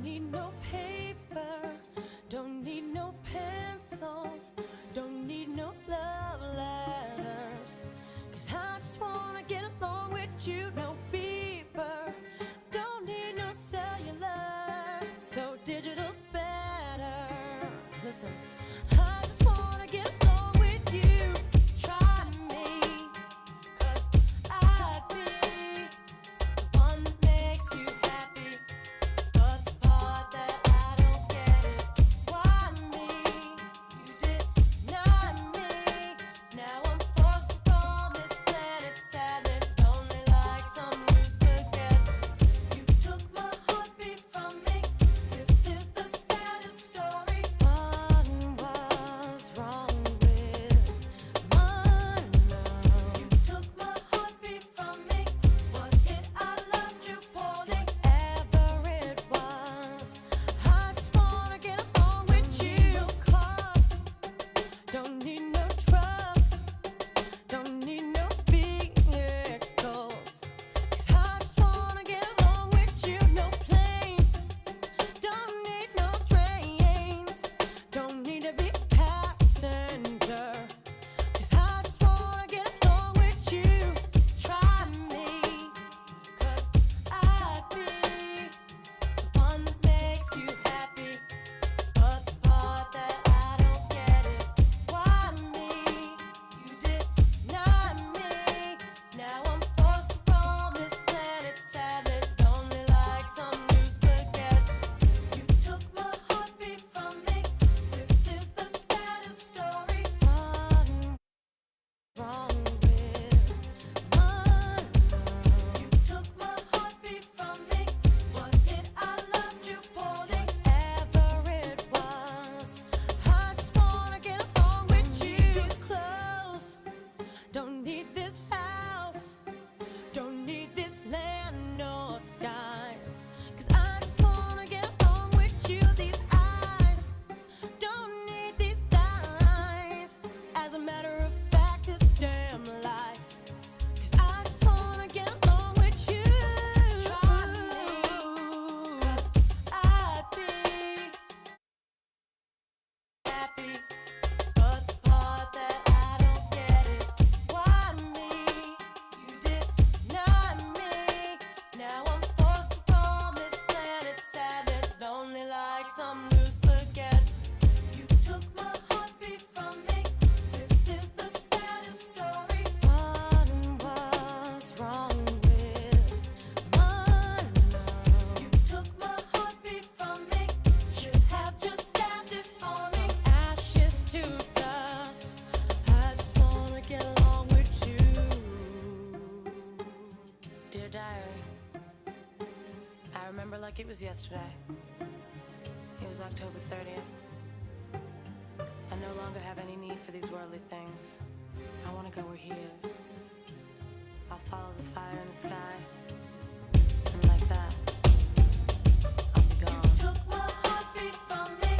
need no paper, don't need no pencils, don't need no love letters, 'cause I just wanna get along with you. No beeper, don't need no cellular, though digital's better. Listen, I just wanna get along with you. Try me, 'cause I'd be the one that makes you happy. But the part that I don't get is why me? You did not me. Now I'm forced to roam this planet, sadly lonely like some loose spaghetti. You took my heartbeat from me. This is the saddest story. What was wrong with my love? You took my heartbeat from me. Was it I loved you poorly? Whatever it was, I just wanna get along with you. No club, don't need no truck, don't need no vehicles, 'cause I just wanna get along with you. No planes, don't need no trains, don't need to be a passenger, 'cause I just wanna get along with you. Try me, 'cause I'd be the one that makes you happy. But the part that I don't get is why me? You did not me. Now I'm forced to roam this planet, sadly lonely like some loose spaghetti. You took my heartbeat from me. This is the saddest story. What wrong with my love? You took my heartbeat from me. Was it I loved you poorly? Whatever it was, I just wanna get along with you. These clothes, don't need this house, don't need this land nor skies, 'cause I just wanna get along with you. These eyes, don't need these thighs. As a matter of fact, this damn life, 'cause I just wanna get along with you. Try me, 'cause I'd be happy. But the part that I don't get is why me? You did not me. Now I'm forced to roam this planet, sadly lonely like some loose spaghetti. You took my heartbeat from me. This is the saddest story. What was wrong with my love? You took my heartbeat from me. Should have just stabbed it for me. Ashes to dust, I just wanna get along with you. Dear diary, I remember like it was yesterday. It was October 30th. I no longer have any need for these worldly things. I want to go where he is. I'll follow the fire in the sky, and like that, I'll be gone. You took my heartbeat from me.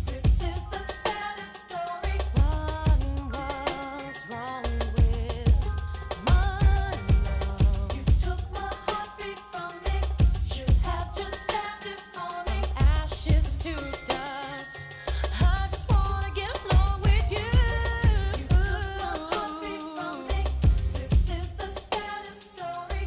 This is the saddest story. What was wrong with my love? You took my heartbeat from me. Should have just stabbed it for me. Ashes to dust, I just wanna get along with you. You took my heartbeat from me. This is the saddest story.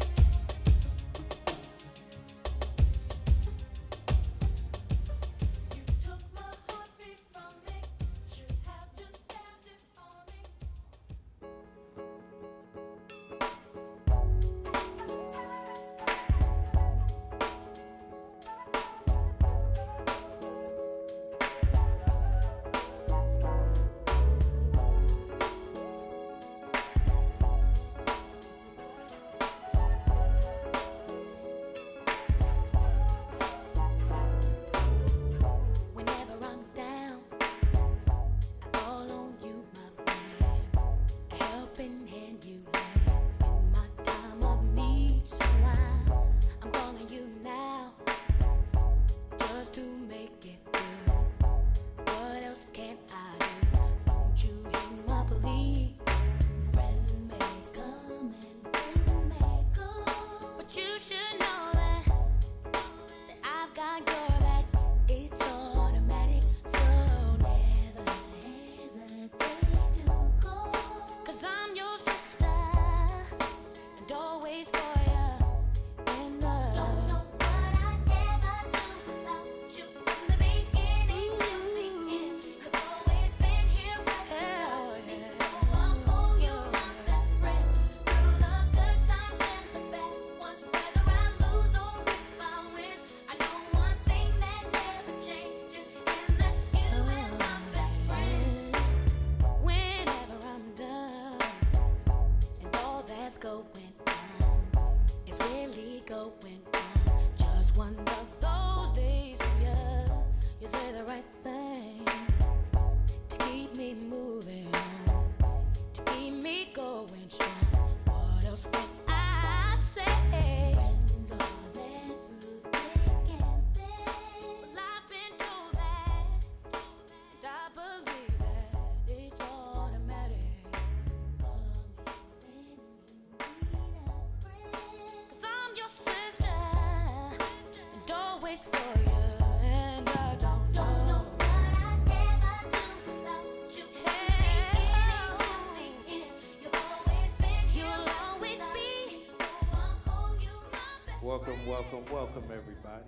Welcome, everybody.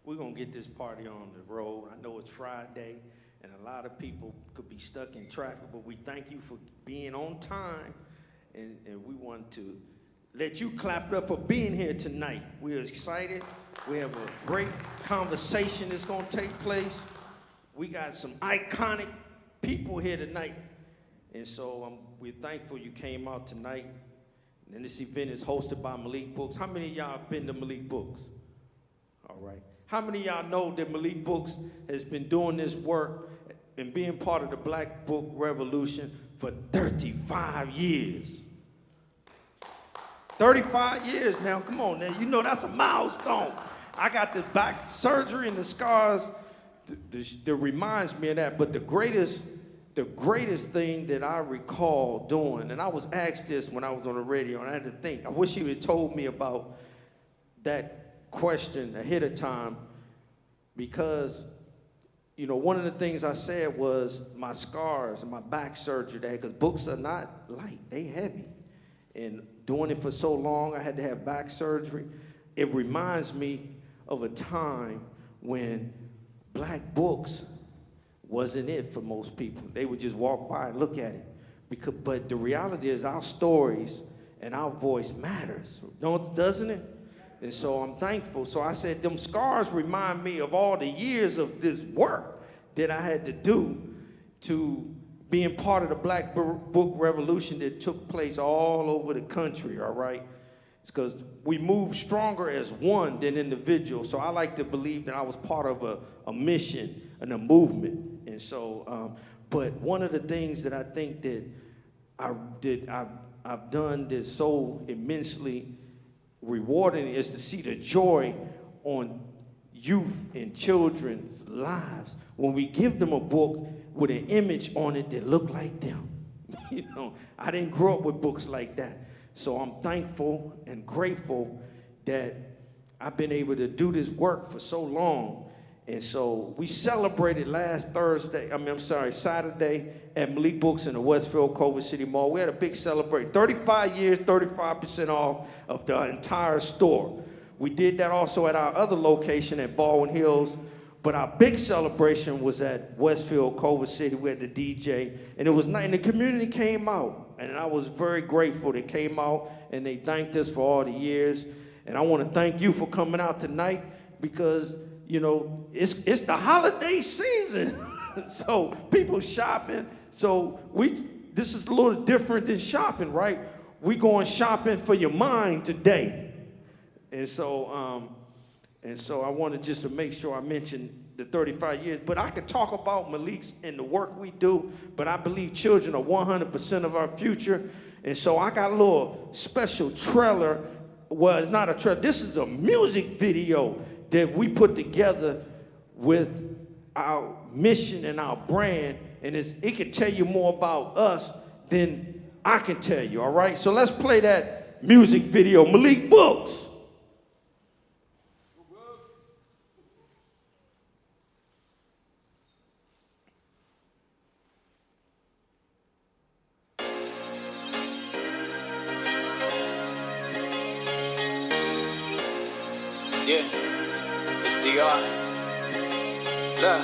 We're going to get this party on the road. I know it's Friday, and a lot of people could be stuck in traffic, but we thank you for being on time, and we want to let you clap it up for being here tonight. We're excited. We have a great conversation that's going to take place. We got some iconic people here tonight, and so we're thankful you came out tonight. And this event is hosted by Malik Books. How many of y'all have been to Malik Books? All right. How many of y'all know that Malik Books has been doing this work and being part of the Black Book Revolution for 35 years? 35 years now, come on now, you know that's a milestone. I got the back surgery and the scars that reminds me of that, but the greatest thing that I recall doing, and I was asked this when I was on the radio, and I had to think, I wish he would have told me about that question ahead of time, because, you know, one of the things I said was my scars and my back surgery there, because books are not light, they heavy. And doing it for so long, I had to have back surgery. It reminds me of a time when black books wasn't it for most people. They would just walk by and look at it. But the reality is our stories and our voice matters, doesn't it? And so I'm thankful. So I said, them scars remind me of all the years of this work that I had to do to being part of the Black Book Revolution that took place all over the country, all right? It's because we move stronger as one than individuals. So I like to believe that I was part of a mission and a movement. And so, but one of the things that I think that I've done that's so immensely rewarding is to see the joy on youth and children's lives when we give them a book with an image on it that look like them. You know, I didn't grow up with books like that. So I'm thankful and grateful that I've been able to do this work for so long. And so we celebrated Saturday at Malik Books in the Westfield Culver City Mall. We had a big celebration, 35 years, 35% off of the entire store. We did that also at our other location at Baldwin Hills, but our big celebration was at Westfield Culver City. We had the DJ, and it was nice, and the community came out, and I was very grateful. They came out, and they thanked us for all the years, and I want to thank you for coming out tonight because, you know, it's the holiday season. So people shopping. So this is a little different than shopping, right? We going shopping for your mind today. And so I wanted just to make sure I mentioned the 35 years. But I could talk about Malik's and the work we do, but I believe children are 100% of our future. And so I got a little special trailer. Well, it's not a trailer. This is a music video that we put together with our mission and our brand, and it can tell you more about us than I can tell you, all right? So let's play that music video, Malik Books. Yeah, it's DR. Look,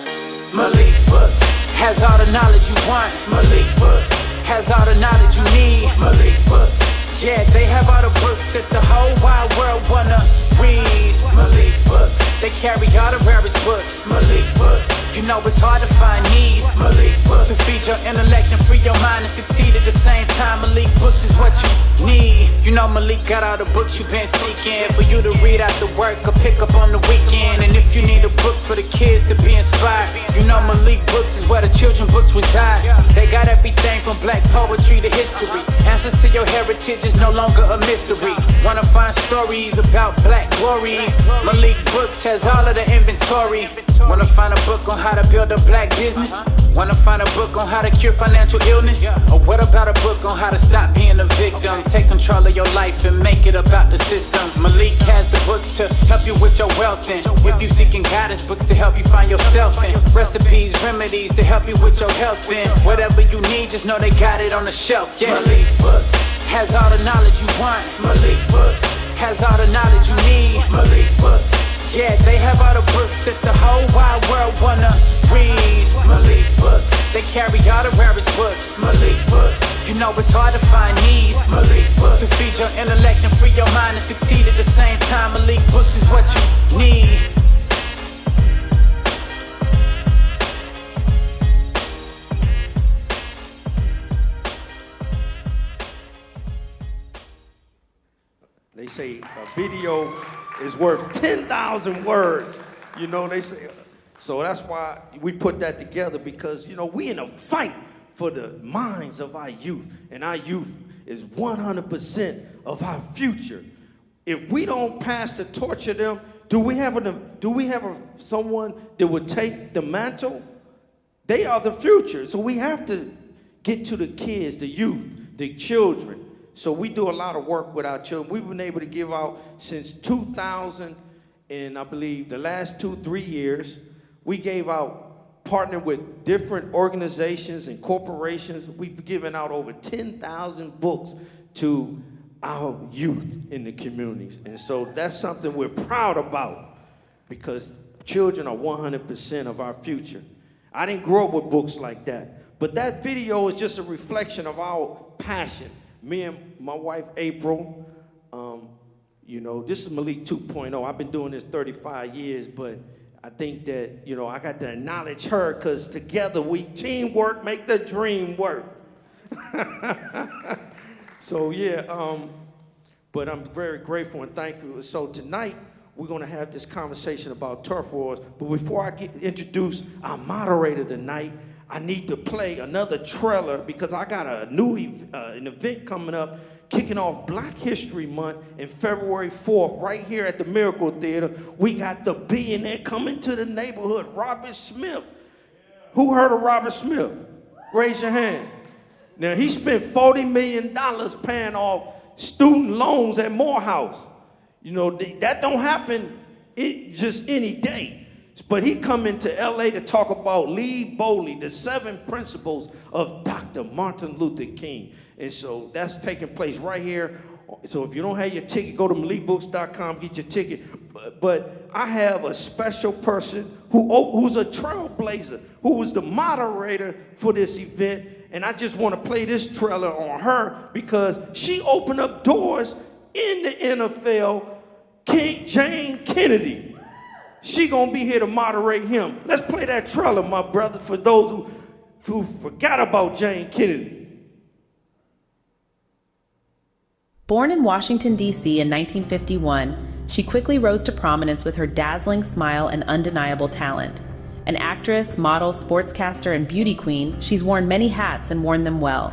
Malik Books has all the knowledge you want. Malik Books has all the knowledge you need. Malik Books, yeah, they have all the books that the whole wide world wanna read. Malik Books, they carry all the rarest books. Malik Books, you know it's hard to find these. Malik Books, to feed your intellect and free your mind and succeed at the same time. Malik Books is what you need. You know Malik got all the books you've been seeking for you to read after work or pick up on the weekend. And if you need a book for the kids to be inspired, you know Malik Books is where the children books reside. They got everything from black poetry to history. Answers to your heritage is no longer a mystery. Wanna find stories about black glory? Malik Books has all of the inventory. Wanna find a book on how to build a black business? Wanna find a book on how to cure financial illness? Or what about a book on how to stop being a victim? Take control of your life and make it about the system. Malik has the books to help you with your wealth, and if you seeking guidance, books to help you find yourself, and recipes, remedies to help you with your health, and whatever you need, just know they got it on the shelf. Yeah, Malik Books has all the knowledge you want. Malik Books has all the knowledge you need. Malik Books. Yeah, they have all the books that the whole wide world wanna read. Malik Books. They carry all the rarest books. Malik Books. You know it's hard to find these. Malik Books. To feed your intellect and free your mind and succeed at the same time. Malik Books is what you need. They say a video is worth 10,000 words. You know, they say. So that's why we put that together, because, you know, we in a fight for the minds of our youth. And our youth is 100% of our future. If we don't pass the torch to them, do we have someone that would take the mantle? They are the future. So we have to get to the kids, the youth, the children. So we do a lot of work with our children. We've been able to give out since 2000, and I believe the last 2-3 years, we gave out, partnered with different organizations and corporations. We've given out over 10,000 books to our youth in the communities. And so that's something we're proud about, because children are 100% of our future. I didn't grow up with books like that, but that video is just a reflection of our passion. Me and my wife, April, you know, this is Malik 2.0. I've been doing this 35 years, but I think that, you know, I got to acknowledge her, because together we teamwork make the dream work. So, yeah, but I'm very grateful and thankful. So tonight, we're going to have this conversation about turf wars. But before I introduce our moderator tonight, I need to play another trailer, because I got a new an event coming up, kicking off Black History Month in February 4th, right here at the Miracle Theater. We got the billionaire coming to the neighborhood, Robert Smith. Who heard of Robert Smith? Raise your hand. Now, he spent $40 million paying off student loans at Morehouse. You know, that don't happen just any day. But he come into LA to talk about Lead Boldly, the 7 principles of Dr. Martin Luther King. And so that's taking place right here. So if you don't have your ticket, go to malikbooks.com, get your ticket. But I have a special person who's a trailblazer, who was the moderator for this event. And I just want to play this trailer on her, because she opened up doors in the NFL. Jane Kennedy. She gonna be here to moderate him. Let's play that trailer, my brother, for those who forgot about Jane Kennedy. Born in Washington, D.C. in 1951, she quickly rose to prominence with her dazzling smile and undeniable talent. An actress, model, sportscaster, and beauty queen, she's worn many hats and worn them well.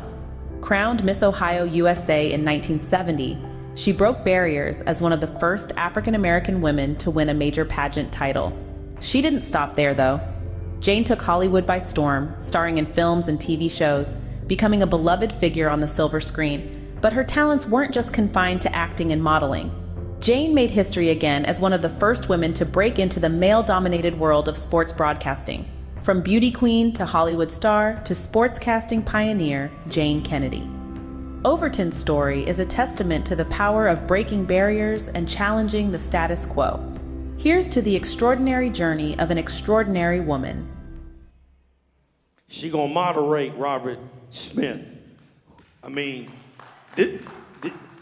Crowned Miss Ohio USA in 1970, she broke barriers as one of the first African-American women to win a major pageant title. She didn't stop there, though. Jane took Hollywood by storm, starring in films and TV shows, becoming a beloved figure on the silver screen. But her talents weren't just confined to acting and modeling. Jane made history again as one of the first women to break into the male-dominated world of sports broadcasting. From beauty queen to Hollywood star to sportscasting pioneer, Jane Kennedy. Overton's story is a testament to the power of breaking barriers and challenging the status quo. Here's to the extraordinary journey of an extraordinary woman. She gonna moderate Robert Smith. I mean,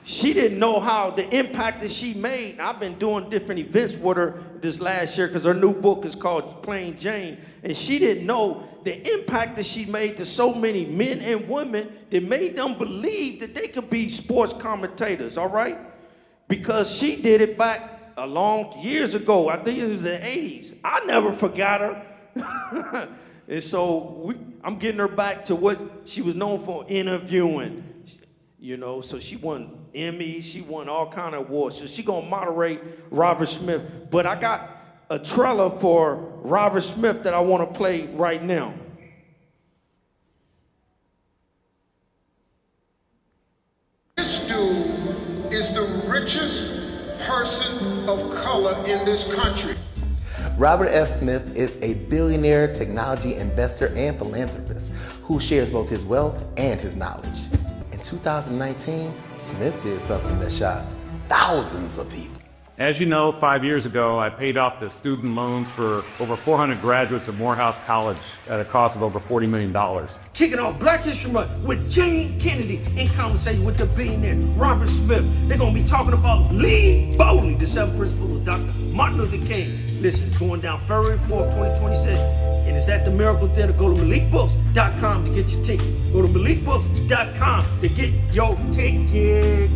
she didn't know how the impact that she made. I've been doing different events with her this last year, because her new book is called Plain Jane, and she didn't know the impact that she made to so many men and women that made them believe that they could be sports commentators, all right? Because she did it back years ago. I think it was the 80s. I never forgot her. And so I'm getting her back to what she was known for, interviewing. You know, so she won Emmys, she won all kind of awards. So she gonna moderate Robert Smith. But I got a trailer for Robert Smith that I want to play right now. This dude is the richest person of color in this country. Robert F. Smith is a billionaire, technology investor, and philanthropist who shares both his wealth and his knowledge. In 2019, Smith did something that shocked thousands of people. As you know, 5 years ago, I paid off the student loans for over 400 graduates of Morehouse College at a cost of over $40 million. Kicking off Black History Month with Jane Kennedy in conversation with the billionaire Robert Smith. They're going to be talking about Lead Boldly, the 7 principles of Dr. Martin Luther King. Listen, it's going down February 4th, 2026, and it's at the Miracle Theater. Go to MalikBooks.com to get your tickets. Go to MalikBooks.com to get your tickets.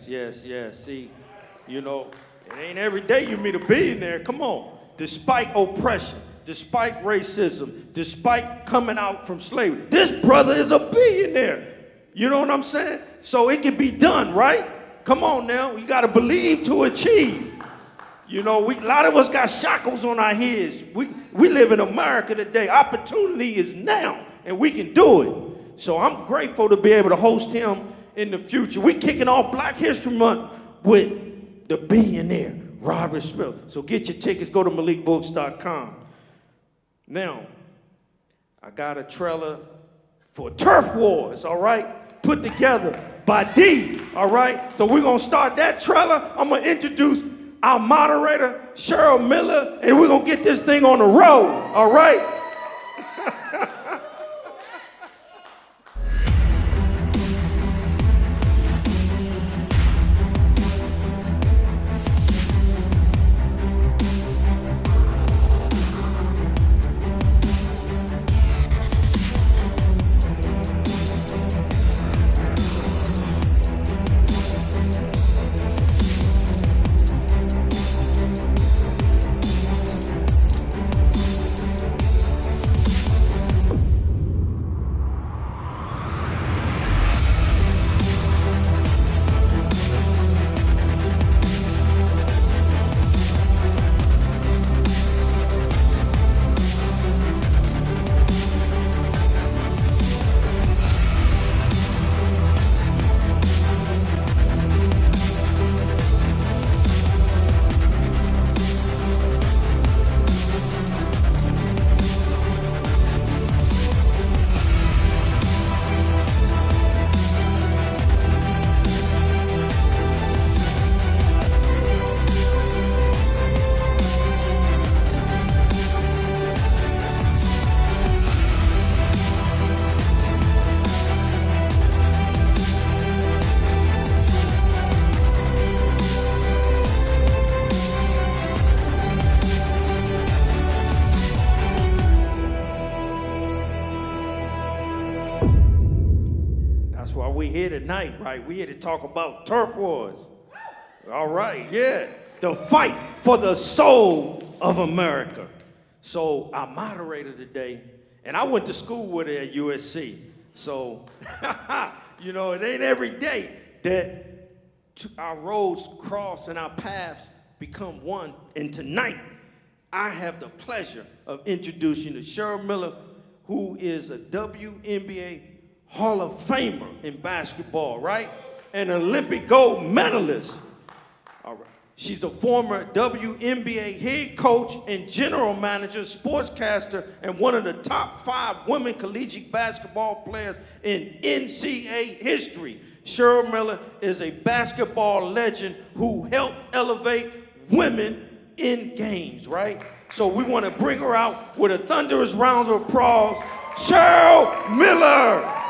Yes. See, you know, it ain't every day you meet a billionaire. Come on. Despite oppression, despite racism, despite coming out from slavery, this brother is a billionaire. You know what I'm saying? So it can be done, right? Come on now. You got to believe to achieve. You know, a lot of us got shackles on our heads. We live in America today. Opportunity is now, and we can do it. So I'm grateful to be able to host him in the future. We kicking off Black History Month with the billionaire, Robert Smith. So get your tickets, go to MalikBooks.com. Now, I got a trailer for Turf Wars, all right? Put together by D, all right? So we're gonna start that trailer. I'm gonna introduce our moderator, Cheryl Miller, and we're gonna get this thing on the road, all right? We here tonight, right? We here to talk about Turf Wars. All right, yeah. The fight for the soul of America. So our moderator today, and I went to school with her at USC. So, you know, it ain't every day that our roads cross and our paths become one. And tonight, I have the pleasure of introducing to Cheryl Miller, who is a WNBA Hall of Famer in basketball, right? An Olympic gold medalist. All right. She's a former WNBA head coach and general manager, sportscaster, and one of the top 5 women collegiate basketball players in NCAA history. Cheryl Miller is a basketball legend who helped elevate women in games, right? So we want to bring her out with a thunderous round of applause. Cheryl Miller!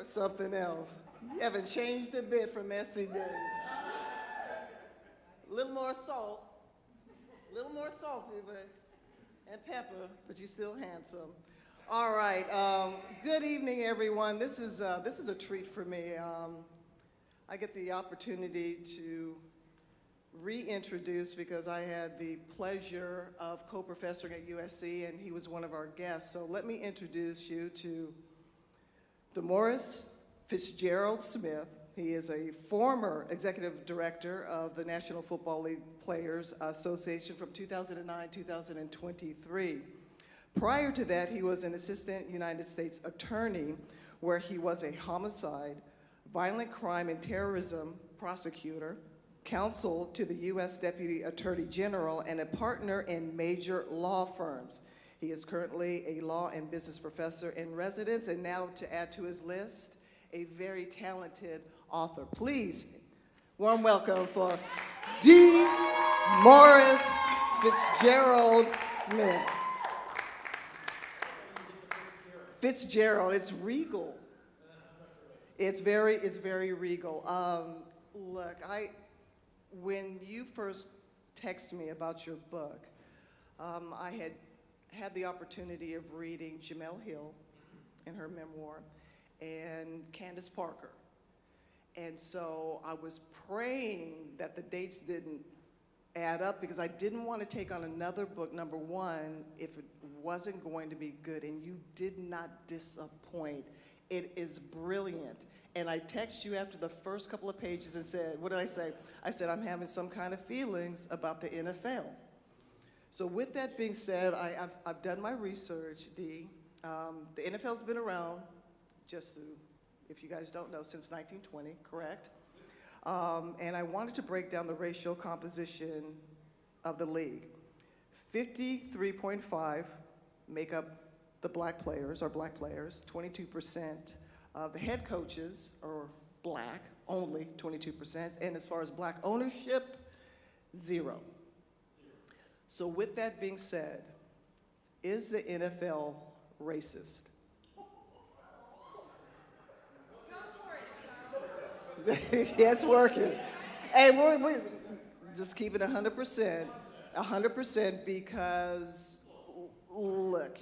Something else. You haven't changed a bit from SC days. A little more salt, a little more salty, and pepper, but you're still handsome. All right. Good evening, everyone. This is a treat for me. I get the opportunity to reintroduce, because I had the pleasure of co-professoring at USC, and he was one of our guests. So let me introduce you to DeMaurice Fitzgerald Smith. He is a former executive director of the National Football League Players Association from 2009 to 2023. Prior to that, he was an assistant United States attorney, where he was a homicide violent crime and terrorism prosecutor, counsel to the U.S. Deputy Attorney General, and a partner in major law firms. He is currently a law and business professor in residence, and now to add to his list, a very talented author. Please, warm welcome for D. Morris Fitzgerald Smith. Fitzgerald, it's regal. It's very regal. Look, when you first texted me about your book, I had the opportunity of reading Jamel Hill in her memoir and Candace Parker. And so I was praying that the dates didn't add up because I didn't want to take on another book, number one, if it wasn't going to be good, and you did not disappoint. It is brilliant. And I texted you after the first couple of pages and said, what did I say? I said, I'm having some kind of feelings about the NFL. So with that being said, I've done my research, Dee. The NFL's been around, if you guys don't know, since 1920, correct? And I wanted to break down the racial composition of the league. 53.5 make up the black players, 22%. The head coaches are black, only 22%, and as far as black ownership, 0. So with that being said, is the NFL racist? Yeah, it's working. Hey, we're just keep it 100%, because look,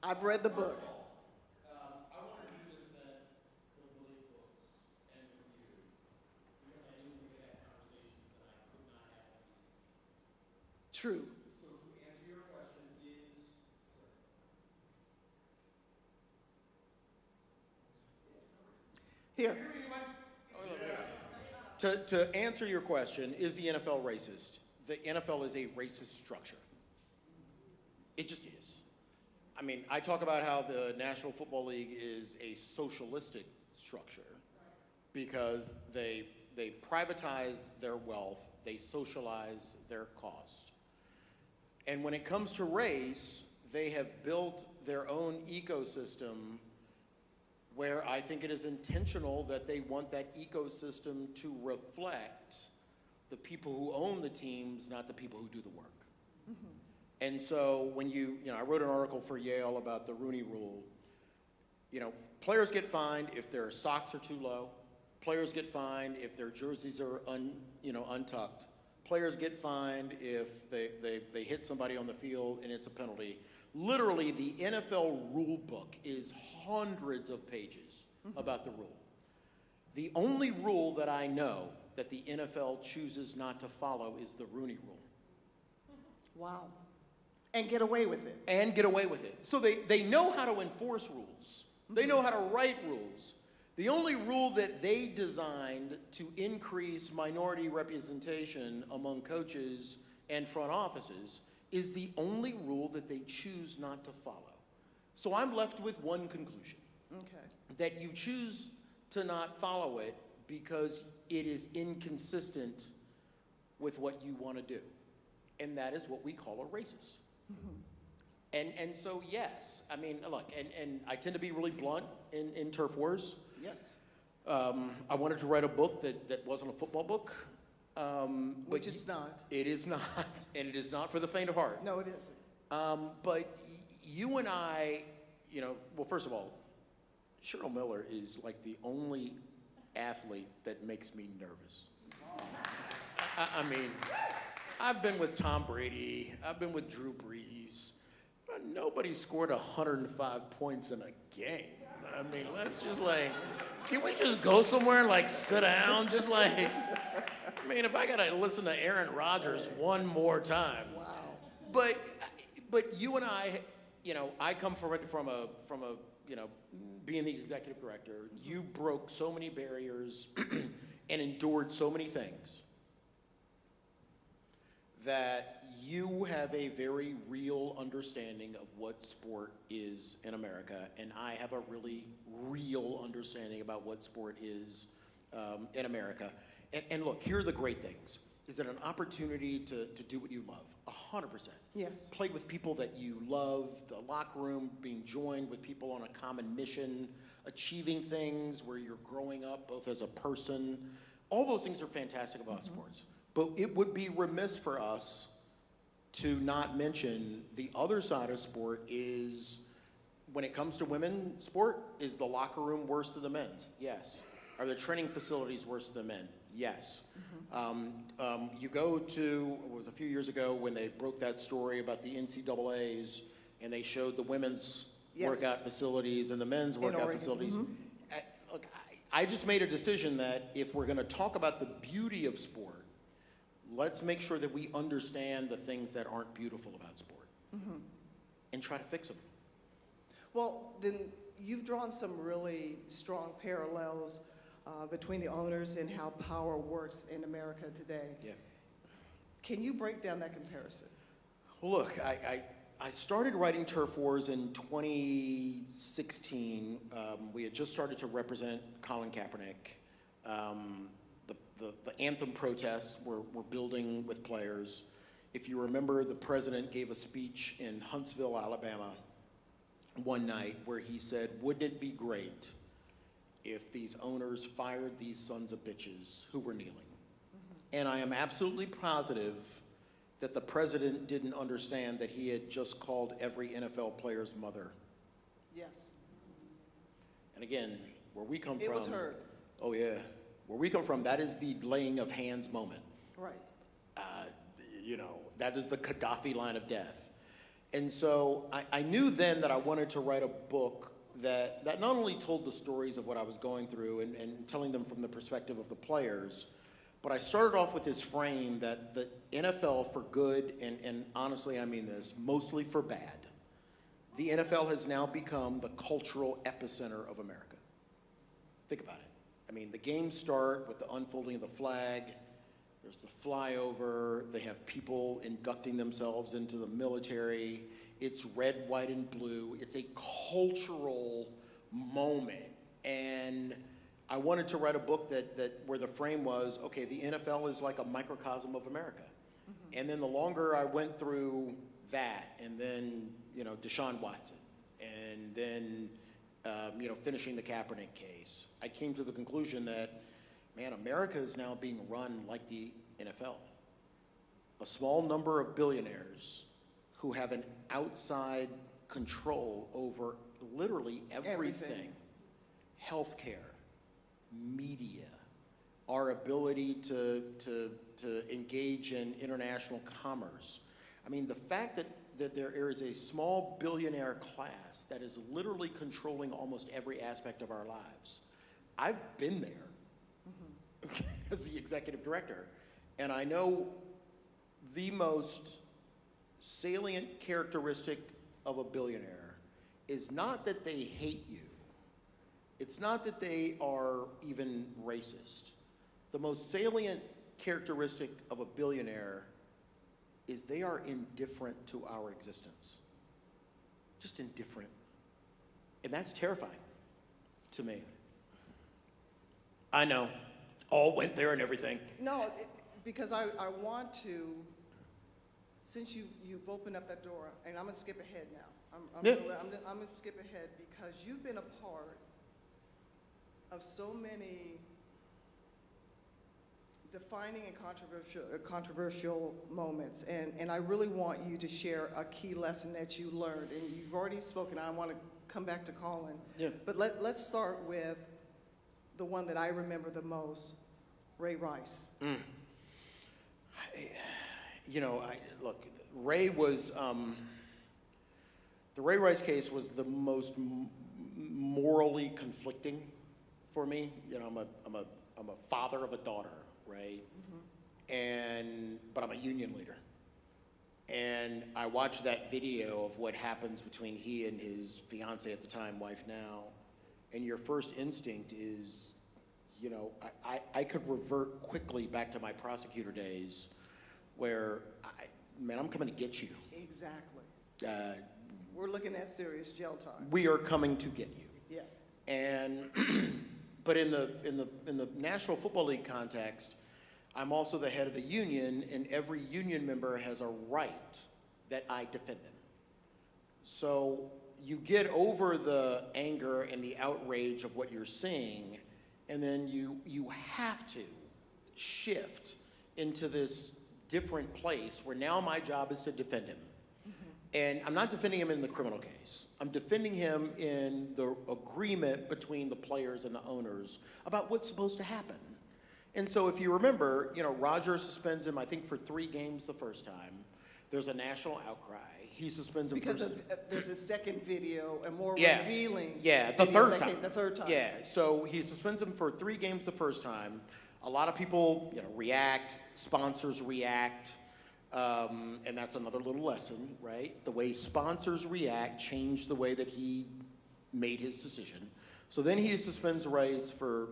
I've read the book. I wanted to do this event with Malik Books and with you because I knew we had conversations that I could not have with these people. True. So to answer your question Here. To answer your question, is the NFL racist? The NFL is a racist structure. It just is. I mean, I talk about how the National Football League is a socialistic structure because they privatize their wealth, they socialize their cost. And when it comes to race, they have built their own ecosystem where I think it is intentional that they want that ecosystem to reflect the people who own the teams, not the people who do the work. Mm-hmm. And so when I wrote an article for Yale about the Rooney Rule. Players get fined if their socks are too low. Players get fined if their jerseys are untucked. Players get fined if they hit somebody on the field and it's a penalty. Literally, the NFL rule book is hundreds of pages about the rule. The only rule that I know that the NFL chooses not to follow is the Rooney Rule. Wow. And get away with it. And get away with it. So they know how to enforce rules. They know how to write rules. The only rule that they designed to increase minority representation among coaches and front offices is the only rule that they choose not to follow. So I'm left with one conclusion. Okay. That you choose to not follow it because it is inconsistent with what you want to do. And that is what we call a racist. Mm-hmm. And so, yes, I mean, look, and I tend to be really blunt in turf wars. Yes. I wanted to write a book that wasn't a football book. Which it's not. It is not, and it is not for the faint of heart. No, it isn't. But you and I, well, first of all, Cheryl Miller is like the only athlete that makes me nervous. I mean, I've been with Tom Brady, I've been with Drew Brees, but nobody scored 105 points in a game. I mean, let's just can we just go somewhere and sit down? Just I mean, if I gotta listen to Aaron Rodgers one more time. Wow. But you and I, I come from a being the executive director. You broke so many barriers and endured so many things that you have a very real understanding of what sport is in America, and I have a really real understanding about what sport is in America. And look, here are the great things. Is it an opportunity to do what you love? 100%. Yes. Play with people that you love, the locker room, being joined with people on a common mission, achieving things where you're growing up both as a person. All those things are fantastic about sports. But it would be remiss for us to not mention the other side of sport is, when it comes to women's sport, is the locker room worse than the men's? Yes. Are the training facilities worse than the men? Yes. You go to, it was a few years ago when they broke that story about the NCAAs and they showed the women's workout facilities and the men's workout Oregon. facilities. Look, I just made a decision that if we're going to talk about the beauty of sport, let's make sure that we understand the things that aren't beautiful about sport and try to fix them. Well, then you've drawn some really strong parallels between the owners and how power works in America today. Yeah. Can you break down that comparison? Well, look, I started writing Turf Wars in 2016. We had just started to represent Colin Kaepernick. The anthem protests were building with players. If you remember, the president gave a speech in Huntsville, Alabama, one night where he said, "Wouldn't it be great if these owners fired these sons of bitches who were kneeling?" And I am absolutely positive that the president didn't understand that he had just called every NFL player's mother. Yes. And again, where we come from. It was heard. Oh, yeah. Where we come from, that is the laying of hands moment. Right. You know, that is the Gaddafi line of death. And so I knew then that I wanted to write a book that not only told the stories of what I was going through and telling them from the perspective of the players, but I started off with this frame that the NFL for good, and honestly I mean this, mostly for bad, the NFL has now become the cultural epicenter of America. Think about it. I mean, the games start with the unfolding of the flag, there's the flyover, they have people inducting themselves into the military, it's red, white, and blue, it's a cultural moment. And I wanted to write a book that where the frame was, okay, the NFL is like a microcosm of America. And then the longer I went through that, and then, you know, Deshaun Watson, and then, you know, finishing the Kaepernick case, I came to the conclusion that, man, America is now being run like the NFL. A small number of billionaires who have an outside control over literally everything. Healthcare, media, our ability to engage in international commerce. I mean, the fact that there is a small billionaire class that is literally controlling almost every aspect of our lives. I've been there as the executive director, and I know the most salient characteristic of a billionaire is not that they hate you. It's not that they are even racist. The most salient characteristic of a billionaire is they are indifferent to our existence. Just indifferent. And that's terrifying to me. I know, all went there and everything. No, because I want to, since you've opened up that door, and I'm gonna skip ahead now. I'm gonna skip ahead because you've been a part of so many defining and controversial moments, and I really want you to share a key lesson that you learned, and you've already spoken. I want to come back to Colin, but let's start with the one that I remember the most, Ray Rice. You know, look, Ray was, the Ray Rice case was the most morally conflicting for me. You know, I'm a father of a daughter, right? But I'm a union leader. And I watched that video of what happens between he and his fiance at the time, wife now, and your first instinct is, you know, I could revert quickly back to my prosecutor days where man, I'm coming to get you. Exactly. Uh, We're looking at serious jail time. we are coming to get you. Yeah. And but in the National Football League context, I'm also the head of the union, and every union member has a right that I defend them. So you get over the anger and the outrage of what you're seeing, and then you have to shift into this different place where now my job is to defend him. And I'm not defending him in the criminal case. I'm defending him in the agreement between the players and the owners about what's supposed to happen. And so if you remember, Roger suspends him, I think, for 3 games the first time. There's a national outcry. He suspends him Because there's a second video and more Yeah. revealing. Yeah, the video third that time. came the third time. Yeah, so he suspends him for 3 games the first time. A lot of people, react, sponsors react, and that's another little lesson, right? The way sponsors react changed the way that he made his decision. So then he suspends Ray for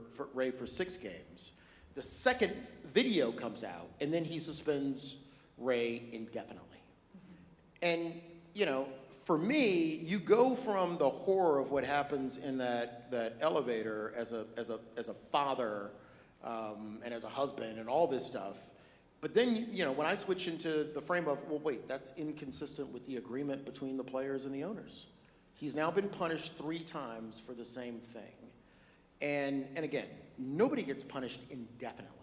6 games. The second video comes out, and then he suspends Ray indefinitely. And, for me, you go from the horror of what happens in that elevator as a father and as a husband and all this stuff. But then, when I switch into the frame of, well, wait, that's inconsistent with the agreement between the players and the owners. He's now been punished 3 times for the same thing. And again, nobody gets punished indefinitely.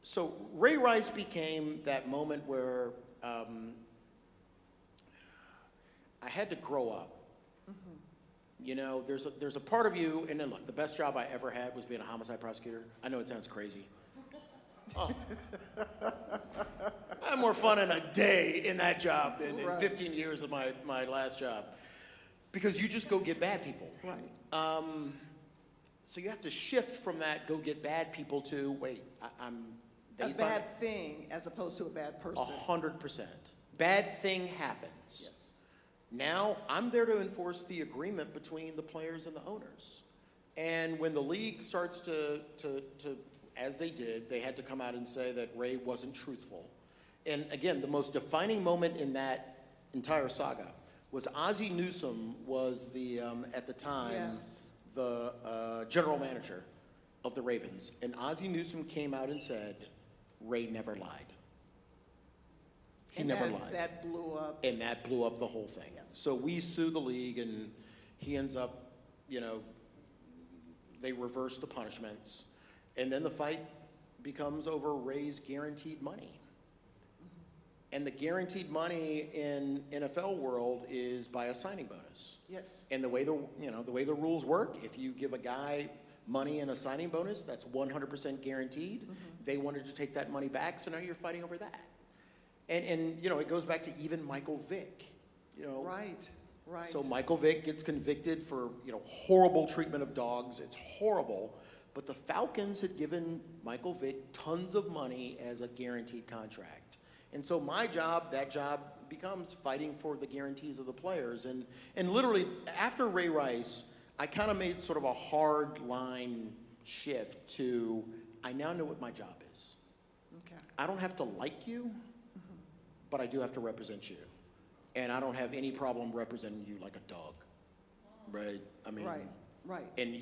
So Ray Rice became that moment where I had to grow up. There's a part of you, and then look, the best job I ever had was being a homicide prosecutor. I know it sounds crazy. Oh. I had more fun in a day in that job than in 15 years of my last job. Because you just go get bad people. Right. So you have to shift from that go get bad people to, wait, A bad thing as opposed to a bad person. 100%. Bad thing happens. Yes. Now I'm there to enforce the agreement between the players and the owners. And when the league starts to as they did, they had to come out and say that Ray wasn't truthful. And again, the most defining moment in that entire saga was Ozzie Newsome was the, at the time, Yes. the general manager of the Ravens. And Ozzie Newsome came out and said, Ray never lied. He never lied. That blew up. And that blew up the whole thing. Yes. So we sue the league, and he ends up, they reverse the punishments. And then the fight becomes over Ray's guaranteed money. And the guaranteed money in NFL world is by a signing bonus. Yes. And the way the rules work, if you give a guy money and a signing bonus, that's 100% guaranteed. They wanted to take that money back, so now you're fighting over that. And it goes back to even Michael Vick. Right. So Michael Vick gets convicted for horrible treatment of dogs. It's horrible. But the Falcons had given Michael Vick tons of money as a guaranteed contract. And so that job becomes fighting for the guarantees of the players. And literally, after Ray Rice, I kind of made sort of a hard line shift to, I now know what my job is. Okay. I don't have to like you, but I do have to represent you. And I don't have any problem representing you like a dog, right? I mean, Right. and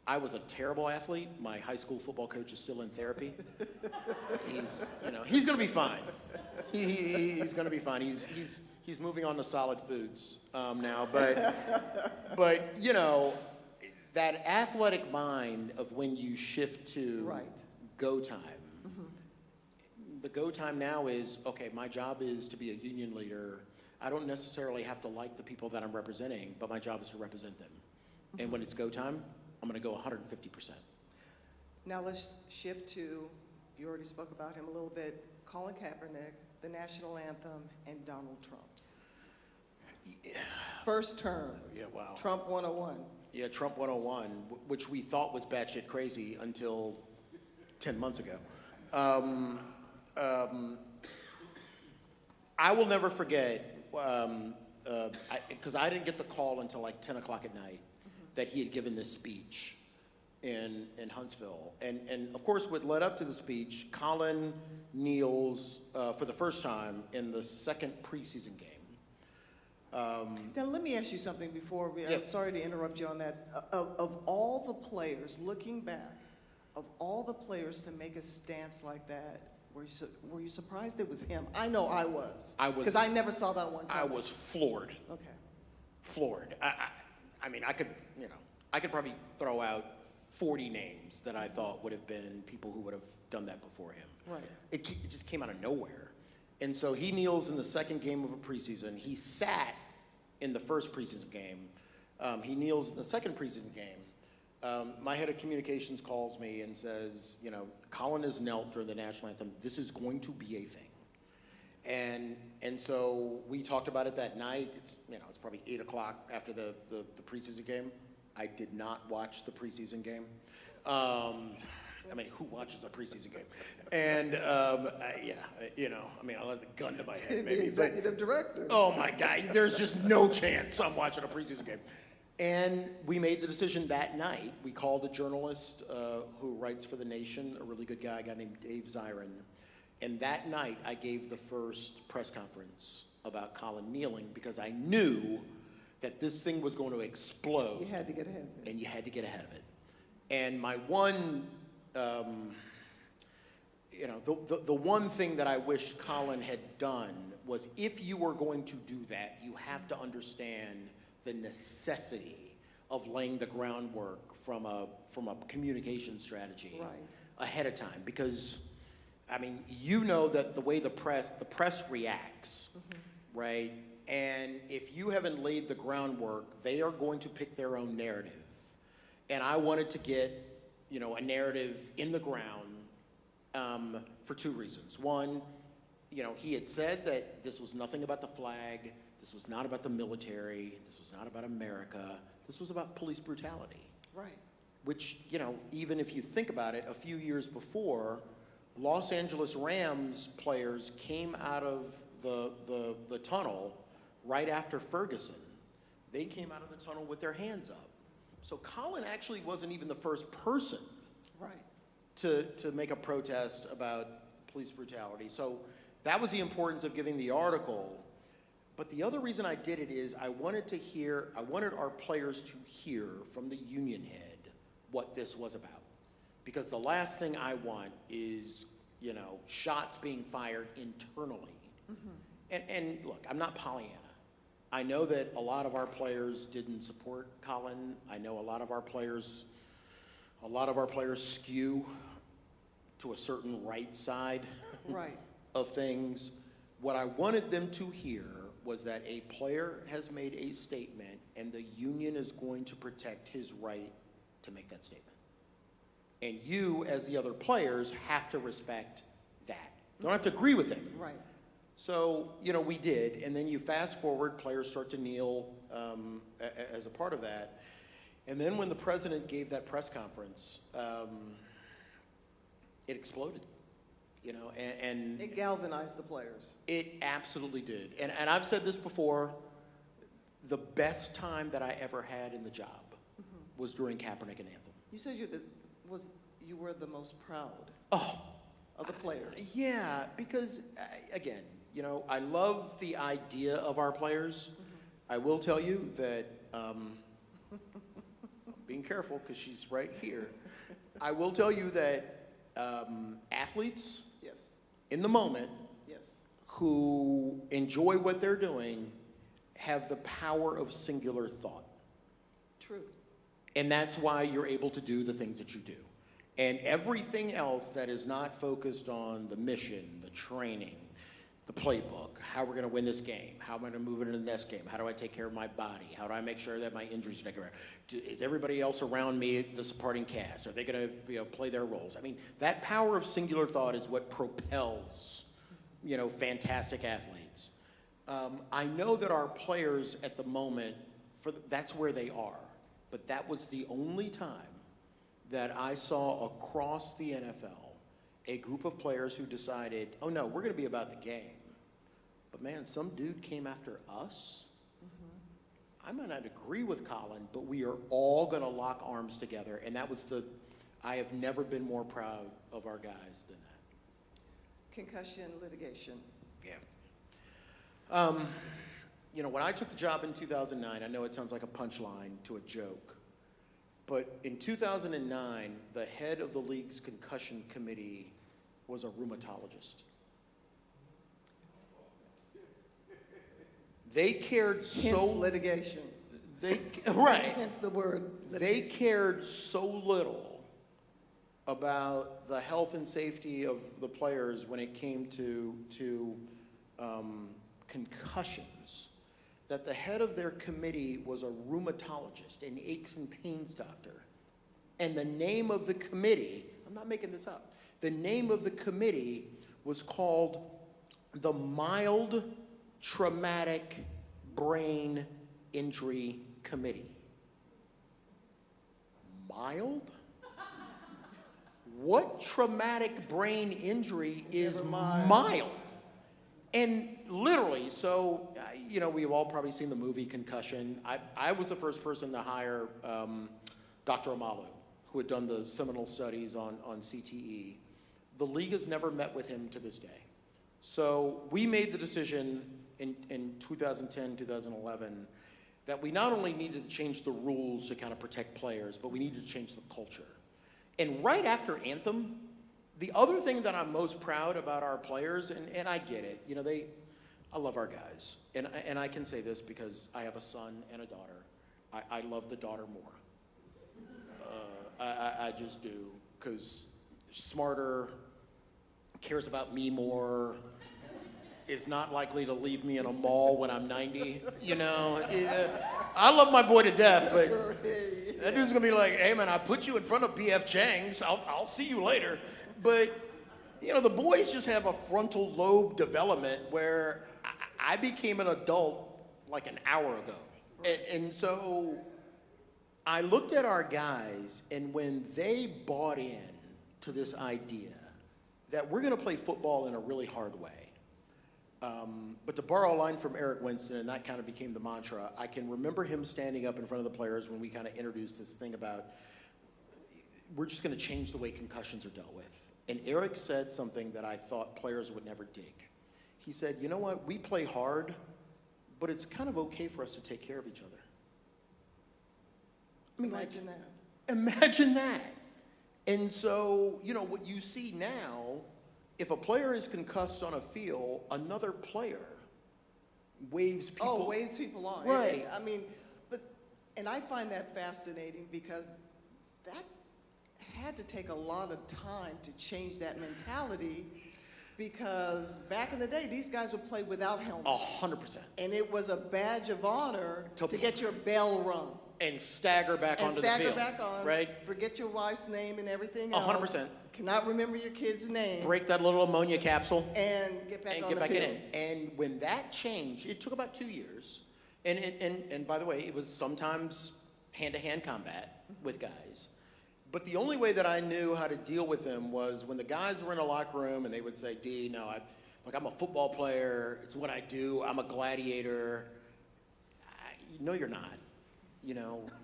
I was a terrible athlete. My high school football coach is still in therapy. He's going to be fine. He's going to be fine. He's moving on to solid foods now. But that athletic mind of when you shift to go time. The go time now is, okay, my job is to be a union leader. I don't necessarily have to like the people that I'm representing, but my job is to represent them. And when it's go time, I'm going to go 150%. Now let's shift to, you already spoke about him a little bit, Colin Kaepernick, the national anthem, and Donald Trump. Yeah. First term. Yeah, wow. Trump 101. Yeah, Trump 101, which we thought was batshit crazy until 10 months ago. I will never forget, because I didn't get the call until like 10 o'clock at night that he had given this speech. in Huntsville. And of course, what led up to the speech, Colin kneels for the first time in the second preseason game. Now, let me ask you something before we, Yep. I'm sorry to interrupt you on that. Of all the players, looking back, of all the players to make a stance like that, were you surprised it was him? I know I was. I was. Because I never saw that one I coming. was floored. Okay. Floored. I mean, I could probably throw out 40 names that I thought would have been people who would have done that before him. Right. It just came out of nowhere. And so he kneels in the second game of a preseason. He sat in the first preseason game. He kneels in the second preseason game. My head of communications calls me and says, you know, Colin has knelt during the national anthem. This is going to be a thing. And so we talked about it that night. It's probably 8 o'clock after the preseason game. I did not watch the preseason game. I mean, who watches a preseason game? And I'll have the gun to my head, maybe. The executive director. Oh my God, there's just no chance I'm watching a preseason game. And we made the decision that night. We called a journalist who writes for The Nation, a really good guy, a guy named Dave Zirin. And that night, I gave the first press conference about Colin kneeling because I knew that this thing was going to explode. You had to get ahead of it. And you had to get ahead of it. And my one, the one thing that I wish Colin had done was if you were going to do that, you have to understand the necessity of laying the groundwork from a communication strategy ahead of time. Because, I mean, you know that the way the press reacts, right? And if you haven't laid the groundwork, they are going to pick their own narrative. And I wanted to get, a narrative in the ground for two reasons. One, he had said that this was nothing about the flag, this was not about the military, this was not about America, this was about police brutality. Right. Which, even if you think about it, a few years before, Los Angeles Rams players came out of the tunnel right after Ferguson. They came out of the tunnel with their hands up. So Colin actually wasn't even the first person to make a protest about police brutality. So that was the importance of giving the article. But the other reason I did it is I wanted our players to hear from the union head what this was about. Because the last thing I want is, shots being fired internally. And look, I'm not Pollyanna. I know that a lot of our players didn't support Colin. I know a lot of our players skew to a certain right side of things. What I wanted them to hear was that a player has made a statement and the union is going to protect his right to make that statement. And you, as the other players, have to respect that. You don't have to agree with him. Right. So, we did, and then you fast forward, players start to kneel as a part of that. And then when the president gave that press conference, it exploded, and it galvanized the players. It absolutely did. And I've said this before, the best time that I ever had in the job was during Kaepernick and Anthem. You said you were the most proud of the players. Yeah, because, again, I love the idea of our players. I will tell you that, I'm being careful because she's right here. I will tell you that athletes in the moment who enjoy what they're doing have the power of singular thought. True. And that's why you're able to do the things that you do. And everything else that is not focused on the mission, the training, the playbook, how we're going to win this game, how am I going to move it into the next game, how do I take care of my body, how do I make sure that my injuries are taken care of, is everybody else around me the supporting cast, are they going to play their roles? I mean, that power of singular thought is what propels, fantastic athletes. I know that our players at the moment, that's where they are, but that was the only time that I saw across the NFL a group of players who decided, oh no, we're going to be about the game. But man, some dude came after us. I might not agree with Colin, but we are all going to lock arms together. And that was I have never been more proud of our guys than that. Concussion litigation. Yeah. When I took the job in 2009, I know it sounds like a punchline to a joke, but in 2009, the head of the league's concussion committee was a rheumatologist. They cared Hence litigation. Right. Hence the word They litigation. cared so little about the health and safety of the players when it came to concussions that the head of their committee was a rheumatologist, an aches and pains doctor. And the name of the committee, I'm not making this up, the name of the committee was called the Mild Traumatic Brain Injury Committee. Mild? What traumatic brain injury is mild? And literally, so, we've all probably seen the movie Concussion. I was the first person to hire Dr. Amalu, who had done the seminal studies on CTE. The league has never met with him to this day. So we made the decision in 2010, 2011, that we not only needed to change the rules to kind of protect players, but we needed to change the culture. And right after Anthem, the other thing that I'm most proud about our players, and I get it, I love our guys. And I can say this because I have a son and a daughter. I love the daughter more. I just do, because smarter, cares about me more, is not likely to leave me in a mall when I'm 90. I love my boy to death, but that dude's gonna be like, hey man, I put you in front of B.F. Chang's, I'll see you later. But, the boys just have a frontal lobe development where I became an adult like an hour ago. And so I looked at our guys, and when they bought in to this idea that we're gonna play football in a really hard way, but to borrow a line from Eric Winston, and that kind of became the mantra, I can remember him standing up in front of the players when we kind of introduced this thing about we're just going to change the way concussions are dealt with. And Eric said something that I thought players would never dig. He said, you know what, we play hard, but it's kind of okay for us to take care of each other. I mean, Imagine that. Imagine that. And so, what you see now, if a player is concussed on a field, another player waves people. Oh, waves people on. Right. And I find that fascinating because that had to take a lot of time to change that mentality, because back in the day, these guys would play without helmets. 100%. And it was a badge of honor to get your bell rung. And stagger back onto the field. And stagger back on. Right? Forget your wife's name and everything else. 100%. Cannot remember your kid's name. Break that little ammonia capsule. And get back on the field. In. And when that changed, it took about 2 years. And by the way, it was sometimes hand-to-hand combat with guys. But the only way that I knew how to deal with them was when the guys were in a locker room and they would say, D, no, I'm a football player. It's what I do. I'm a gladiator. No, you're not.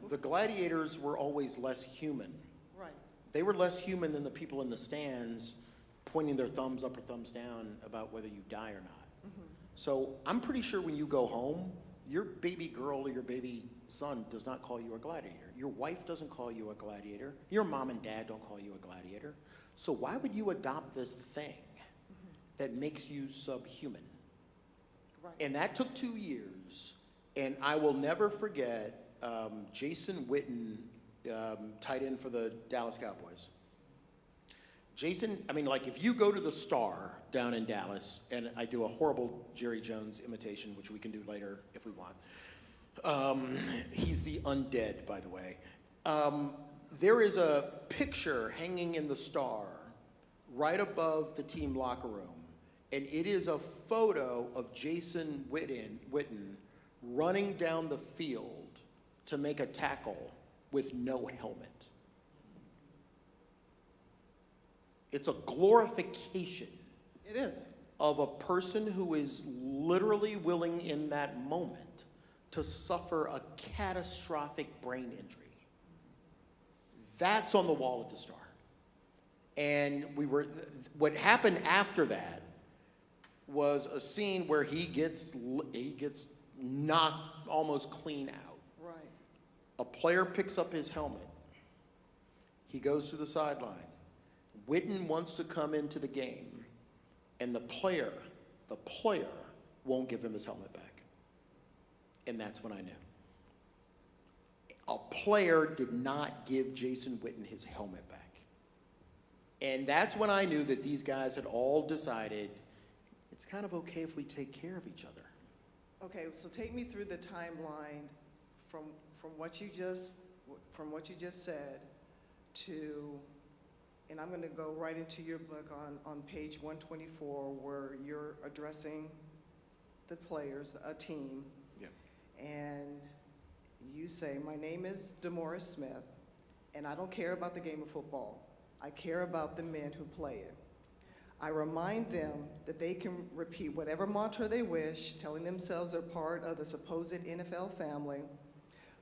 The gladiators were always less human. Right. They were less human than the people in the stands pointing their thumbs up or thumbs down about whether you die or not. Mm-hmm. So I'm pretty sure when you go home, your baby girl or your baby son does not call you a gladiator. Your wife doesn't call you a gladiator. Your mom and dad don't call you a gladiator. So why would you adopt this thing that makes you subhuman? Right. And that took 2 years. And I will never forget Jason Witten, tight end for the Dallas Cowboys. Jason, if you go to the Star down in Dallas, and I do a horrible Jerry Jones imitation, which we can do later if we want. He's the undead, by the way. There is a picture hanging in the Star right above the team locker room, and it is a photo of Jason Witten running down the field to make a tackle with no helmet. It's a glorification. It is. Of a person who is literally willing in that moment to suffer a catastrophic brain injury. That's on the wall at the Star. And what happened after that was a scene where he gets knocked almost clean out. Right. A player picks up his helmet. He goes to the sideline. Witten wants to come into the game, and the player won't give him his helmet back. And that's when I knew. A player did not give Jason Witten his helmet back. And that's when I knew that these guys had all decided it's kind of okay if we take care of each other. Okay, so take me through the timeline from what you just said to, and I'm going to go right into your book on page 124 where you're addressing the players, a team. Yeah. And you say, my name is DeMaurice Smith, and I don't care about the game of football. I care about the men who play it. I remind them that they can repeat whatever mantra they wish, telling themselves they're part of the supposed NFL family.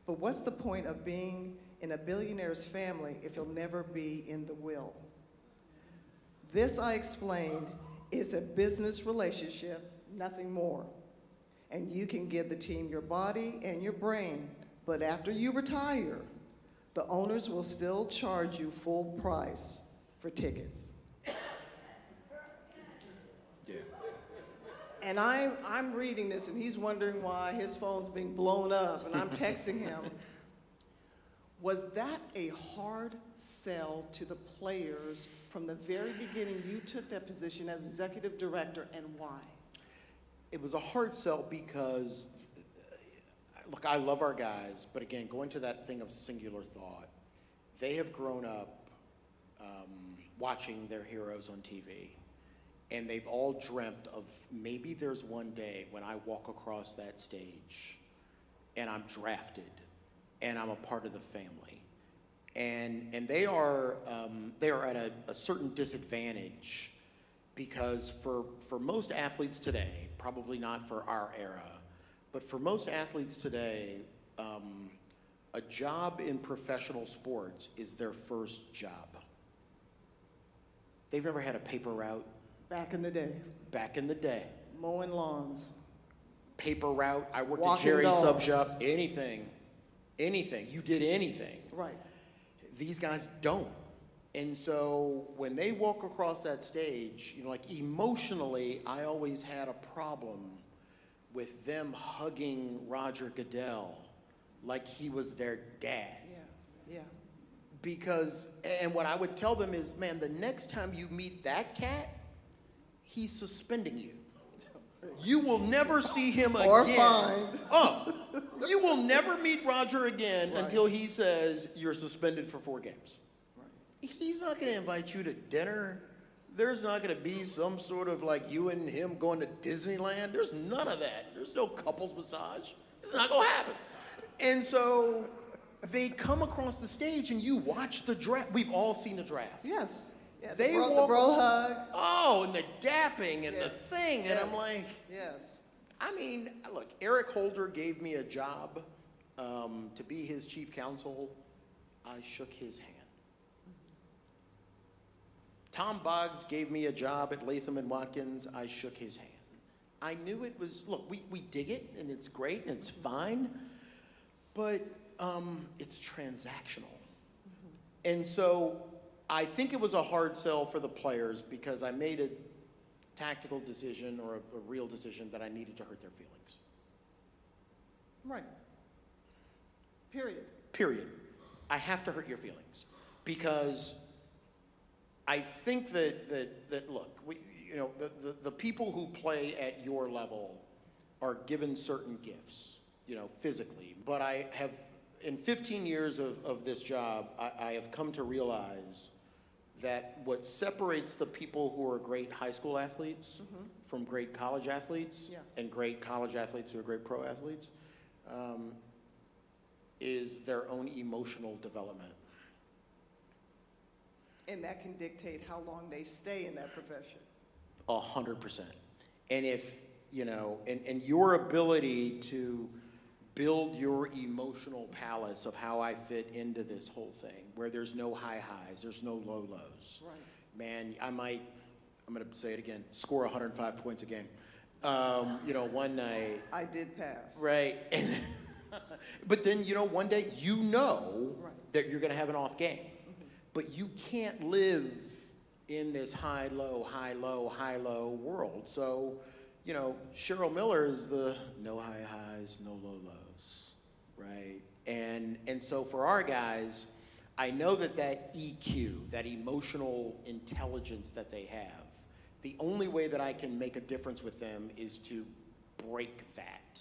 But what's the point of being in a billionaire's family if you'll never be in the will? This, I explained, is a business relationship, nothing more. And you can give the team your body and your brain, but after you retire, the owners will still charge you full price for tickets. Yeah. And I'm reading this, and he's wondering why his phone's being blown up, and I'm texting him. Was that a hard sell to the players from the very beginning you took that position as executive director, and why? It was a hard sell because, look, I love our guys, but again, going to that thing of singular thought, they have grown up watching their heroes on TV, and they've all dreamt of maybe there's one day when I walk across that stage and I'm drafted and I'm a part of the family. And they are at a certain disadvantage because for most athletes today, probably not for our era, but for most athletes today, a job in professional sports is their first job. They've never had a paper route. Back in the day. Back in the day. Mowing lawns. Paper route. I worked Walking at Jerry's dogs. Sub Shop. Anything. You did anything. Right. These guys don't. And so when they walk across that stage, like emotionally, I always had a problem with them hugging Roger Goodell like he was their dad. Yeah. Because, and what I would tell them is, man, the next time you meet that cat, he's suspending you. You will never see him again. Or fined. Oh, you will never meet Roger again until he says you're suspended for 4 games. Right. He's not going to invite you to dinner. There's not going to be some sort of like you and him going to Disneyland. There's none of that. There's no couples massage. It's not going to happen. And so they come across the stage and you watch the draft. We've all seen the draft. Yes. Yeah, They the walk bro along- hug. Oh, and the dapping and the Yes. thing. And Yes. I'm like, Yes. I mean, look, Eric Holder gave me a job to be his chief counsel. I shook his hand. Tom Boggs gave me a job at Latham and Watkins. I shook his hand. I knew it was, look, we dig it, and it's great, and it's fine, but it's transactional. And so I think it was a hard sell for the players because I made a tactical decision or a real decision that I needed to hurt their feelings. Right. Period. Period. I have to hurt your feelings because I think that look, the people who play at your level are given certain gifts, physically. But I have, in 15 years of this job, I have come to realize that what separates the people who are great high school athletes from great college athletes and great college athletes who are great pro athletes is their own emotional development. And that can dictate how long they stay in that profession. 100%. And if, and your ability to build your emotional palace of how I fit into this whole thing, where there's no high highs, there's no low lows. Right. Man, I'm going to say it again, score 105 points a game. One night. I did pass. Right. But then, one day Right. that you're going to have an off game. But you can't live in this high, low, high, low, high, low world. So, Cheryl Miller is the no high highs, no low lows, right? And so for our guys, I know that EQ, that emotional intelligence that they have, the only way that I can make a difference with them is to break that.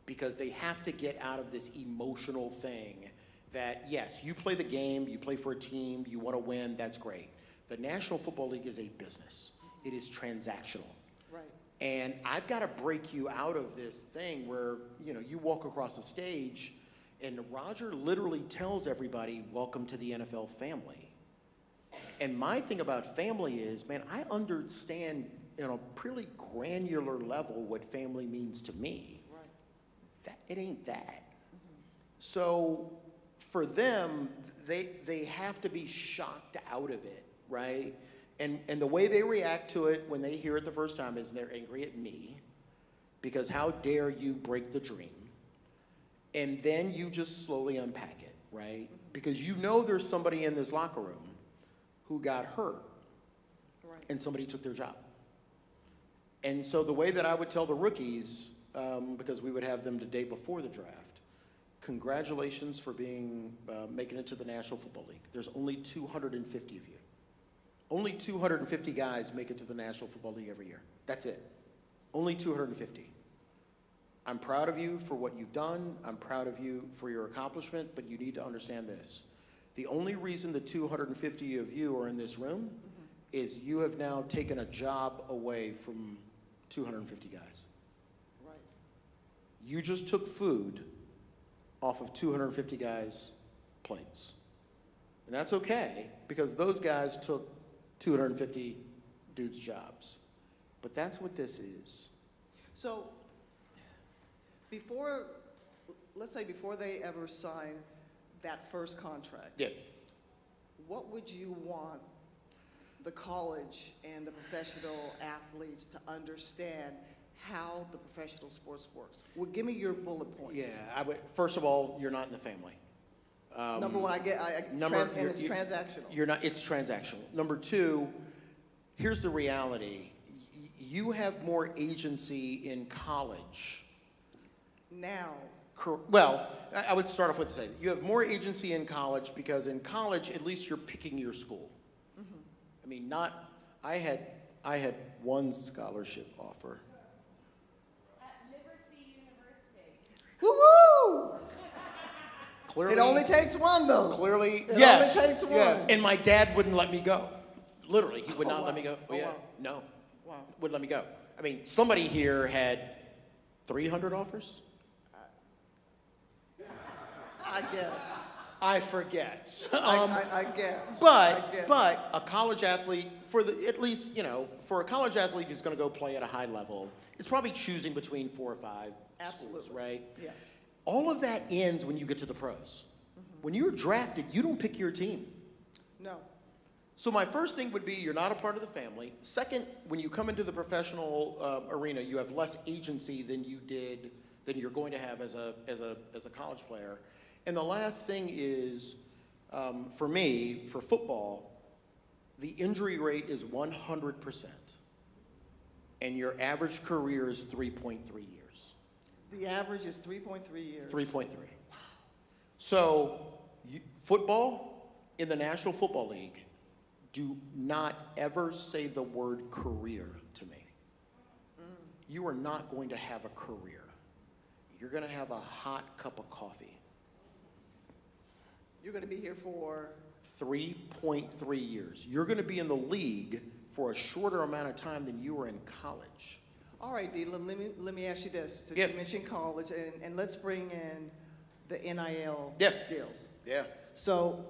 Because they have to get out of this emotional thing that, yes, you play the game, you play for a team, you want to win, that's great. The National Football League is a business. It is transactional. Right. And I've got to break you out of this thing where, you walk across the stage and Roger literally tells everybody, welcome to the NFL family. And my thing about family is, man, I understand on a pretty granular level what family means to me. Right. It ain't that. So for them, they have to be shocked out of it, right? And the way they react to it when they hear it the first time is they're angry at me because how dare you break the dream? And then you just slowly unpack it, right? Because there's somebody in this locker room who got hurt and somebody took their job. And so the way that I would tell the rookies, because we would have them the day before the draft, congratulations for making it to the National Football League. There's only 250 of you. Only 250 guys make it to the National Football League every year. That's it. Only 250. I'm proud of you for what you've done. I'm proud of you for your accomplishment, but you need to understand this. The only reason the 250 of you are in this room is you have now taken a job away from 250 guys. Right. You just took food off of 250 guys' plates. And that's okay, because those guys took 250 dudes' jobs. But that's what this is. So, let's say before they ever sign that first contract, Yeah. what would you want the college and the professional athletes to understand how the professional sports works? Well, give me your bullet points. Yeah, first of all, you're not in the family. Number one, and it's transactional. It's transactional. Number two, here's the reality. You have more agency in college. Now. Well, I would start off with saying you have more agency in college because in college, at least you're picking your school. I mean, I had one scholarship offer. At Liberty University. Woo-woo! Clearly, It only takes one, though. Clearly, It yes. only takes one. Yes. And my dad wouldn't let me go. Literally, he would not let me go. Oh, Yeah. wow. No. Wow. Wouldn't let me go. I mean, somebody here had 300 offers? I guess. I forget. I guess. But a college athlete, for a college athlete who's going to go play at a high level, is probably choosing between 4 or 5 Absolutely. schools, right? Yes. All of that ends when you get to the pros. When you're drafted, you don't pick your team. No. So my first thing would be you're not a part of the family. Second, when you come into the professional arena, you have less agency than you're going to have as a college player. And the last thing is, for me, for football, the injury rate is 100%. And your average career is 3.3 years. The average is 3.3 years. 3.3. So football in the National Football League, do not ever say the word career to me. You are not going to have a career. You're going to have a hot cup of coffee. You're going to be here for 3.3 years. You're going to be in the league for a shorter amount of time than you were in college. All right, Dylan, let me ask you this. So Yep. you mentioned college, and let's bring in the NIL Yep. deals. Yeah. So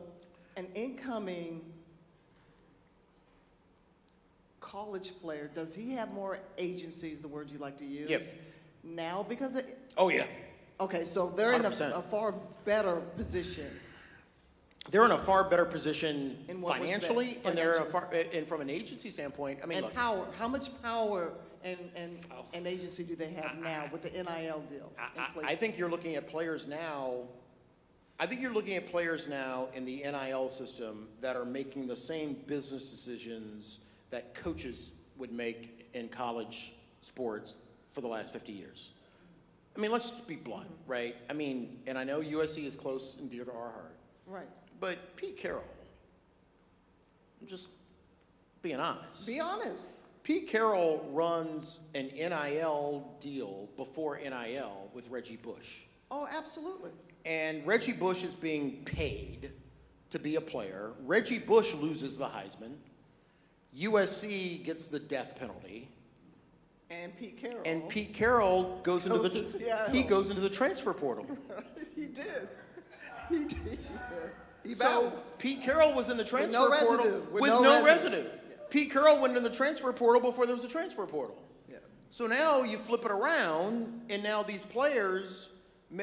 an incoming college player, does he have more agency, is the word you like to use? Yep. Now, because Oh, yeah. Okay, so they're in 100%. a far better position. They're in a far better position In what financially, respect? and they're in a far, and from an agency standpoint. I mean, And look, power, how much power and agency do they have now with the NIL deal in place? I think you're looking at players now. I think you're looking at players now in the NIL system that are making the same business decisions that coaches would make in college sports for the last 50 years. I mean, let's just be blunt, right? I mean, and I know USC is close and dear to our heart, Right. but Pete Carroll, I'm just being honest. Be honest. Pete Carroll runs an NIL deal before NIL with Reggie Bush. Oh, absolutely. And Reggie Bush is being paid to be a player. Reggie Bush loses the Heisman. USC gets the death penalty. And Pete Carroll. And Pete Carroll goes into Goes to the Seattle. he goes into the transfer portal. He did. He did. He So bounced. Pete Carroll was in the transfer no portal residue. with With no no residue. residue. Pete Carroll went in the transfer portal before there was a transfer portal. Yeah. So now you flip it around, and now these players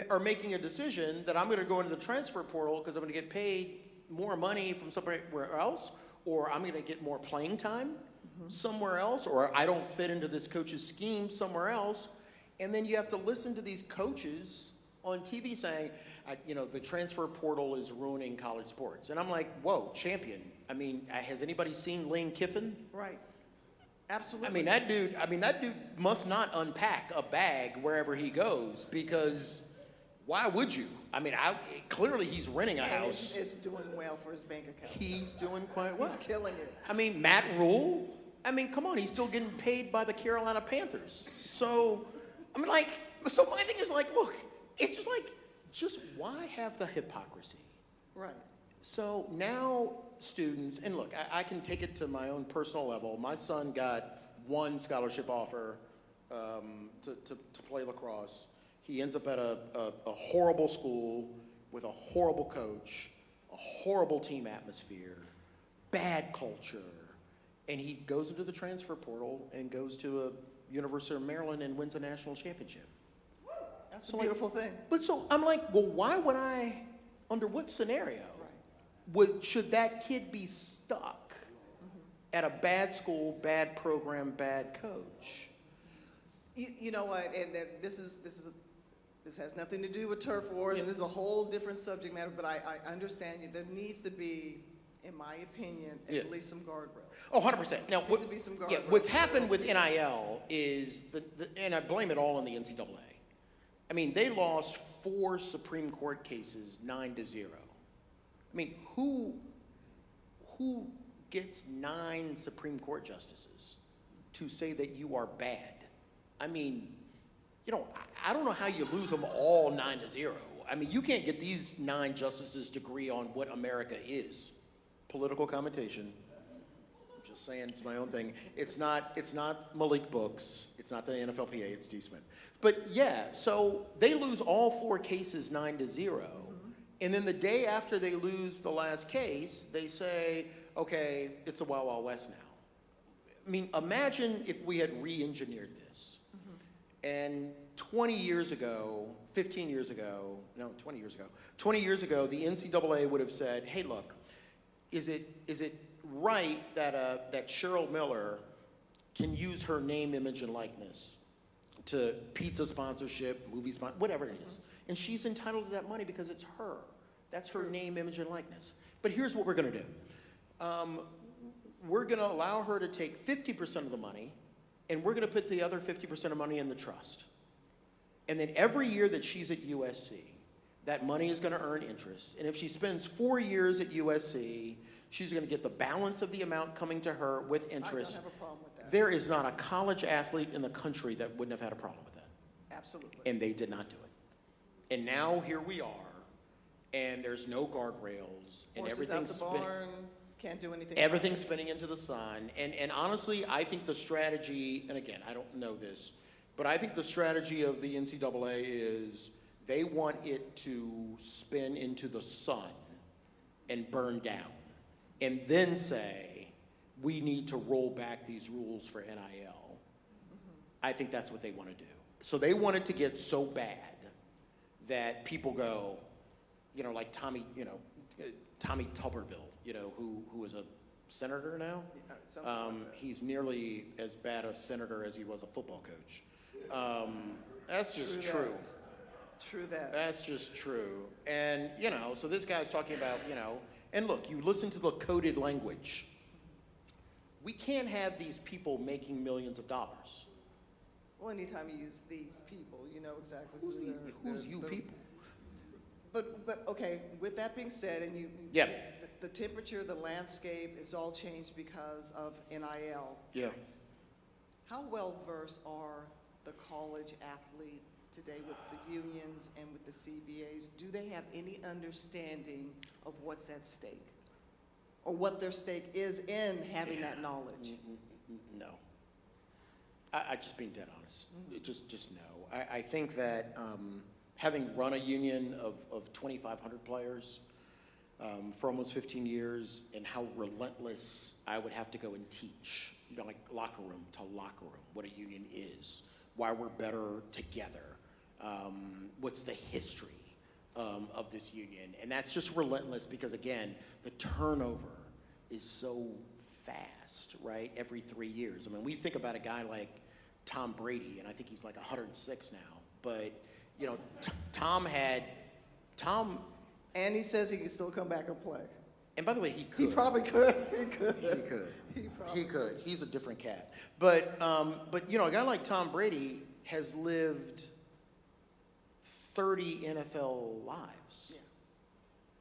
are making a decision that I'm going to go into the transfer portal because I'm going to get paid more money from somewhere else, or I'm going to get more playing time somewhere else, or I don't fit into this coach's scheme somewhere else. And then you have to listen to these coaches on TV saying, the transfer portal is ruining college sports. And I'm like, whoa, champion. I mean, has anybody seen Lane Kiffin? Right. Absolutely. I mean, that dude must not unpack a bag wherever he goes, because why would you? I mean, clearly he's renting a And house. it's doing well for his bank account. He's doing quite well. He's killing it. I mean, Matt Rule, come on, he's still getting paid by the Carolina Panthers. So, my thing is like, look, it's just why have the hypocrisy? Right. So now students, and look, I can take it to my own personal level. My son got one scholarship offer to play lacrosse. He ends up at a horrible school with a horrible coach, a horrible team atmosphere, bad culture, and he goes into the transfer portal and goes to a University of Maryland and wins a national championship. That's a beautiful thing. But so I'm like, well, why would under what scenario should that kid be stuck at a bad school, bad program, bad coach? You know what? And this has nothing to do with turf wars, and this is a whole different subject matter. But I understand you. There needs to be, in my opinion, at least some guardrails. Oh, 100%. Now, Needs to be some guardrails. what's happened with NIL is and I blame it all on the NCAA. I mean, they lost 4 Supreme Court cases 9-0. I mean, who gets 9 Supreme Court justices to say that you are bad? I mean, I don't know how you lose them all 9-0. I mean, you can't get these 9 justices to agree on what America is. Political commentation. I'm just saying, it's my own thing. It's not Malik Books. It's not the NFLPA. It's D. Smith. But yeah, so they lose all 4 cases 9-0. And then the day after they lose the last case, they say, okay, it's a Wild Wild West now. I mean, imagine if we had re-engineered this. And 20 years ago, the NCAA would have said, hey, look, is it right that Cheryl Miller can use her name, image, and likeness to pizza sponsorship, movie sponsorship, whatever it is? And she's entitled to that money because it's her. That's her name, image, and likeness. But here's what we're going to do. We're going to allow her to take 50% of the money, and we're going to put the other 50% of money in the trust. And then every year that she's at USC, that money is going to earn interest. And if she spends 4 years at USC, she's going to get the balance of the amount coming to her with interest. I don't have a problem with that. There is not a college athlete in the country that wouldn't have had a problem with that. Absolutely. And they did not do it. And now here we are, and there's no guardrails, and Horses everything's out the barn, can't do anything. everything's spinning into the sun. And honestly, I think the strategy, and again, I don't know this, but I think the strategy of the NCAA is they want it to spin into the sun and burn down, and then say, we need to roll back these rules for NIL. I think that's what they want to do. So they want it to get so bad that people go, like Tommy, Tommy Tuberville, who is a senator now. He's nearly as bad a senator as he was a football coach. That's just true. True that. That's just true. And, so this guy's talking about, and look, you listen to the coded language. We can't have these people making millions of dollars. Well, anytime you use these people, you know exactly Who's you people? But okay, with that being said, and Yeah. the temperature, the landscape is all changed because of NIL. Yeah. How well versed are the college athlete today with the unions and with the CBAs? Do they have any understanding of what's at stake? Or what their stake is in having that knowledge? No. I just being dead honest. Just no. I think that having run a union of 2,500 players for almost 15 years, and how relentless I would have to go and teach, like locker room to locker room, what a union is, why we're better together, what's the history of this union. And that's just relentless because, again, the turnover is so fast, right? Every 3 years. I mean, we think about a guy like Tom Brady, and I think he's like 106 now. But, Tom. And he says he can still come back and play. And by the way, he could. He probably could. He could. He could. He could. He's a different cat. But a guy like Tom Brady has lived 30 NFL lives. Yeah.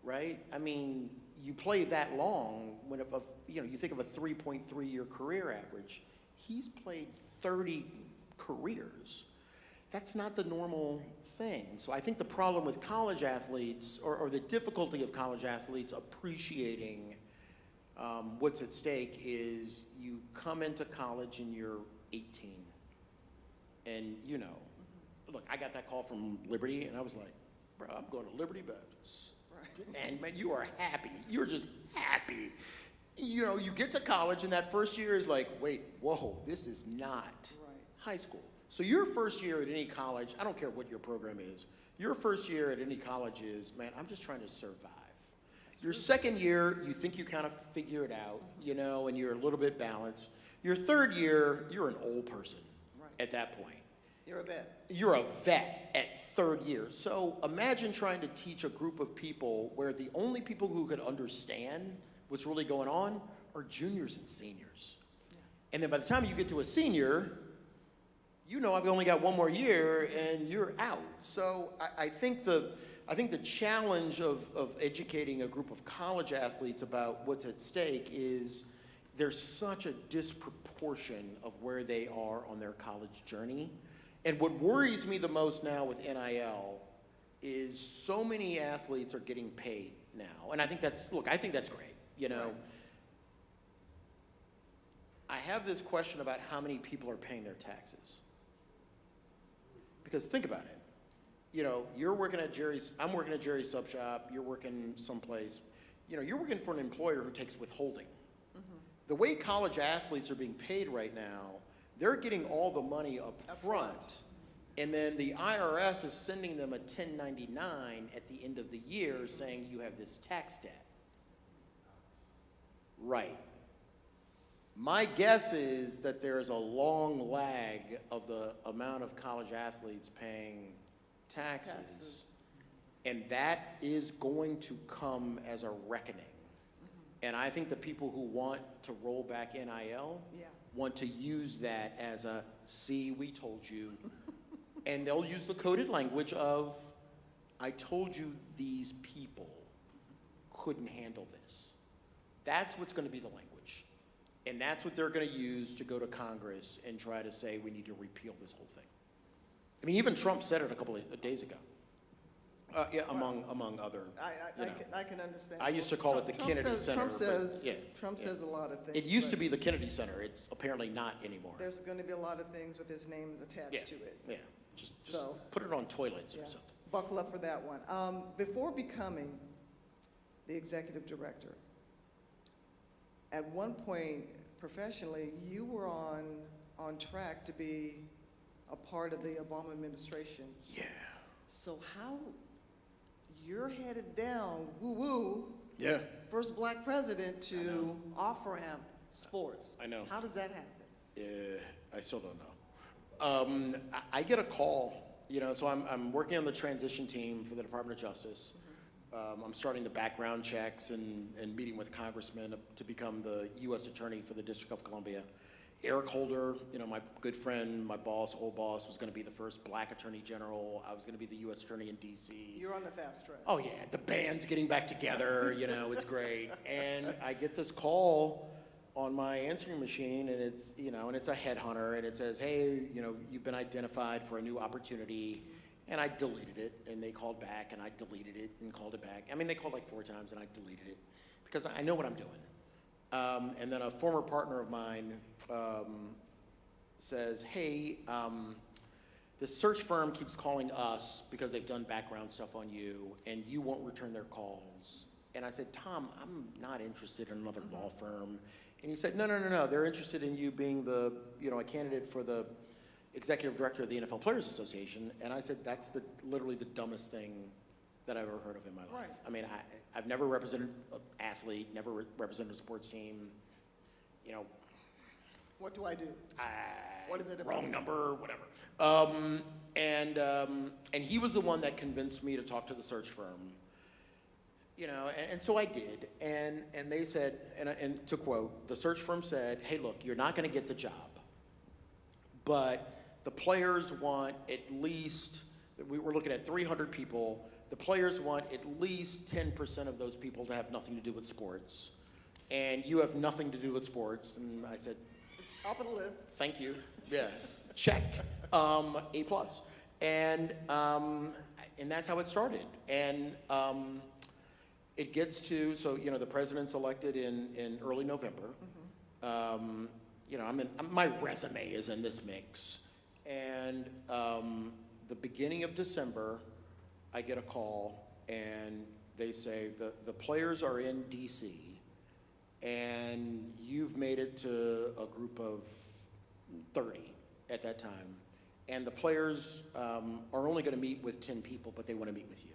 Right? I mean, you play that long when you think of a 3.3-year career average. He's played 30 careers. That's not the normal thing. So I think the problem with college athletes, or the difficulty of college athletes appreciating what's at stake, is you come into college and you're 18. And look, I got that call from Liberty, and I was like, bro, I'm going to Liberty Baptist. Right. And man, you are happy. You're just happy. You get to college, and that first year is like, wait, whoa, this is not high school. So your first year at any college, I don't care what your program is, your first year at any college is, man, I'm just trying to survive. Your second year, you think you kind of figure it out, and you're a little bit balanced. Your third year, you're an old person at that point. You're a vet. You're a vet at third year. So imagine trying to teach a group of people where the only people who could understand what's really going on are juniors and seniors. Yeah. And then by the time you get to a senior, I've only got one more year and you're out. So I think the challenge of educating a group of college athletes about what's at stake is there's such a disproportion of where they are on their college journey. And what worries me the most now with NIL is so many athletes are getting paid now. And I think that's great, Right. I have this question about how many people are paying their taxes. Because think about it. You're working at Jerry's, I'm working at Jerry's Sub Shop, you're working someplace. You're working for an employer who takes withholding. Mm-hmm. The way college athletes are being paid right now, they're getting all the money up front, and then the IRS is sending them a 1099 at the end of the year saying you have this tax debt. Right. My guess is that there is a long lag of the amount of college athletes paying taxes. And that is going to come as a reckoning. Mm-hmm. And I think the people who want to roll back NIL want to use that as a, see, we told you. And they'll use the coded language of, I told you these people couldn't handle this. That's what's going to be the language. And that's what they're going to use to go to Congress and try to say we need to repeal this whole thing. I mean, even Trump said it a couple of days ago. Among other. I can understand. I used to call it the Kennedy Center. Trump says a lot of things. It used to be the Kennedy Center. It's apparently not anymore. There's going to be a lot of things with his name attached to it. Yeah, just put it on toilets or something. Buckle up for that one. Before becoming the executive director, at one point professionally, you were on track to be a part of the Obama administration. Yeah. So how you're headed down, woo-woo, Yeah. first black president to off-ramp sports. I know. How does that happen? I still don't know. I get a call, so I'm working on the transition team for the Department of Justice. I'm starting the background checks and meeting with congressmen to become the U.S. Attorney for the District of Columbia. Eric Holder, my good friend, my boss, old boss, was going to be the first black attorney general. I was going to be the U.S. Attorney in D.C. You're on the fast track. Oh, yeah, the band's getting back together, it's great. And I get this call on my answering machine, and it's, and it's a headhunter, and it says, hey, you've been identified for a new opportunity. And I deleted it, and they called back, and I deleted it and called it back. I mean, they called like 4 times, and I deleted it because I know what I'm doing. And then a former partner of mine says, hey, the search firm keeps calling us because they've done background stuff on you, and you won't return their calls. And I said, Tom, I'm not interested in another law firm. And he said, no, they're interested in you being the, a candidate for the executive director of the NFL Players Association. And I said, that's literally the dumbest thing that I've ever heard of in my life. Right. I mean, I've never represented an athlete, never represented a sports team, What do I do? What is it about? Wrong number, whatever. And he was the one that convinced me to talk to the search firm. And so I did, and they said, and to quote, the search firm said, hey, look, you're not going to get the job, but the players want at least, we were looking at 300 people, the players want at least 10% of those people to have nothing to do with sports, and you have nothing to do with sports. And I said, Top of the list. thank you, yeah, check, A+. And that's how it started. And it gets to, so, the president's elected in early November. My resume is in this mix. And the beginning of December, I get a call, and they say, the players are in D.C., and you've made it to a group of 30 at that time. And the players are only going to meet with 10 people, but they want to meet with you.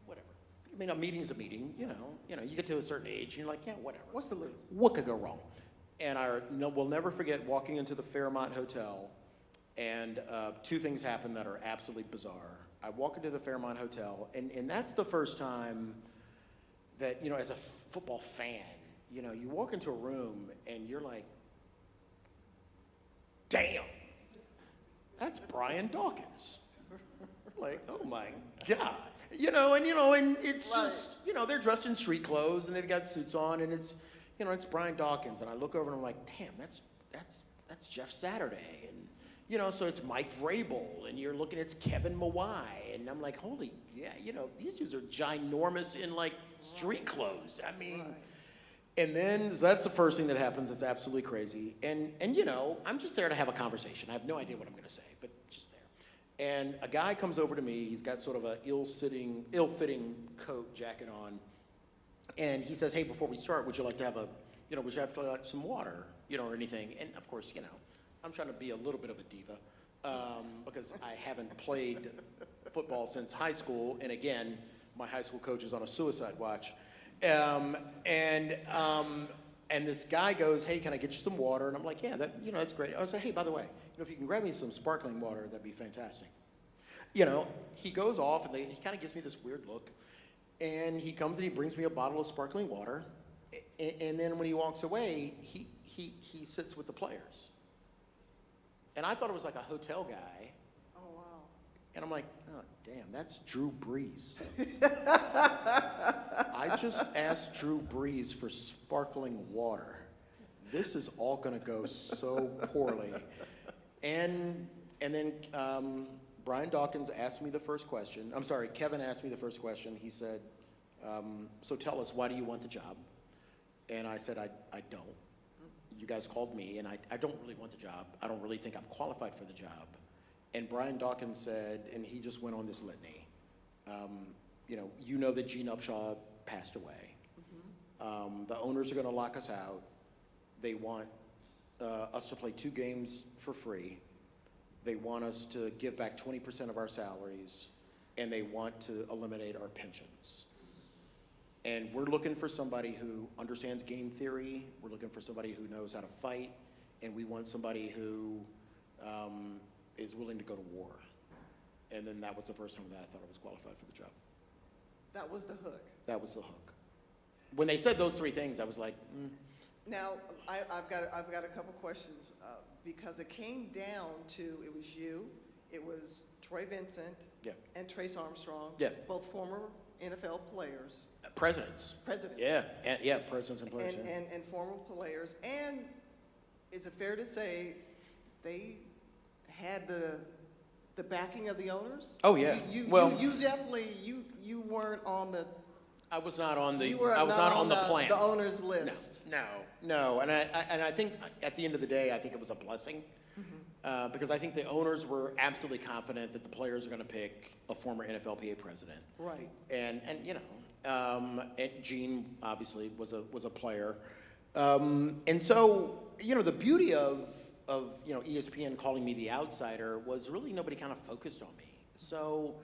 Whatever. I mean, a meeting's a meeting, you get to a certain age, and you're like, yeah, whatever. What's the lose? What could go wrong? And we'll never forget walking into the Fairmont Hotel, and 2 things happened that are absolutely bizarre. I walk into the Fairmont Hotel, and that's the first time that, as a football fan, you walk into a room, and you're like, damn, that's Brian Dawkins. Like, oh my God. And it's just, they're dressed in street clothes, and they've got suits on, and it's, it's Brian Dawkins. And I look over and I'm like, damn, that's Jeff Saturday. And, so it's Mike Vrabel, and you're looking, it's Kevin Mawai. And I'm like, holy, yeah, these dudes are ginormous in like street clothes. I mean, and then so that's the first thing that happens. It's absolutely crazy. And I'm just there to have a conversation. I have no idea what I'm going to say, but just there. And a guy comes over to me. He's got sort of a ill-fitting coat, jacket on. And he says, hey, before we start, would you like to have some water, or anything? And of course, I'm trying to be a little bit of a diva because I haven't played football since high school. And again, my high school coach is on a suicide watch. And this guy goes, hey, can I get you some water? And I'm like, yeah, that's great. I was like, hey, by the way, if you can grab me some sparkling water, that'd be fantastic. He goes off, and he kind of gives me this weird look. And he comes and he brings me a bottle of sparkling water. And then when he walks away, he sits with the players. And I thought it was like a hotel guy. Oh, wow. And I'm like, oh, damn, that's Drew Brees. I just asked Drew Brees for sparkling water. This is all going to go so poorly. And then Brian Dawkins asked me the first question. I'm sorry, Kevin asked me the first question. He said, so tell us, why do you want the job? And I said, I don't. You guys called me, and I don't really want the job. I don't really think I'm qualified for the job. And Brian Dawkins said, and he just went on this litany, that Gene Upshaw passed away. The owners are going to lock us out. They want us to play 2 games for free. They want us to give back 20% of our salaries, and they want to eliminate our pensions. And we're looking for somebody who understands game theory. We're looking for somebody who knows how to fight, and we want somebody who is willing to go to war. And then that was the first time that I thought I was qualified for the job. That was the hook. That was the hook. When they said those three things, I was like, Now, I've got a couple questions because it came down to, it was you, it was Troy Vincent, Yeah. and Trace Armstrong, Yeah. both former NFL players. Presidents. Presidents. Yeah, yeah, presidents and players. And, and former players. And is it fair to say they had the backing of the owners? Oh, yeah. You definitely, you weren't on the, I was not on the. you were I was not on the plan. the owners list. No, and I think at the end of the day, I think it was a blessing, because I think the owners were absolutely confident that the players are going to pick a former NFLPA president. Right. And you know, and Gene obviously was a player, and so you know the beauty of you know ESPN calling me the outsider was really nobody kind of focused on me. So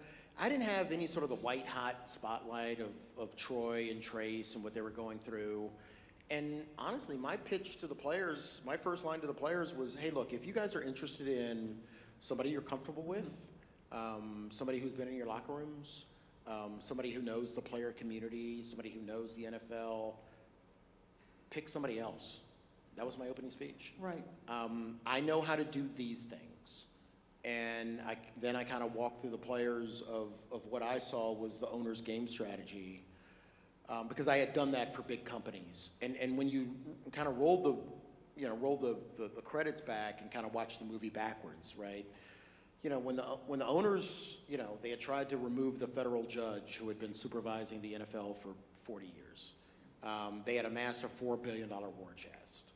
I didn't have any sort of the white hot spotlight of Troy and Trace and what they were going through. And honestly, my pitch to the players, my first line to the players was, hey, look, if you guys are interested in somebody you're comfortable with, somebody who's been in your locker rooms, somebody who knows the player community, somebody who knows the NFL, pick somebody else. That was my opening speech. Right. I know how to do these things. And then I kind of walked through the players of what I saw was the owner's game strategy, because I had done that for big companies. And when you kind of roll the credits back and kind of watch the movie backwards, right? You know, when the owners, you know, they had tried to remove the federal judge who had been supervising the NFL for 40 years. They had amassed a $4 billion war chest.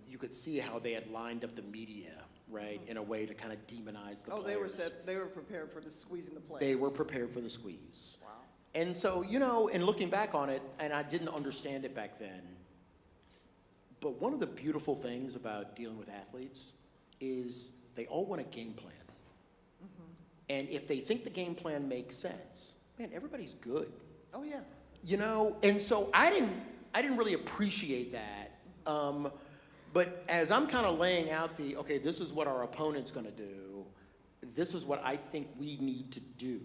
You could see how they had lined up the media, right, in a way to kind of demonize the players. They were prepared for the squeezing the players. They were prepared for the squeeze. Wow. And so, you know, and looking back on it, and I didn't understand it back then, but one of the beautiful things about dealing with athletes is they all want a game plan. And if they think the game plan makes sense, man, everybody's good. Oh, yeah. You know, and so I didn't really appreciate that. But as I'm kind of laying out okay, this is what our opponent's going to do, this is what I think we need to do.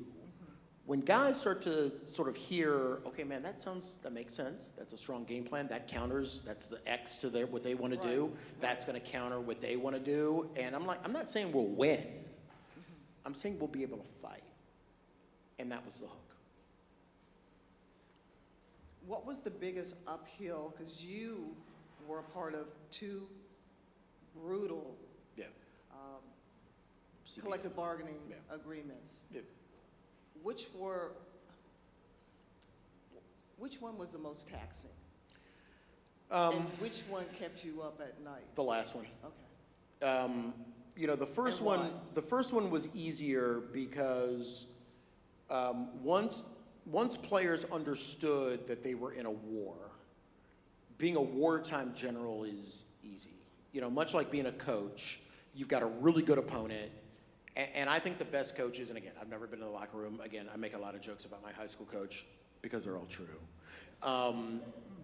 When guys start to sort of hear, okay, man, that makes sense. That's a strong game plan. That counters, that's the X to what they want to do. That's going to counter what they want to do. And I'm not saying we'll win. I'm saying we'll be able to fight. And that was the hook. What was the biggest uphill, because you were a part of two brutal collective bargaining agreements. Yeah. Which one was the most taxing? And which one kept you up at night? The last one. Okay. You know, the first And one. why? The first one was easier because once players understood that they were in a war, being a wartime general is easy. You know, much like being a coach, you've got a really good opponent. And I think the best coaches, and again, I've never been in the locker room. Again, I make a lot of jokes about my high school coach because they're all true.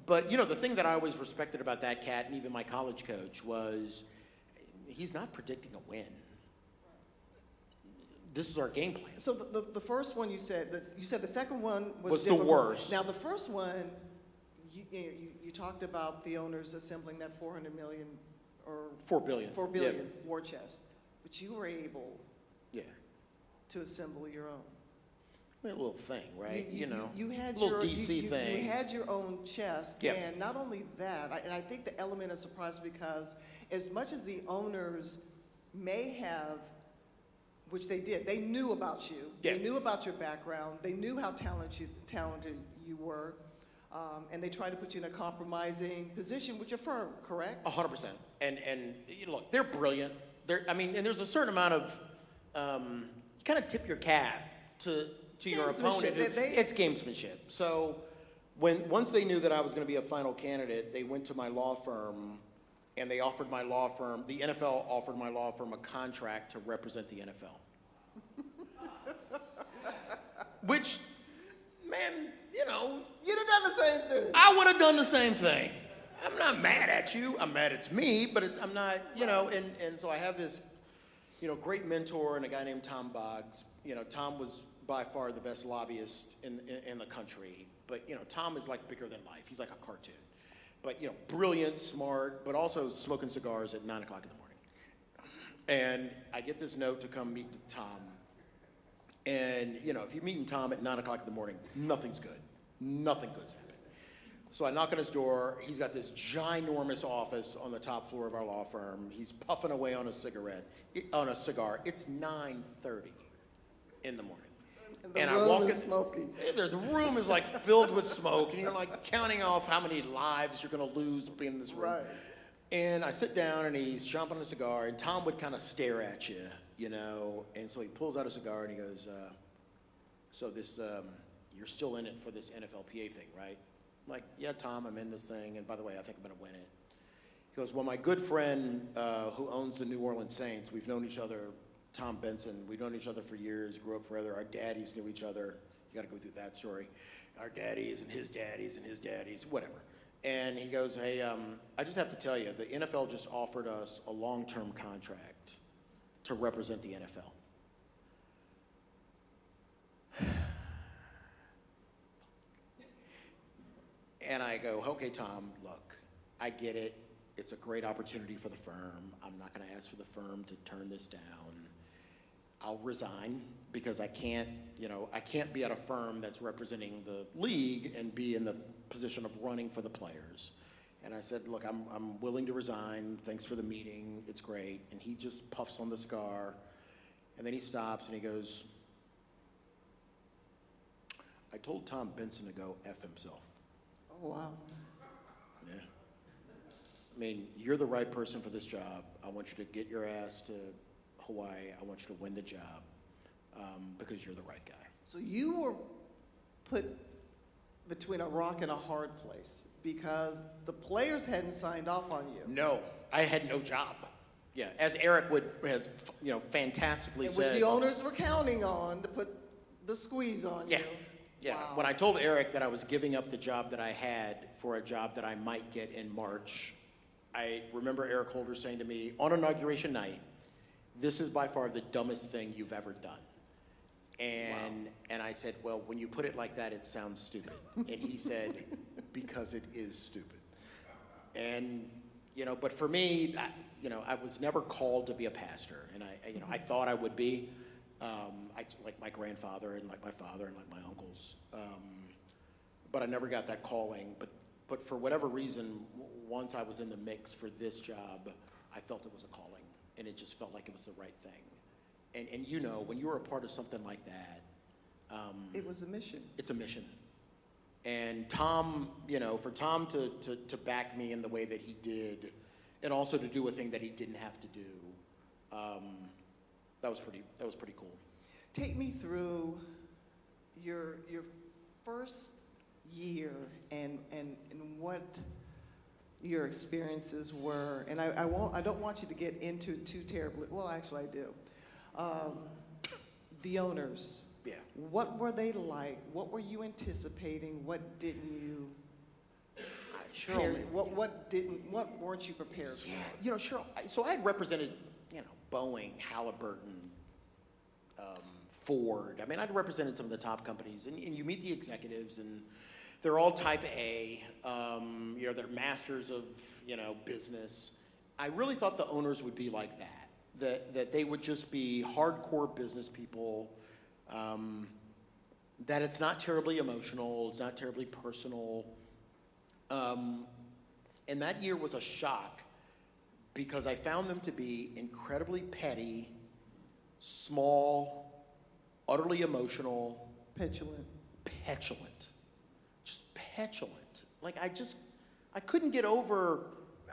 But, you know, the thing that I always respected about that cat, and even my college coach, was he's not predicting a win. This is our game plan. So the first one you said the second one Was the difficult. worst. Now the first one, you talked about the owners assembling that $400 million or $4 billion. $4 billion Yeah. war chest, but you were able Yeah. to assemble your own. I mean, a little thing, right? You know, you had a little your DC thing. You had your own chest, Yeah. and not only that, and I think the element of surprise because as much as the owners may have, which they did, they knew about you. Yeah. They knew about your background. They knew how talented you were, and they tried to put you in a compromising position with your firm, correct? 100%. And you know, look, they're brilliant. And there's a certain amount of you kind of tip your cap to your opponent. Gamesmanship. It's gamesmanship. So once they knew that I was going to be a final candidate, they went to my law firm And they offered my law firm, the NFL offered my law firm a contract to represent the NFL. Which, man, you know. You'd have done the same thing. I would have done the same thing. I'm not mad at you. I'm mad it's me, but I'm not, you know, and so I have this, you know, great mentor and a guy named Tom Boggs. You know, Tom was by far the best lobbyist in the country. But, you know, Tom is like bigger than life. He's like a cartoon. But, you know, brilliant, smart, but also smoking cigars at 9 o'clock in the morning. And I get this note to come meet with Tom. And, you know, if you're meeting Tom at 9 o'clock in the morning, nothing's good. Nothing good's happening. So I knock on his door. He's got this ginormous office on the top floor of our law firm. He's puffing away on a cigar. It's 9:30 in the morning. And the room is smoky. The room is like filled with smoke, and you're like counting off how many lives you're gonna lose being in this room. Right. And I sit down, and he's chomping on a cigar, and Tom would kind of stare at you, you know. And so he pulls out a cigar, and he goes, "So this, you're still in it for this NFLPA thing, right?" I'm like, "Yeah, Tom, I'm in this thing, and by the way, I think I'm gonna win it." He goes, "Well, my good friend who owns the New Orleans Saints, we've known each other." Tom Benson, we've known each other for years, grew up together. Our daddies knew each other. You got to go through that story. Our daddies and his daddies and his daddies, whatever. And he goes, "Hey, I just have to tell you, the NFL just offered us a long-term contract to represent the NFL." And I go, "Okay, Tom, look, I get it. It's a great opportunity for the firm. I'm not going to ask for the firm to turn this down. I'll resign because I can't be at a firm that's representing the league and be in the position of running for the players." And I said, "Look, I'm willing to resign. Thanks for the meeting. It's great." And he just puffs on the cigar, and then he stops and he goes, "I told Tom Benson to go F himself." Oh, wow. Yeah. I mean, you're the right person for this job. I want you to get your ass to Hawaii. I want you to win the job because you're the right guy. So you were put between a rock and a hard place because the players hadn't signed off on you. No, I had no job. Yeah, as Eric has fantastically said. Which the owners were counting on to put the squeeze on you. Yeah. Wow. When I told Eric that I was giving up the job that I had for a job that I might get in March, I remember Eric Holder saying to me on inauguration night, "This is by far the dumbest thing you've ever done." And I said, "Well, when you put it like that, it sounds stupid." And he said, "Because it is stupid." And, but for me, I was never called to be a pastor. And I thought I would be, like my grandfather and like my father and like my uncles. But I never got that calling. But for whatever reason, once I was in the mix for this job, I felt it was a calling. And it just felt like it was the right thing. And when you're a part of something like that, it was a mission. It's a mission. And Tom, for Tom to back me in the way that he did, and also to do a thing that he didn't have to do, that was pretty cool. Take me through your first year and what your experiences were, and I don't want you to get into too terribly. Well, actually, I do. The owners. Yeah. What were they like? What were you anticipating? What didn't you? Cheryl, What weren't you prepared for? Yeah, Cheryl. So I had represented, Boeing, Halliburton, Ford. I mean, I'd represented some of the top companies, and you meet the executives, and they're all type A. They're masters of, business. I really thought the owners would be like that they would just be hardcore business people, that it's not terribly emotional, it's not terribly personal. And that year was a shock because I found them to be incredibly petty, small, utterly emotional. Petulant. Just petulant. Like I couldn't get over,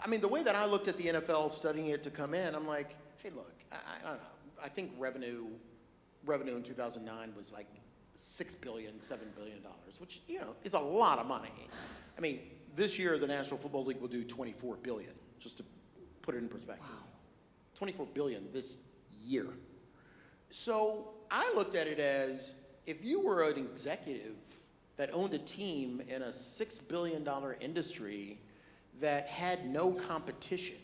the way that I looked at the NFL studying it to come in, I'm like, hey, look, I don't know. I think revenue in 2009 was like $6 billion, $7 billion, which, is a lot of money. This year the National Football League will do $24 billion, just to put it in perspective. 24 billion this year. So I looked at it as, if you were an executive that owned a team in a $6 billion industry that had no competition,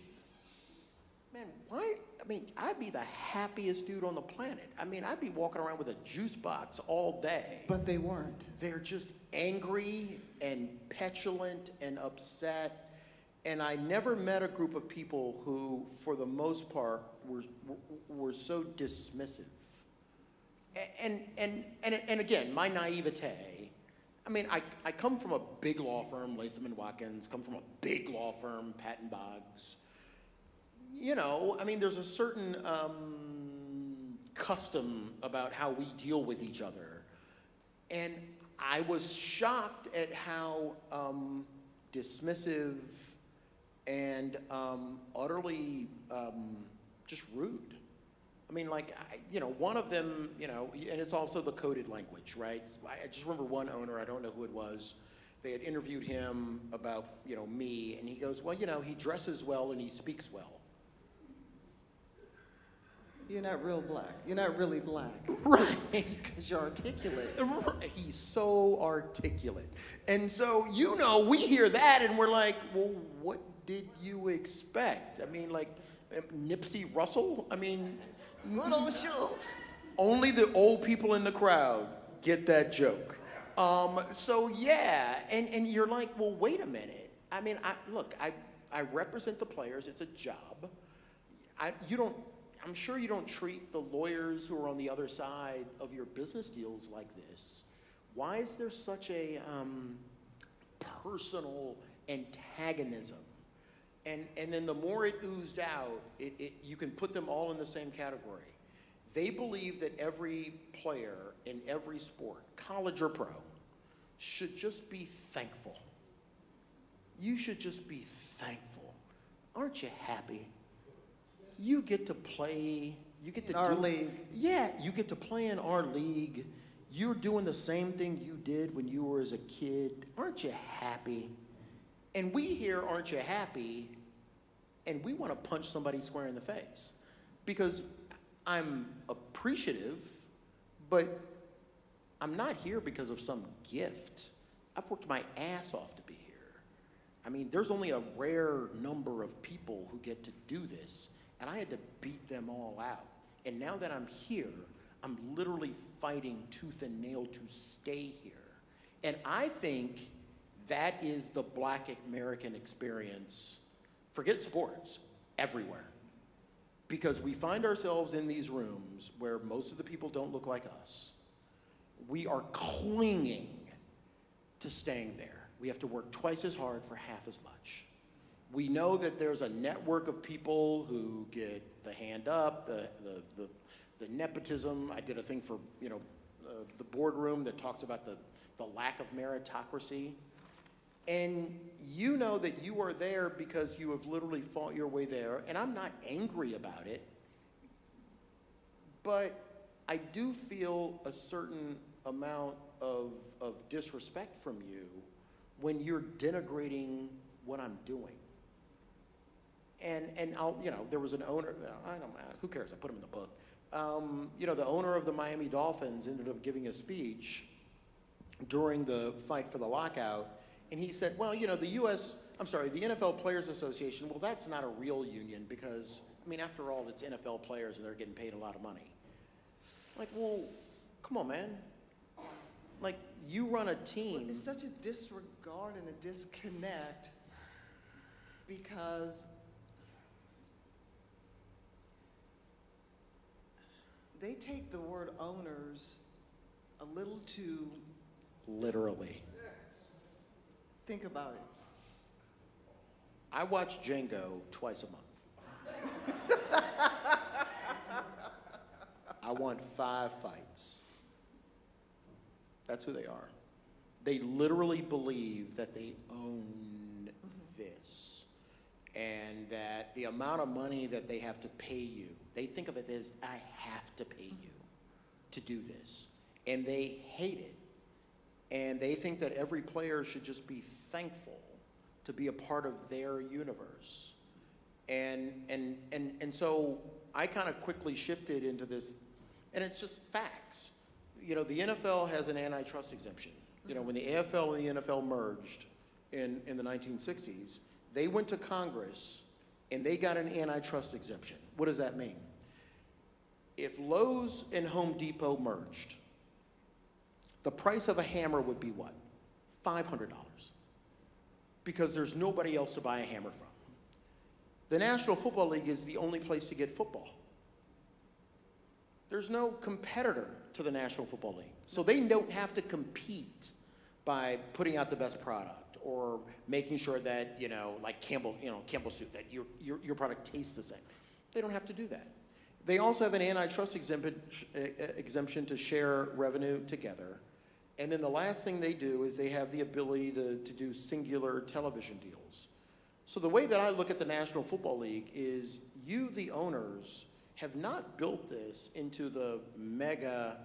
man, why? I mean, I'd be the happiest dude on the planet. I mean, I'd be walking around with a juice box all day. But they weren't. They're just angry and petulant and upset. And I never met a group of people who, for the most part, were so dismissive. And again, my naivete, I mean, I come from a big law firm, Latham & Watkins, come from a big law firm, Patton Boggs. You know, I mean, there's a certain custom about how we deal with each other. And I was shocked at how dismissive and utterly just rude. I mean, like, you know, one of them, you know, and it's also the coded language, right? I just remember one owner, I don't know who it was, they had interviewed him about, you know, me, and he goes, well, you know, he dresses well and he speaks well. You're not real black. You're not really black. Right. Because you're articulate. He's so articulate. And so, you know, we hear that and we're like, well, what did you expect? I mean, like, Nipsey Russell? I mean, Good old Schultz. only the old people in the crowd get that joke. So, yeah, and you're like, well, wait a minute. I mean, I represent the players. It's a job. I'm sure you don't treat the lawyers who are on the other side of your business deals like this. Why is there such a personal antagonism? And then the more it oozed out, you can put them all in the same category. They believe that every player in every sport, college or pro, should just be thankful. You should just be thankful. Aren't you happy? You get to play, you get to in our league. Yeah, you get to play in our league. You're doing the same thing you did when you were as a kid. Aren't you happy? And we hear, aren't you happy? And we want to punch somebody square in the face. Because I'm appreciative, but I'm not here because of some gift. I've worked my ass off to be here. I mean, there's only a rare number of people who get to do this. And I had to beat them all out. And now that I'm here, I'm literally fighting tooth and nail to stay here. And I think that is the Black American experience, forget sports, everywhere. Because we find ourselves in these rooms where most of the people don't look like us. We are clinging to staying there. We have to work twice as hard for half as much. We know that there's a network of people who get the hand up, the nepotism. I did a thing for, you know, the boardroom that talks about the lack of meritocracy. And you know that you are there because you have literally fought your way there. And I'm not angry about it. But I do feel a certain amount of disrespect from you when you're denigrating what I'm doing. And I'll, you know, there was an owner, I don't know, who cares, I put him in the book. You know, the owner of the Miami Dolphins ended up giving a speech during the fight for the lockout, and he said, well, you know, the NFL Players Association, well, that's not a real union because, I mean, after all, it's NFL players and they're getting paid a lot of money. Like, well, come on, man. Like, you run a team. Well, it's such a disregard and a disconnect because they take the word owners a little too literally. Think about it. I watch Django twice a month. I want 5 fights. That's who they are. They literally believe that they own this and that the amount of money that they have to pay you, they think of it as, I have to pay you to do this. And they hate it. And they think that every player should just be thankful to be a part of their universe. And so I kind of quickly shifted into this, and it's just facts. You know, the NFL has an antitrust exemption. You know, when the AFL and the NFL merged in the 1960s, they went to Congress and they got an antitrust exemption. What does that mean? If Lowe's and Home Depot merged, the price of a hammer would be what? $500. Because there's nobody else to buy a hammer from. The National Football League is the only place to get football. There's no competitor to the National Football League. So they don't have to compete by putting out the best product or making sure that, you know, like Campbell Soup, that your product tastes the same. They don't have to do that. They also have an antitrust exemption to share revenue together. And then the last thing they do is they have the ability to do singular television deals. So the way that I look at the National Football League is you, the owners, have not built this into the mega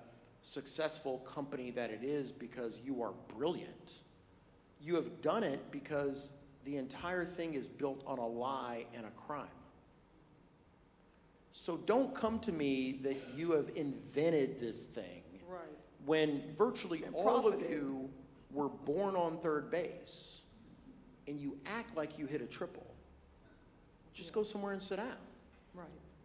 successful company that it is because you are brilliant. You have done it because the entire thing is built on a lie and a crime. So don't come to me that you have invented this thing when virtually all of you were born on third base and you act like you hit a triple. Just go somewhere and sit down.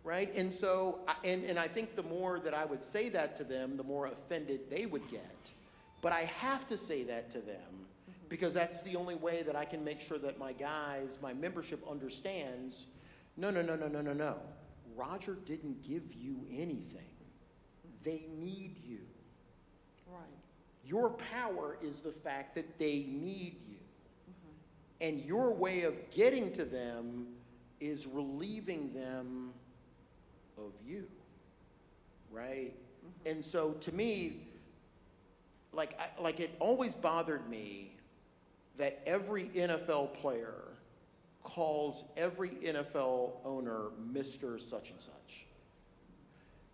Right? And so, and I think the more that I would say that to them, the more offended they would get. But I have to say that to them because that's the only way that I can make sure that my guys, my membership understands, no. Roger didn't give you anything. They need you. Your power is the fact that they need you. And your way of getting to them is relieving them of you, right? And so to me, like it always bothered me that every NFL player calls every NFL owner Mr. Such and Such.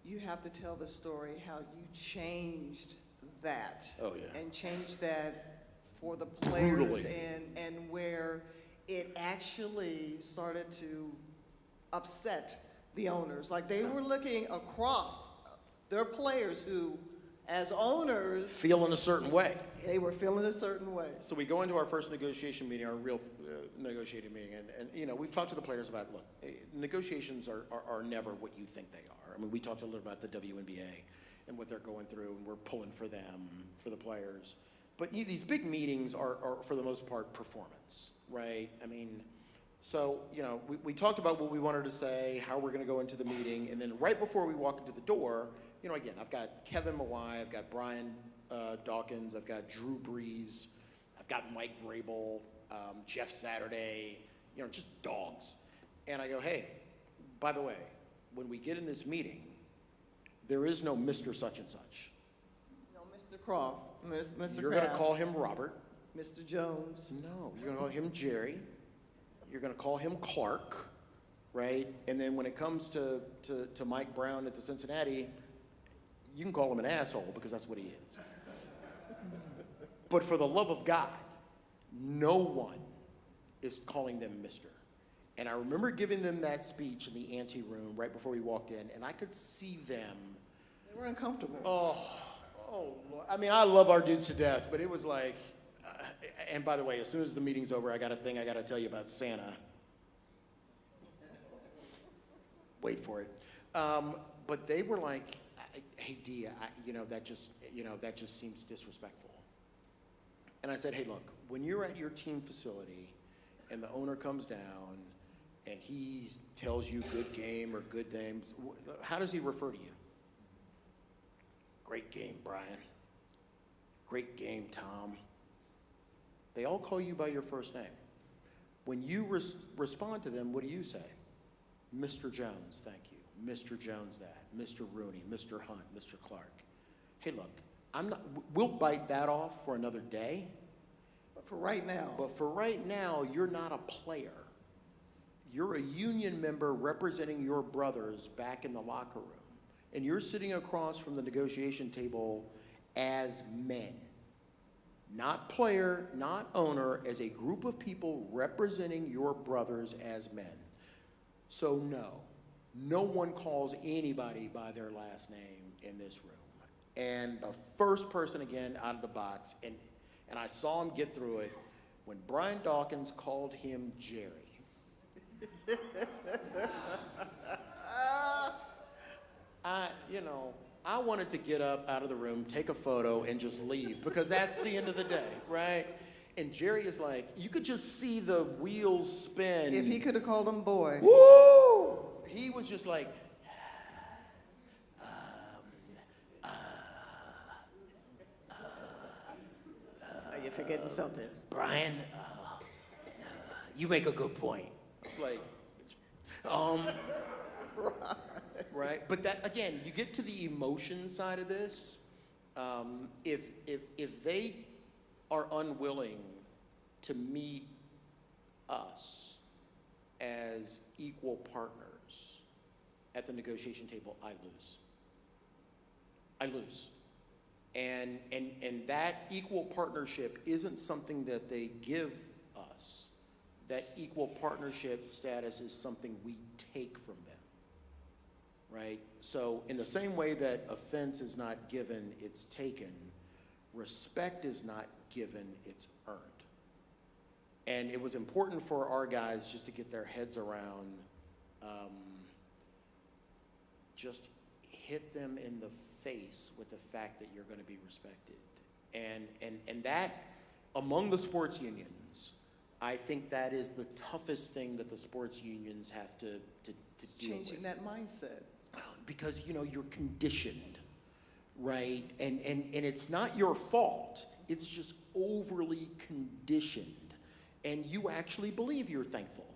You have to tell the story how you changed that. Oh, yeah. And changed that for the players. Brutally. And where it actually started to upset the owners. Like they were looking across their players who, as owners, Feeling a certain way. they were feeling a certain way. So we go into our first negotiation meeting, our real negotiating meeting, and you know, we've talked to the players about, look, negotiations are never what you think they are. I mean, we talked a little about the WNBA and what they're going through, and we're pulling for them, for the players. But these big meetings are, for the most part, performance, right? I mean, so, you know, we talked about what we wanted to say, how we're going to go into the meeting, and then right before we walk into the door, you know, again, I've got Kevin Mawai, I've got Brian Dawkins, I've got Drew Brees, I've got Mike Vrabel, Jeff Saturday, you know, just dogs. And I go, hey, by the way, when we get in this meeting, there is no Mr. Such and Such. No, Mr. Croft, Mr. You're going to call him Robert. Mr. Jones. No, you're going to call him Jerry. You're going to call him Clark, right? And then when it comes to Mike Brown at the Cincinnati, you can call him an asshole because that's what he is. But for the love of God, no one is calling them Mr. And I remember giving them that speech in the ante room right before we walked in, and I could see them. They were uncomfortable. Oh, Lord. I mean, I love our dudes to death, but it was like, and by the way, as soon as the meeting's over, I got a thing I got to tell you about Santa. Wait for it. But they were like, hey, D, that just seems disrespectful. And I said, hey, look, when you're at your team facility and the owner comes down and he tells you good game or good names, how does he refer to you? Great game, Brian. Great game, Tom. They all call you by your first name. When you respond to them, what do you say? Mr. Jones, thank you. Mr. Jones that. Mr. Rooney, Mr. Hunt, Mr. Clark. Hey, look, we'll bite that off for another day. But for right now, you're not a player. You're a union member representing your brothers back in the locker room. And you're sitting across from the negotiation table as men. Not player, not owner, as a group of people representing your brothers as men. So no one calls anybody by their last name in this room. And the first person again out of the box, and I saw him get through it when Brian Dawkins called him Jerry. I wanted to get up out of the room, take a photo, and just leave, because that's the end of the day, right? And Jerry is like, you could just see the wheels spin. If he could have called him boy. Woo! He was just like, You're forgetting something. Brian, you make a good point. Like, right? But that, again, you get to the emotion side of this. If they are unwilling to meet us as equal partners at the negotiation table, I lose. I lose. And that equal partnership isn't something that they give us. That equal partnership status is something we take from them, right? So in the same way that offense is not given, it's taken, respect is not given, it's earned. And it was important for our guys just to get their heads around, just hit them in the face with the fact that you're going to be respected. And that, among the sports unions, I think that is the toughest thing that the sports unions have to deal with. Changing that mindset. Because, you're conditioned, right? And it's not your fault. It's just overly conditioned. And you actually believe you're thankful.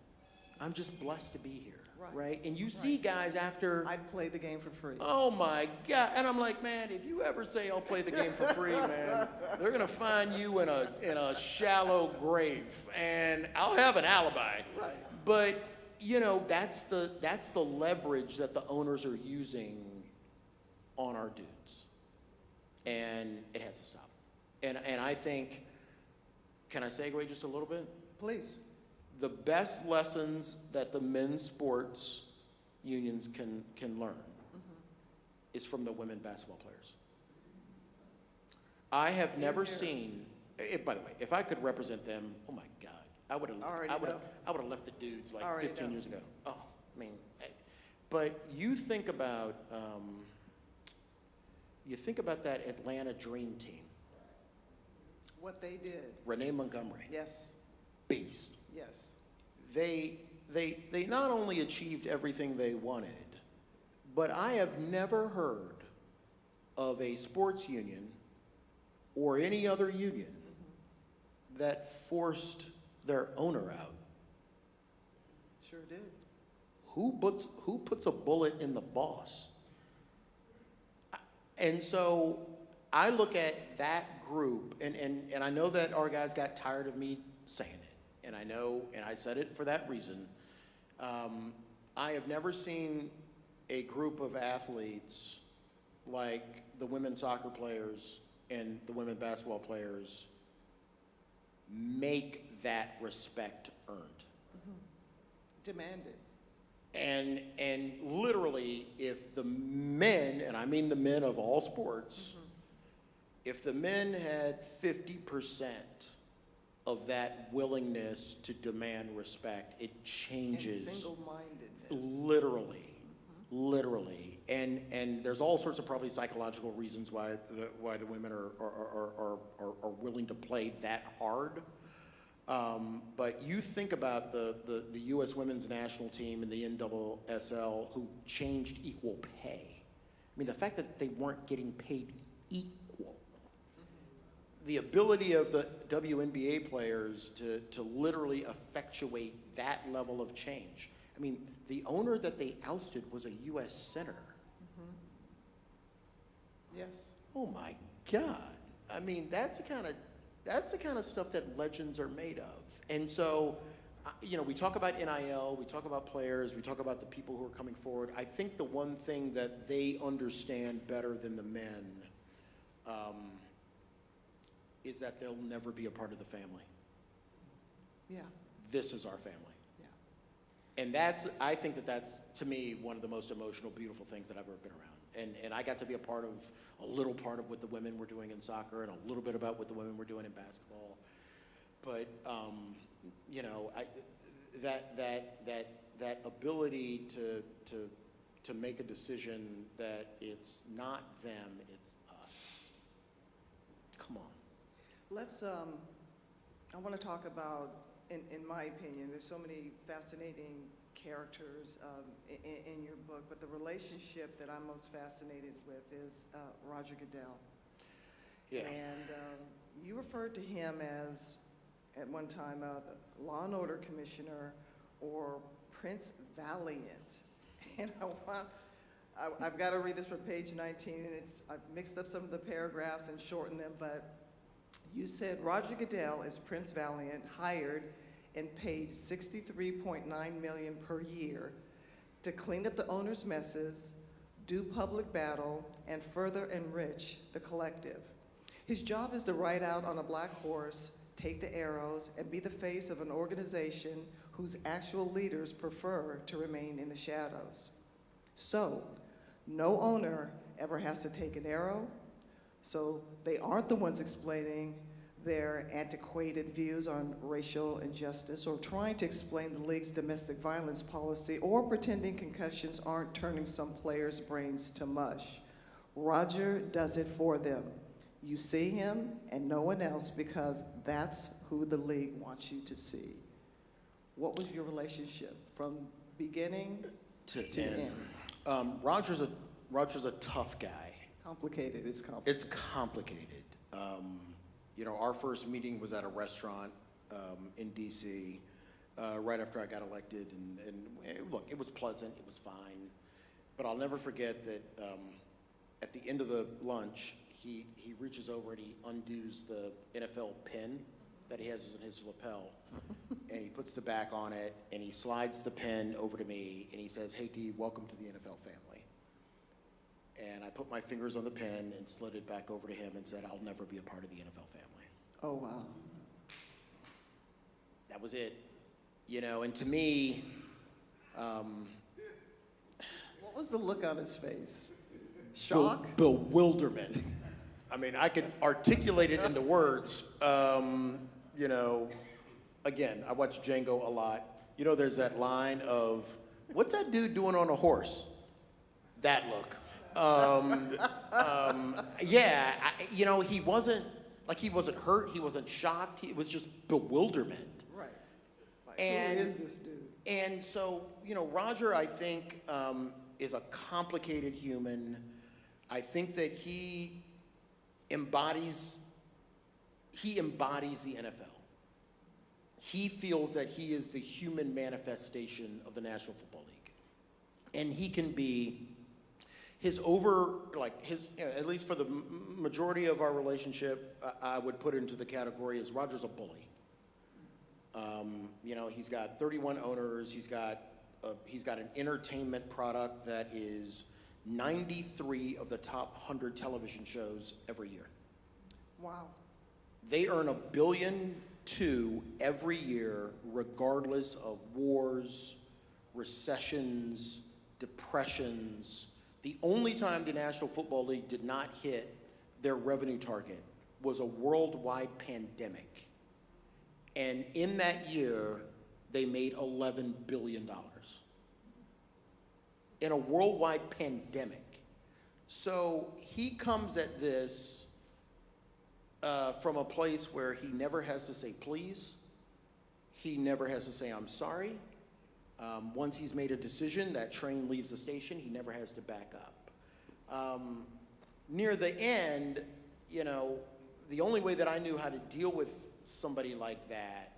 I'm just blessed to be here, right? And you see guys after... I play the game for free. Oh, my God. And I'm like, man, if you ever say I'll play the game for free, man, they're going to find you in a shallow grave. And I'll have an alibi. Right. But, that's the leverage that the owners are using on our dudes. And it has to stop. And I think, can I segue just a little bit? Please. The best lessons that the men's sports unions can learn is from the women basketball players. I have never seen, by the way, if I could represent them, oh my God, I would have left the dudes like 15 years ago. Oh, I mean, but you think about that Atlanta Dream Team. What they did. Renee Montgomery. Yes. Beast. Yes. They not only achieved everything they wanted, but I have never heard of a sports union or any other union that forced their owner out. Sure did. Who puts a bullet in the boss? And so I look at that group, and I know that our guys got tired of me saying it. And I know, and I said it for that reason. I have never seen a group of athletes like the women's soccer players and the women basketball players make that respect earned. Demanded. And literally, if the men, and I mean the men of all sports, if the men had 50% of that willingness to demand respect, it changes. And single-mindedness. Literally. And there's all sorts of probably psychological reasons why the women are willing to play that hard. But you think about the U.S. women's national team and the NSSL who changed equal pay. I mean, the fact that they weren't getting paid equal. The ability of the WNBA players to literally effectuate that level of change. I mean, the owner that they ousted was a U.S. senator. Yes. Oh my God! I mean, that's the kind of stuff that legends are made of. And so, we talk about NIL, we talk about players, we talk about the people who are coming forward. I think the one thing that they understand better than the men is that they'll never be a part of the family. Yeah. This is our family. Yeah. And I think that's, to me, one of the most emotional, beautiful things that I've ever been around. And I got to be a little part of what the women were doing in soccer and a little bit about what the women were doing in basketball. But, you know, that ability to make a decision that it's not them, it's us. Come on. Let's, I want to talk about, in my opinion, there's so many fascinating characters in your book, but the relationship that I'm most fascinated with is Roger Goodell. Yeah. And you referred to him as, at one time, the Law and Order Commissioner or Prince Valiant. And I've got to read this from page 19, and I've mixed up some of the paragraphs and shortened them, but you said Roger Goodell is Prince Valiant, hired and paid $63.9 million per year to clean up the owner's messes, do public battle, and further enrich the collective. His job is to ride out on a black horse, take the arrows, and be the face of an organization whose actual leaders prefer to remain in the shadows. So, no owner ever has to take an arrow, so they aren't the ones explaining their antiquated views on racial injustice or trying to explain the league's domestic violence policy or pretending concussions aren't turning some players' brains to mush. Roger does it for them. You see him and no one else because that's who the league wants you to see. What was your relationship from beginning to end? Roger's a tough guy. Complicated, it's complicated. It's complicated. You know, our first meeting was at a restaurant in DC right after I got elected, and look, it was pleasant, it was fine, but I'll never forget that at the end of the lunch, he reaches over and he undoes the NFL pin that he has in his lapel, and he puts the back on it, and he slides the pin over to me, and he says, "Hey, D, welcome to the NFL family." And I put my fingers on the pen and slid it back over to him and said, "I'll never be a part of the NFL family." Oh, wow. That was it. You know, and to me, what was the look on his face? Shock? Bewilderment. I mean, I could articulate it into words. You know, again, I watch Django a lot. You know, there's that line of, "What's that dude doing on a horse?" That look. Yeah, you know, he wasn't hurt, he wasn't shocked, it was just bewilderment. Right. Like, And, who is this dude? And so, you know, Roger, I think, is a complicated human. I think that he embodies the NFL. He feels that he is the human manifestation of the National Football League. And he can be at least for the majority of our relationship, I would put it into the category as Roger's a bully. You know, he's got 31 owners. He's got an entertainment product that is 93 of the top 100 television shows every year. Wow. They earn $1.2 billion every year, regardless of wars, recessions, depressions. The only time the National Football League did not hit their revenue target was a worldwide pandemic. And in that year, they made $11 billion. In a worldwide pandemic. So he comes at this from a place where he never has to say please. He never has to say I'm sorry. Once he's made a decision, that train leaves the station, he never has to back up. Near the end, you know, the only way that I knew how to deal with somebody like that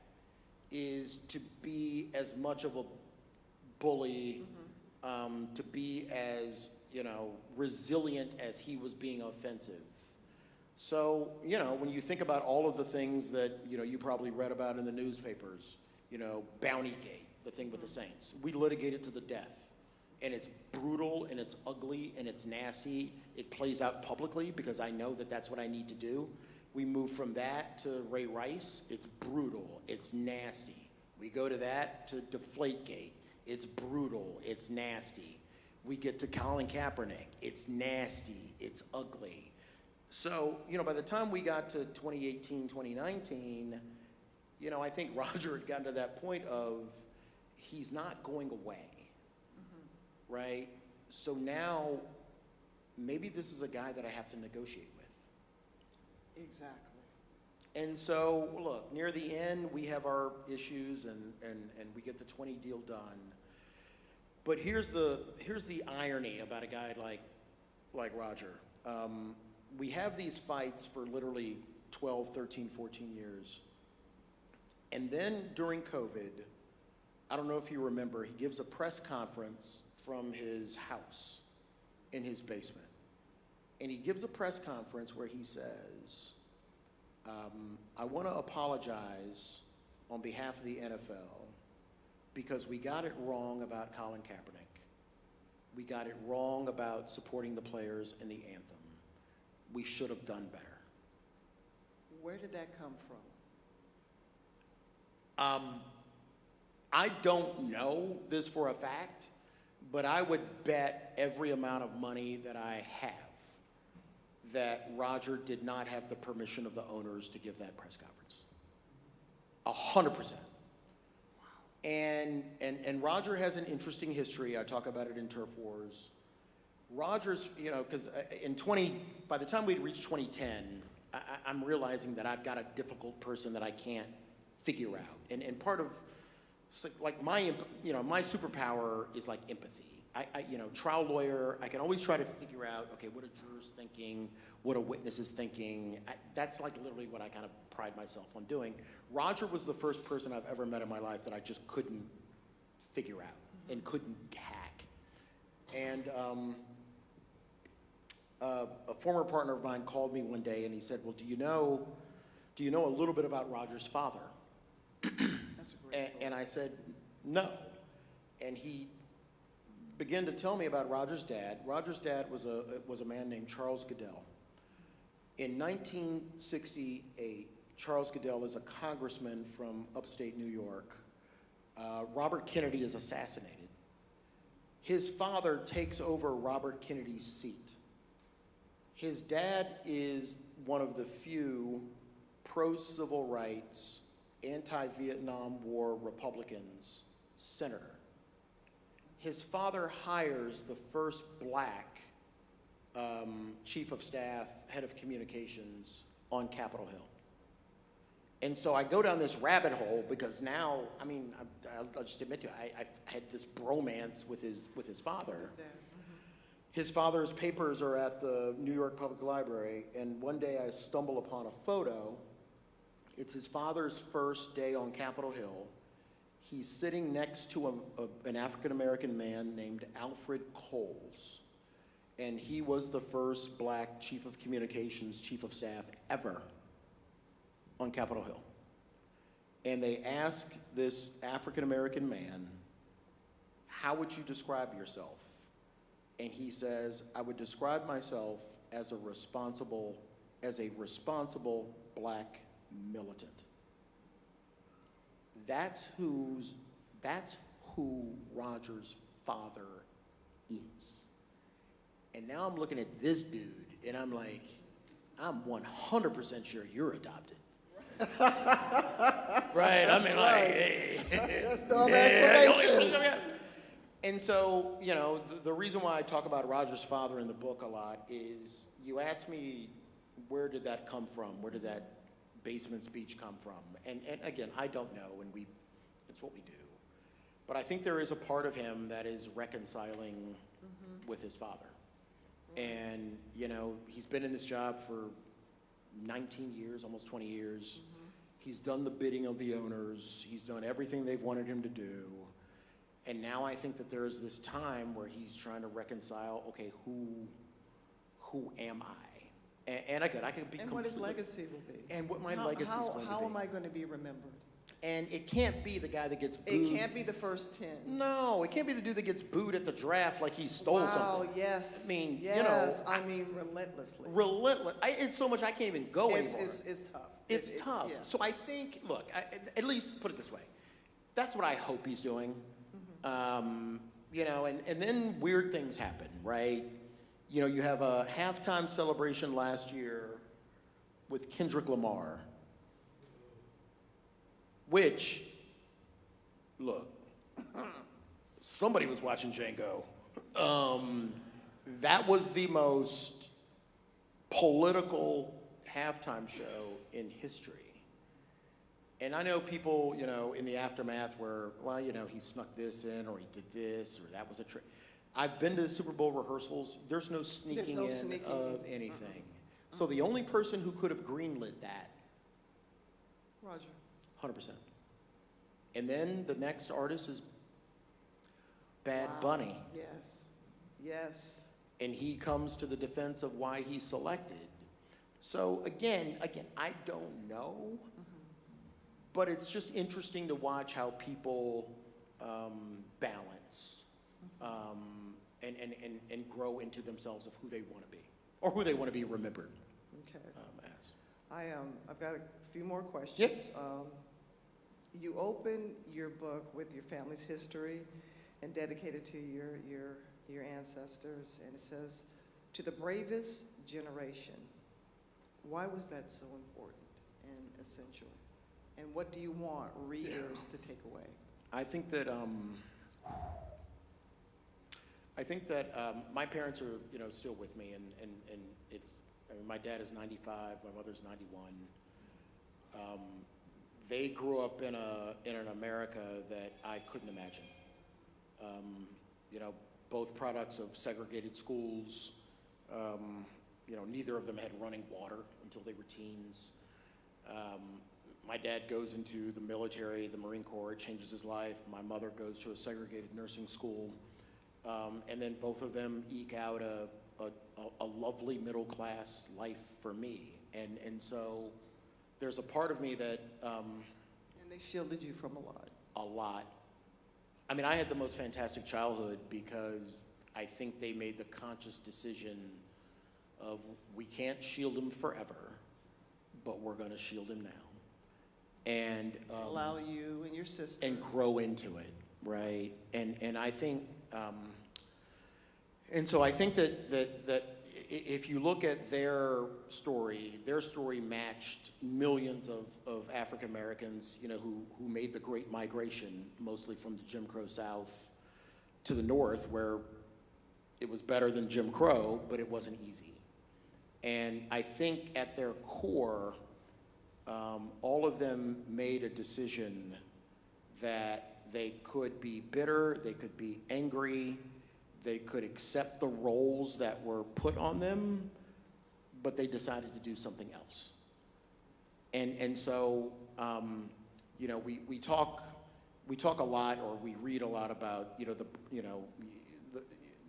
is to be as much of a bully, to be as, you know, resilient as he was being offensive. So, you know, when you think about all of the things that, you know, you probably read about in the newspapers, you know, Bountygate, the thing with the Saints, we litigated to the death. And it's brutal, and it's ugly, and it's nasty. It plays out publicly because I know that that's what I need to do. We move from that to Ray Rice. It's brutal. It's nasty. We go to that to Deflategate. It's brutal. It's nasty. We get to Colin Kaepernick. It's nasty. It's ugly. So, by the time we got to 2018, 2019, I think Roger had gotten to that point of he's not going away, right? So now maybe this is a guy that I have to negotiate with. Exactly. And so, look, near the end, we have our issues and we get the 20 deal done. But here's the irony about a guy like Roger. We have these fights for literally 12, 13, 14 years. And then during COVID, I don't know if you remember, he gives a press conference from his house in his basement. And he gives a press conference where he says, I want to apologize on behalf of the NFL because we got it wrong about Colin Kaepernick. We got it wrong about supporting the players and the anthem. We should have done better. Where did that come from? I don't know this for a fact, but I would bet every amount of money that I have that Roger did not have the permission of the owners to give that press conference. 100%. And Roger has an interesting history. I talk about it in Turf Wars. Roger's, because by the time we'd reached 2010, I'm realizing that I've got a difficult person that I can't figure out. And part of, like my superpower is like empathy. Trial lawyer, I can always try to figure out, okay, what a juror's thinking, what a witness is thinking. That's like literally what I kind of pride myself on doing. Roger was the first person I've ever met in my life that I just couldn't figure out and couldn't hack. And a former partner of mine called me one day and he said, well, do you know a little bit about Roger's father? That's a great and I said, no. And he began to tell me about Roger's dad. Roger's dad was a man named Charles Goodell. In 1968, Charles Goodell is a congressman from upstate New York. Robert Kennedy is assassinated. His father takes over Robert Kennedy's seat. His dad is one of the few pro-civil rights, anti-Vietnam War Republicans, senator. His father hires the first black chief of staff, head of communications on Capitol Hill. And so I go down this rabbit hole because now, I'll just admit to you, I've had this bromance with his father. His father's papers are at the New York Public Library, and one day I stumble upon a photo. It's his father's first day on Capitol Hill. He's sitting next to an African-American man named Alfred Coles, and he was the first black chief of communications, chief of staff ever on Capitol Hill. And they ask this African-American man, how would you describe yourself? And he says, I would describe myself as a responsible black militant. That's who Roger's father is. And now I'm looking at this dude, and I'm like, I'm 100% sure you're adopted. Right? I mean, like, hey. That's all the explanation. And so, the reason why I talk about Roger's father in the book a lot is you asked me, where did that come from? Where did that basement speech come from? And again, I don't know, and it's what we do. But I think there is a part of him that is reconciling with his father. And, he's been in this job for 19 years, almost 20 years. He's done the bidding of the owners. He's done everything they've wanted him to do. And now I think that there is this time where he's trying to reconcile, okay, who am I? And again, I could be And what his legacy will be. And what my legacy is going to be. How am I going to be remembered? And it can't be the guy that gets booed. It can't be the first 10. No, it can't be the dude that gets booed at the draft like he stole something. Wow, yes. I mean, yes, relentlessly. Relentless. It's so much I can't even go anymore. It's tough. It's tough. Yeah. So I think, look, at least put it this way. That's what I hope he's doing. You know, and then weird things happen, right? You know, you have a halftime celebration last year with Kendrick Lamar, which, look, somebody was watching Django. That was the most political halftime show in history. And I know people, you know, in the aftermath were, well, you know, he snuck this in, or he did this, or that was a trick. I've been to Super Bowl rehearsals. There's no sneaking of anything. So the only person who could have greenlit that, Roger. 100%. And then the next artist is Bad Bunny. Yes. Yes. And he comes to the defense of why he's selected. So again, I don't know, but it's just interesting to watch how people balance and grow into themselves of who they want to be, or who they want to be remembered Okay. as. I've got a few more questions. Yep. You open your book with your family's history and dedicate it to your ancestors, and it says, "To the bravest generation." Why was that so important and essential? And what do you want readers to take away? I think that my parents are, you know, still with me, and it's, I mean, my dad is 95, my mother's 91. They grew up in an America that I couldn't imagine. You know, both products of segregated schools. You know, neither of them had running water until they were teens. My dad goes into the military, the Marine Corps, it changes his life. My mother goes to a segregated nursing school. And then both of them eke out a lovely middle class life for me. And so there's a part of me that... and they shielded you from a lot. A lot. I mean, I had the most fantastic childhood because I think they made the conscious decision of, we can't shield him forever, but we're going to shield him now. And allow you and your sister. And grow into it, right? And I think, and so I think that if you look at their story matched millions of African Americans, you know, who made the Great Migration, mostly from the Jim Crow South to the North, where it was better than Jim Crow, but it wasn't easy. And I think at their core, all of them made a decision that they could be bitter, they could be angry, they could accept the roles that were put on them, but they decided to do something else. And so, you know, we talk a lot, or we read a lot about, you know,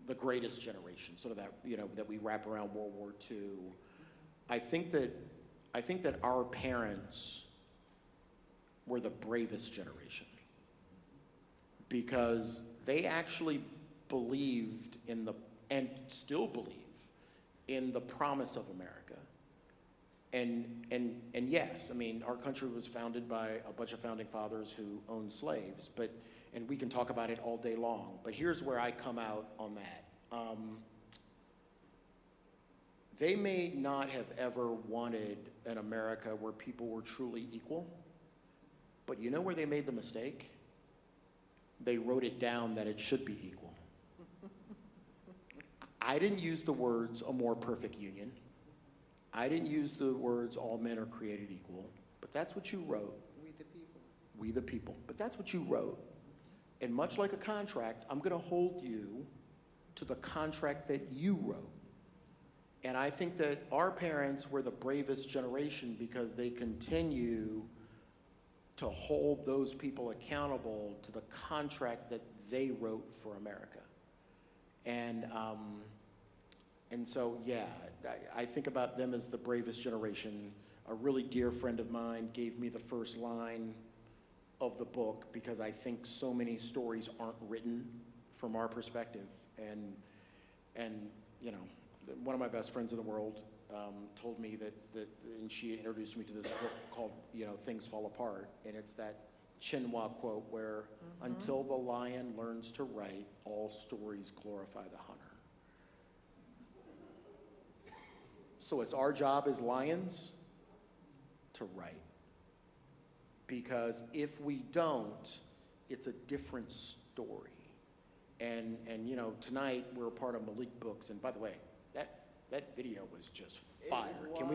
the greatest generation, sort of that, you know, that we wrap around World War II. I think that our parents were the bravest generation, because they actually believed in and still believe in the promise of America. And yes, I mean, our country was founded by a bunch of founding fathers who owned slaves, and we can talk about it all day long, but here's where I come out on that. They may not have ever wanted an America where people were truly equal, but you know where they made the mistake? They wrote it down that it should be equal. I didn't use the words "a more perfect union." I didn't use the words "all men are created equal," but that's what you wrote. We the people. We the people, but that's what you wrote. And much like a contract, I'm gonna hold you to the contract that you wrote. And I think that our parents were the bravest generation because they continue to hold those people accountable to the contract that they wrote for America. And so, yeah, I think about them as the bravest generation. A really dear friend of mine gave me the first line of the book because I think so many stories aren't written from our perspective. And you know, one of my best friends in the world told me that and she introduced me to this book called, you know, Things Fall Apart, and it's that Chinua quote where until the lion learns to write, all stories glorify the hunter. So it's our job as lions to write. Because if we don't, it's a different story. And you know, tonight we're a part of Malik Books, and by the way, that video was just fire. Can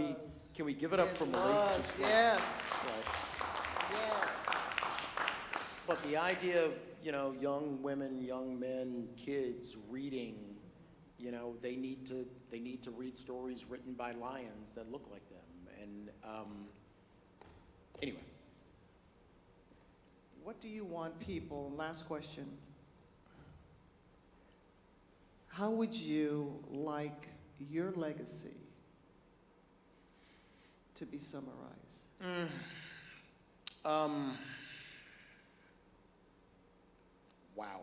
we give it up for Malik? Just yes. Right. Yes. But the idea of, you know, young women, young men, kids reading, you know, they need to read stories written by lions that look like them. And anyway. What do you want people, last question, how would you like your legacy to be summarized? Wow.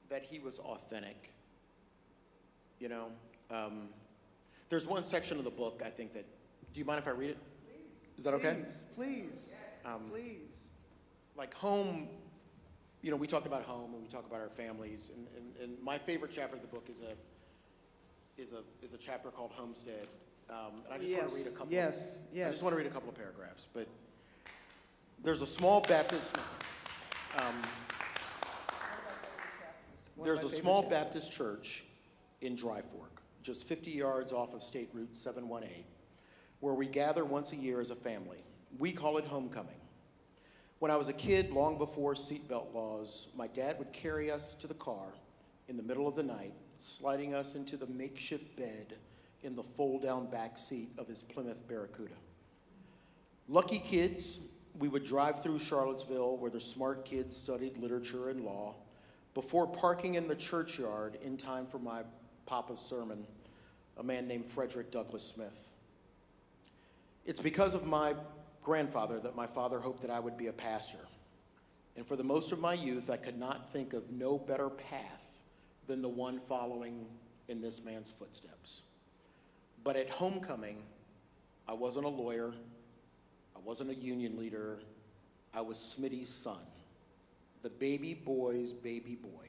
That he was authentic, you know. There's one section of the book, I think that, do you mind if I read it? Please. Is that okay? Please. Please. Like home, you know, we talked about home and we talk about our families, and my favorite chapter of the book is a chapter called Homestead. And I just want to read a couple. Yes. I just want to read a couple of paragraphs. But there's a small Baptist. There's a small Baptist church in Dry Fork, just 50 yards off of State Route 718, where we gather once a year as a family. We call it homecoming. When I was a kid, long before seatbelt laws, my dad would carry us to the car in the middle of the night, sliding us into the makeshift bed in the fold-down back seat of his Plymouth Barracuda. Lucky kids, we would drive through Charlottesville, where the smart kids studied literature and law, before parking in the churchyard in time for my papa's sermon, a man named Frederick Douglass Smith. It's because of my grandfather that my father hoped that I would be a pastor. And for the most of my youth, I could not think of no better path than the one following in this man's footsteps. But at homecoming, I wasn't a lawyer, I wasn't a union leader, I was Smitty's son, the baby boy's baby boy.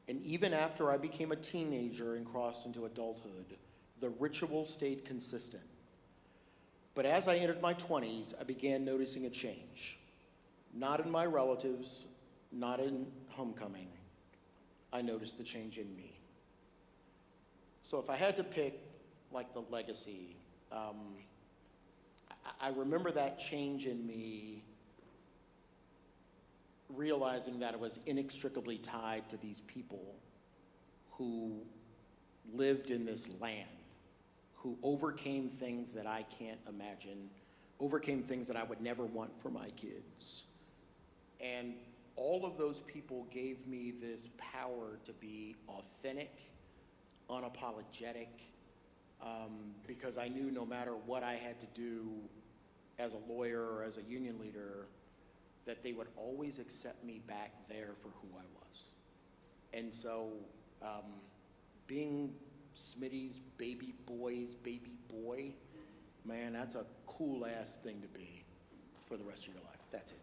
And even after I became a teenager and crossed into adulthood, the ritual stayed consistent. But as I entered my 20s, I began noticing a change. Not in my relatives, not in homecoming. I noticed the change in me. So if I had to pick like the legacy, I remember that change in me, realizing that it was inextricably tied to these people who lived in this land, who overcame things that I can't imagine, overcame things that I would never want for my kids. And all of those people gave me this power to be authentic, unapologetic, because I knew no matter what I had to do as a lawyer or as a union leader, that they would always accept me back there for who I was. And so being Smitty's baby boy's baby boy, man, that's a cool ass thing to be for the rest of your life. That's it.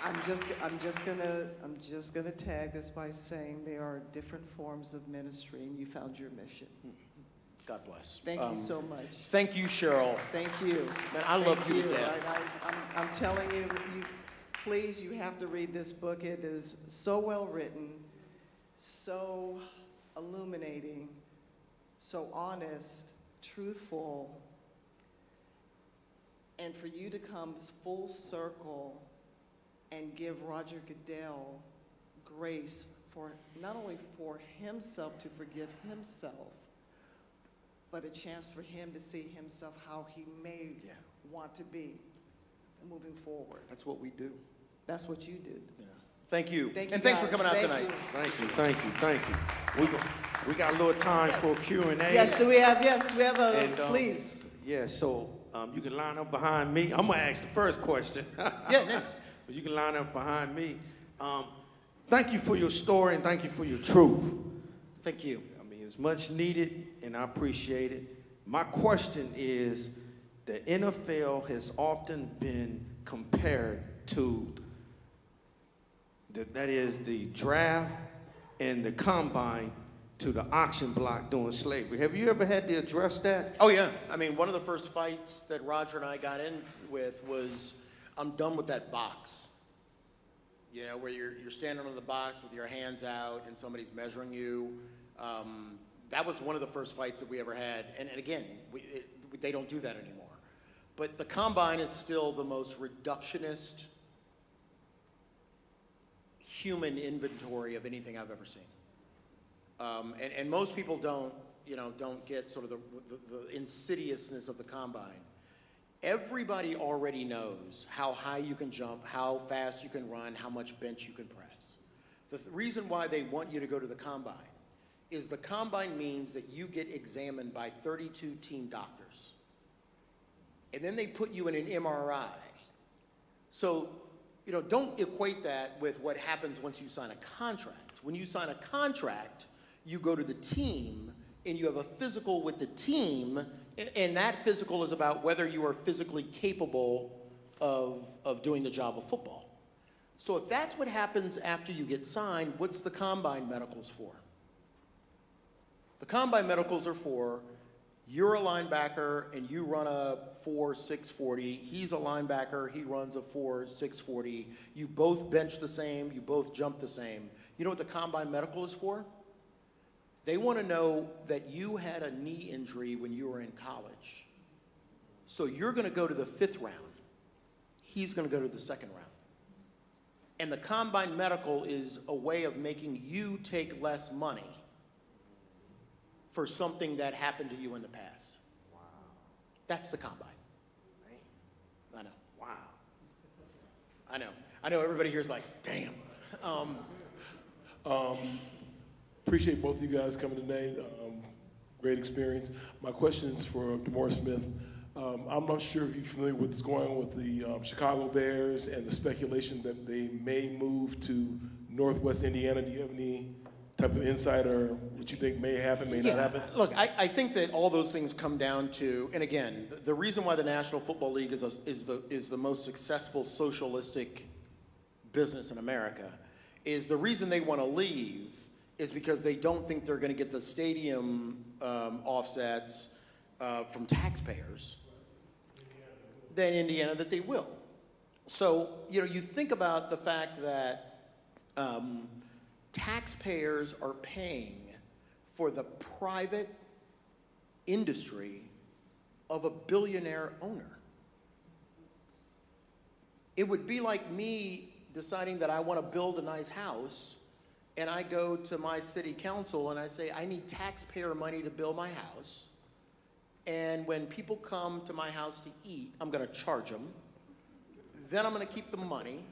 I'm just gonna tag this by saying there are different forms of ministry, and you found your mission. God bless. Thank you so much. Thank you, Cheryl. Thank you. Man, I love you to death. I'm telling you, please, you have to read this book. It is so well written, so illuminating, so honest, truthful, and for you to come full circle and give Roger Goodell grace for not only for himself to forgive himself, but a chance for him to see himself how he may want to be moving forward. That's what we do. That's what you did. Yeah. Thank you. Thank you, and thanks guys. for coming out Thank tonight. you. Thank you. We got a little time for Q&A. Yes, we have a, And, please. Yeah, so you can line up behind me. I'm gonna ask the first question. Yeah. But you can line up behind me. Thank you for your story and thank you for your truth. Thank you. I mean, it's much needed and I appreciate it. My question is, the NFL has often been compared to, that is the draft and the combine to the auction block during slavery. Have you ever had to address that? Oh yeah, I mean, one of the first fights that Roger and I got in with was, I'm done with that box. You know, where you're standing on the box with your hands out and somebody's measuring you. That was one of the first fights that we ever had. And again, they don't do that anymore. But the combine is still the most reductionist human inventory of anything I've ever seen. And most people don't get sort of the insidiousness of the combine. Everybody already knows how high you can jump, how fast you can run, how much bench you can press. The reason why they want you to go to the combine is the combine means that you get examined by 32 team doctors. And then they put you in an MRI. So, don't equate that with what happens once you sign a contract. When you sign a contract, you go to the team and you have a physical with the team, and that physical is about whether you are physically capable of doing the job of football. So if that's what happens after you get signed, what's the combine medicals for? The combine medicals are for, you're a linebacker and you run a 4.640, he's a linebacker, he runs a 4.640, you both bench the same, you both jump the same. You know what the combine medical is for? They want to know that you had a knee injury when you were in college. So you're going to go to the 5th round. He's going to go to the 2nd round. And the combine medical is a way of making you take less money for something that happened to you in the past. Wow. That's the combine. Man. I know. Wow. I know everybody here is like, damn. Appreciate both of you guys coming today. Great experience. My question is for DeMaurice Smith. I'm not sure if you're familiar with what's going on with the Chicago Bears and the speculation that they may move to Northwest Indiana. Do you have any type of insight or what you think may happen, may not happen? Look, I think that all those things come down to, and again, the reason why the National Football League is the most successful socialistic business in America is the reason they want to leave is because they don't think they're going to get the stadium offsets from taxpayers than Indiana that they will. So, you think about the fact that taxpayers are paying for the private industry of a billionaire owner. It would be like me deciding that I want to build a nice house, and I go to my city council and I say, I need taxpayer money to build my house. And when people come to my house to eat, I'm going to charge them. Then I'm going to keep the money.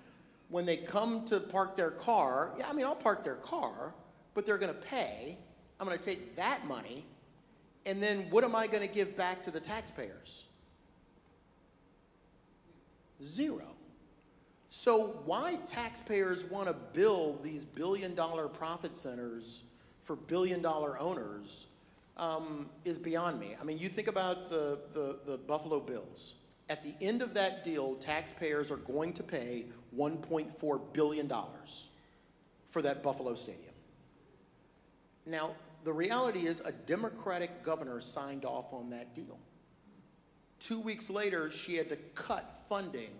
When they come to park their car, I'll park their car, but they're going to pay. I'm going to take that money. And then what am I going to give back to the taxpayers? Zero. So why taxpayers want to build these billion-dollar profit centers for billion-dollar owners is beyond me. You think about the Buffalo Bills. At the end of that deal, taxpayers are going to pay $1.4 billion for that Buffalo Stadium. Now, the reality is a Democratic governor signed off on that deal. 2 weeks later, she had to cut funding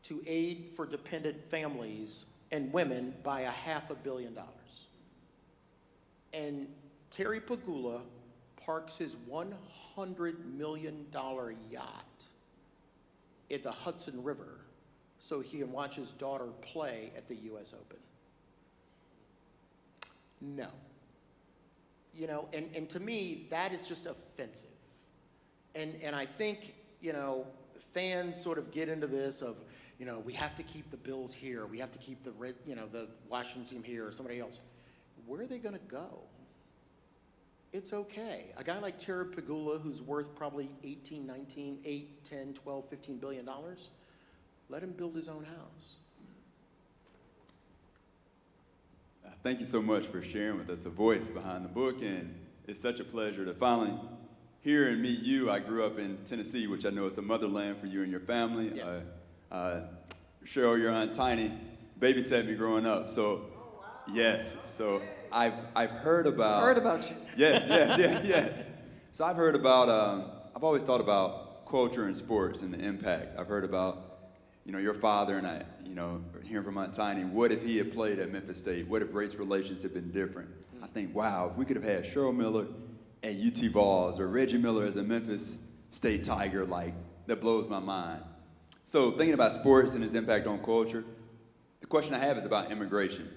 to aid for dependent families and women by $500 million. And Terry Pagula parks his $100 million yacht at the Hudson River so he can watch his daughter play at the US Open. No. And to me, that is just offensive. And I think, fans sort of get into this of, we have to keep the Bills here, we have to keep the Washington team here or somebody else. Where are they going to go? It's okay. A guy like Terry Pagula, who's worth probably 18, 19, 8, 10, 12, 15 billion dollars, let him build his own house. Thank you so much for sharing with us a voice behind the book, and it's such a pleasure to finally hear and meet you. I grew up in Tennessee, which I know is a motherland for you and your family. Yeah. Cheryl, your Aunt Tiny, babysat me growing up, so yes. So I've heard about. Heard about you. Yes. So I've heard about. I've always thought about culture and sports and the impact. I've heard about, your father and I, hearing from Aunt Tiny. What if he had played at Memphis State? What if race relations had been different? I think, wow, if we could have had Cheryl Miller at UT Vols or Reggie Miller as a Memphis State Tiger, that blows my mind. So thinking about sports and its impact on culture, the question I have is about immigration.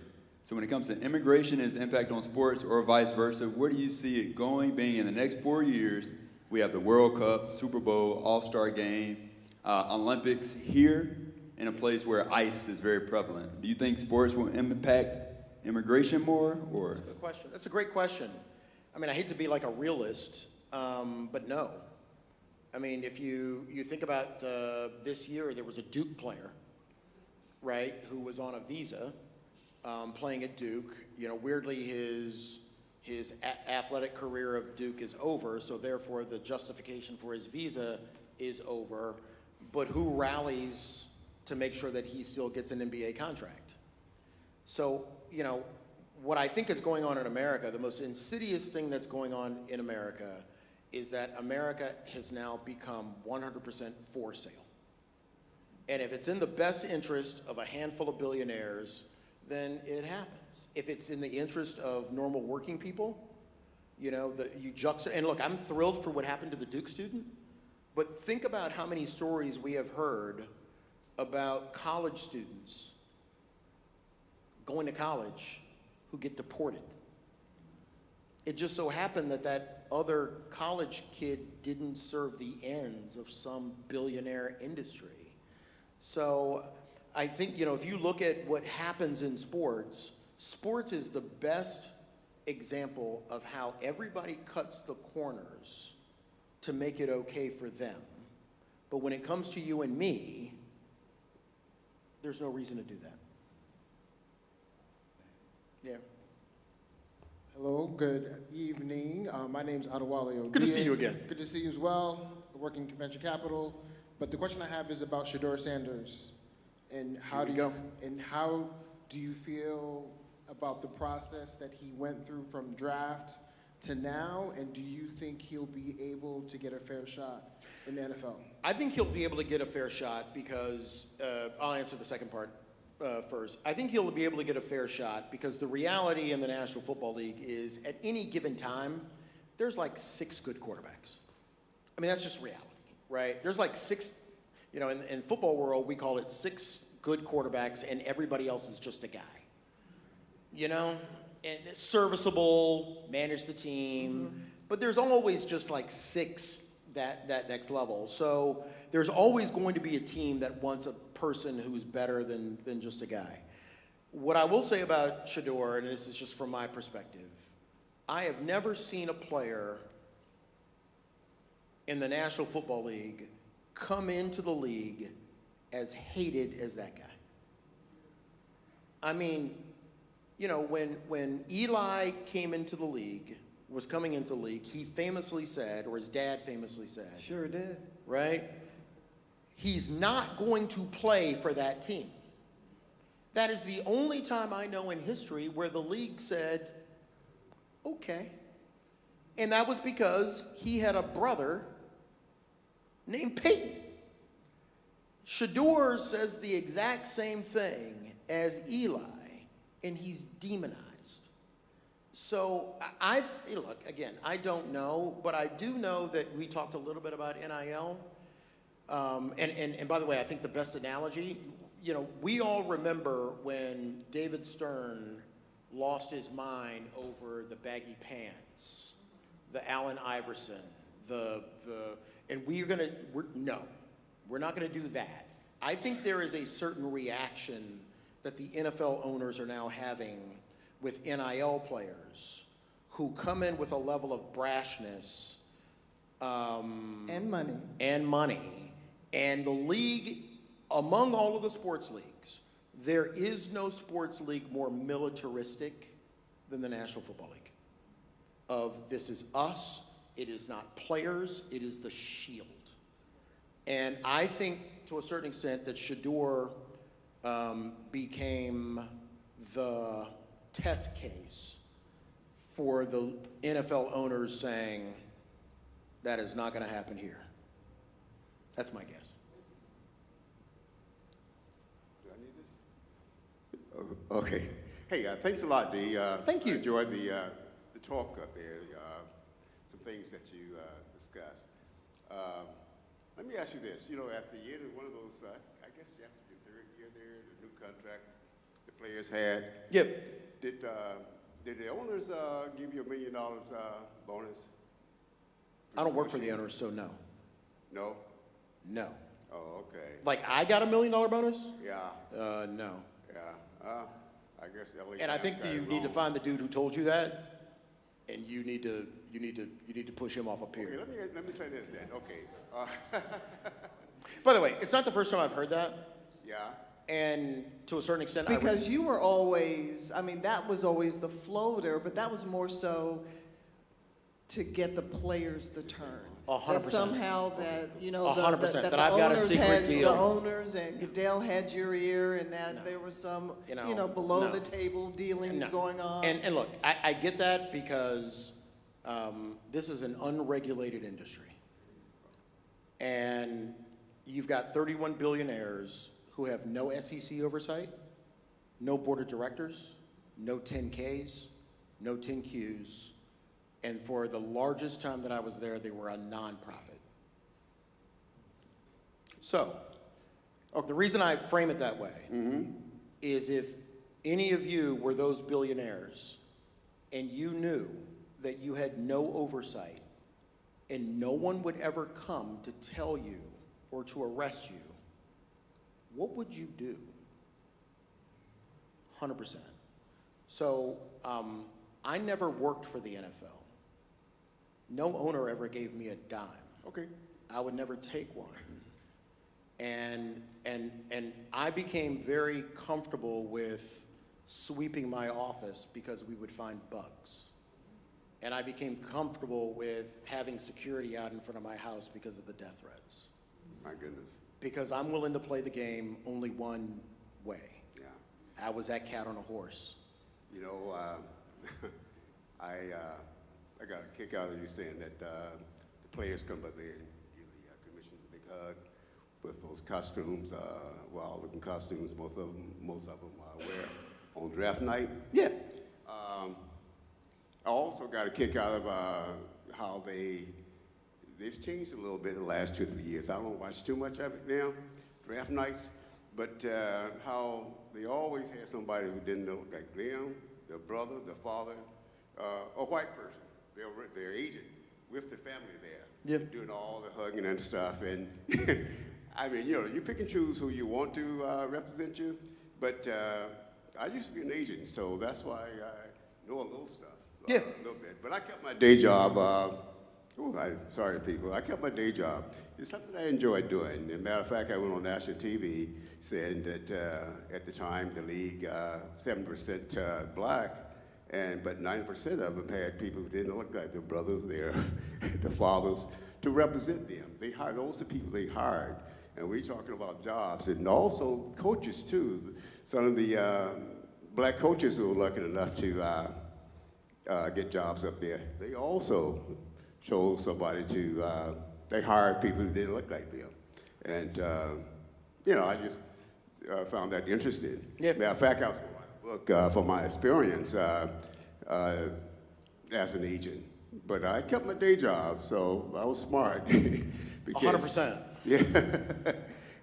So when it comes to immigration and its impact on sports or vice versa, where do you see it going, being in the next 4 years? We have the World Cup, Super Bowl, All-Star Game, Olympics here in a place where ICE is very prevalent. Do you think sports will impact immigration more, or? That's a good question. That's a great question. I mean, I hate to be like a realist, but no. I mean, if you think about this year, there was a Duke player, right, who was on a visa playing at Duke. Weirdly, his athletic career of Duke is over, so therefore the justification for his visa is over. But who rallies to make sure that he still gets an NBA contract? So, what I think is going on in America, the most insidious thing that's going on in America is that America has now become 100% for sale. And if it's in the best interest of a handful of billionaires, then it happens. If it's in the interest of normal working people, and look, I'm thrilled for what happened to the Duke student, but think about how many stories we have heard about college students going to college who get deported. It just so happened that other college kid didn't serve the ends of some billionaire industry. So I think, if you look at what happens in sports, sports is the best example of how everybody cuts the corners to make it okay for them. But when it comes to you and me, there's no reason to do that. Yeah. Hello, good evening. My name's Adewale Odie. Good to see you again. Good to see you as well. I work in venture capital. But the question I have is about Shedeur Sanders. And how do you feel about the process that he went through from draft to now? And do you think he'll be able to get a fair shot in the NFL? I think he'll be able to get a fair shot because, I'll answer the second part first. I think he'll be able to get a fair shot because the reality in the National Football League is at any given time, there's like 6 good quarterbacks. I mean, that's just reality, right? There's like 6, in football world, we call it 6 good quarterbacks and everybody else is just a guy. And serviceable, manage the team, but there's always just like 6 that next level. So there's always going to be a team that wants a person who's better than just a guy. What I will say about Shedeur, and this is just from my perspective, I have never seen a player in the National Football League come into the league as hated as that guy. I mean, when Eli came into the league, was coming into the league, he famously said, or his dad famously said. Sure did. Right? He's not going to play for that team. That is the only time I know in history where the league said, okay. And that was because he had a brother named Peyton. Shedeur says the exact same thing as Eli, and he's demonized. So look, again, I don't know, but I do know that we talked a little bit about NIL. And by the way, I think the best analogy, we all remember when David Stern lost his mind over the baggy pants, the Allen Iverson, and we're not gonna do that. I think there is a certain reaction that the NFL owners are now having with NIL players who come in with a level of brashness and money. And the league, among all of the sports leagues, There is no sports league more militaristic than the National Football League. Of this is us, it is not players, it is the shield. And I think to a certain extent that Shador became the test case for the NFL owners saying that is not going to happen here. That's my guess. Okay. Hey, thanks a lot, D. Thank you. I enjoyed the talk up there, some things that you discussed. Let me ask you this. You know, at the end of one of those, I guess after your third year there, the new contract the players had. Yep. Did the owners give you $1 million bonus? I don't work for the owners, so no. No? No. Oh, okay. Like I got $1 million bonus? Yeah. No. Yeah. I guess LA. And I think that you need to find the dude who told you that, and you need to push him off a pier. Okay, let me say this then. Okay. By the way, it's not the first time I've heard that. Yeah. And to a certain extent, Because you were always, I mean, that was always the floater, but that was more so to get the players to turn. 100%. That somehow that, you know, 100%. that That the I've got a owners secret had, deal. the owners and Goodell had your ear, and that there was some, below the table dealings going on. And look, I get that because this is an unregulated industry. And you've got 31 billionaires who have no SEC oversight, no board of directors, no 10Ks, no 10Qs, and for the largest time that I was there, they were a nonprofit. So, the reason I frame it that way is if any of you were those billionaires and you knew that you had no oversight and no one would ever come to tell you or to arrest you, what would you do? 100%. So I never worked for the NFL. No owner ever gave me a dime. Okay. I would never take one. And I became very comfortable with sweeping my office because we would find bugs. And I became comfortable with having security out in front of my house because of the death threats. My goodness. Because I'm willing to play the game only one way. Yeah. I was that cat on a horse. You know, I got a kick out of you saying that the players come up there and give the commissioners a big hug with those costumes, wild-looking costumes. Most of them wear on draft night. Yeah. I also got a kick out of how they've changed a little bit in the last 2 or 3 years. I don't watch too much of it now, draft nights, but how they always had somebody who didn't look like them, their brother, their father, a white person, their agent, with the family there, doing all the hugging and stuff. And I mean, you know, you pick and choose who you want to represent you, but I used to be an agent, so that's why I know a little stuff. A little bit. But I kept my day job. Sorry, people. I kept my day job. It's something I enjoyed doing. As a matter of fact, I went on national TV saying that at the time the league, 7% black, but 90% of them had people who didn't look like their brothers, their fathers, to represent them. They hired, those are the people they hired. And we're talking about jobs. And also coaches, too. Some of the black coaches who were lucky enough to get jobs up there, they also chose somebody to, they hired people who didn't look like them. And, you know, I just found that interesting. Matter of fact, I was going to look for my experience as an agent. But I kept my day job, so I was smart. 100%. Yeah.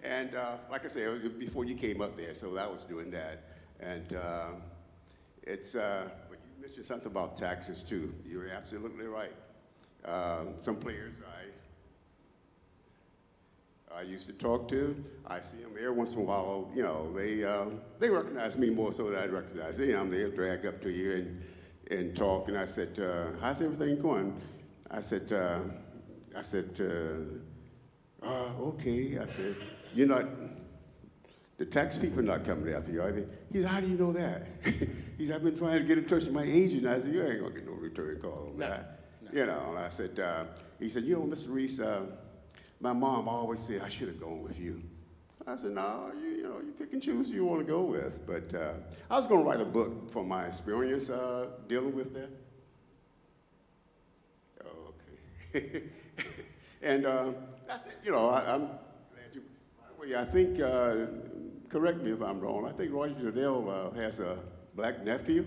And like I said, it was before you came up there, so I was doing that. And it's, but you mentioned something about taxes too. You're absolutely right. Some players I used to talk to, I see them every once in a while, you know, they recognize me more so than I recognize them. They'll drag up to you and talk, and I said, how's everything going? I said, okay. I said, you're not The tax people not coming after you, are they? He said, how do you know that? He said, I've been trying to get in touch with my agent. I said, you ain't gonna get no return call on that. You know, and I said, he said, you know, Mr. Reese, my mom always said I should have gone with you. I said, no, you know, you pick and choose who you want to go with. But I was going to write a book from my experience dealing with that. Oh, okay. And that's it. You know, I'm glad you. By the way, I think, correct me if I'm wrong, I think Roger Goodell has a black nephew.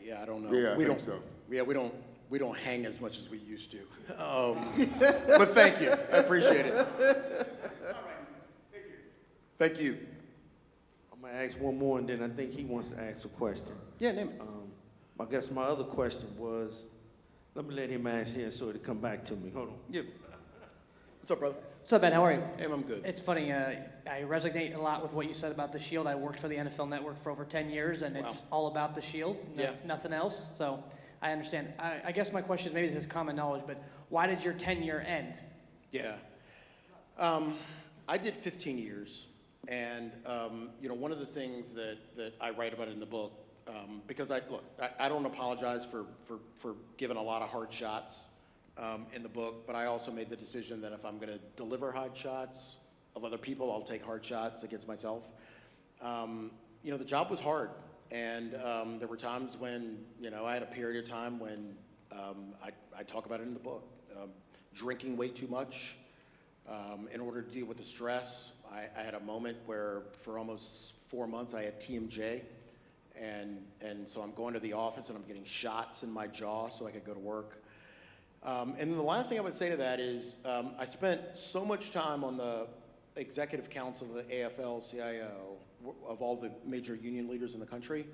Yeah, I don't know. Yeah, I think don't. so. Yeah, we don't hang as much as we used to. But thank you. I appreciate it. All right. Thank you. I'm gonna ask one more, and then I think he wants to ask a question. Yeah, name it. I guess my other question was, let me let him ask here so it'll come back to me. Hold on. Yeah. What's up, brother? What's up, Ben? How are you? Hey, I'm good. It's funny. I resonate a lot with what you said about the Shield. I worked for the NFL Network for over 10 years, and it's all about the Shield, nothing else. So I understand. I guess my question is, maybe this is common knowledge, but why did your tenure end? Yeah. I did 15 years. And, you know, one of the things that I write about in the book, because I don't apologize for giving a lot of hard shots in the book, but I also made the decision that if I'm going to deliver hard shots of other people, I'll take hard shots against myself. You know, the job was hard. And there were times when, you know, I had a period of time when I talk about it in the book. Drinking way too much in order to deal with the stress. I had a moment where for almost 4 months I had TMJ. And so I'm going to the office and I'm getting shots in my jaw so I could go to work. And then the last thing I would say to that is I spent so much time on the executive council of the AFL-CIO of all the major union leaders in the country,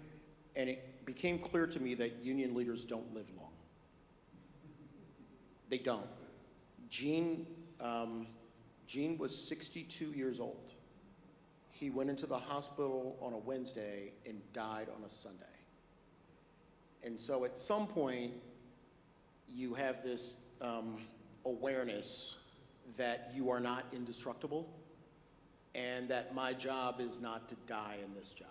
and it became clear to me that union leaders don't live long. They don't. Gene was 62 years old. He went into the hospital on a Wednesday and died on a Sunday. And so at some point, you have this awareness that you are not indestructible and that my job is not to die in this job.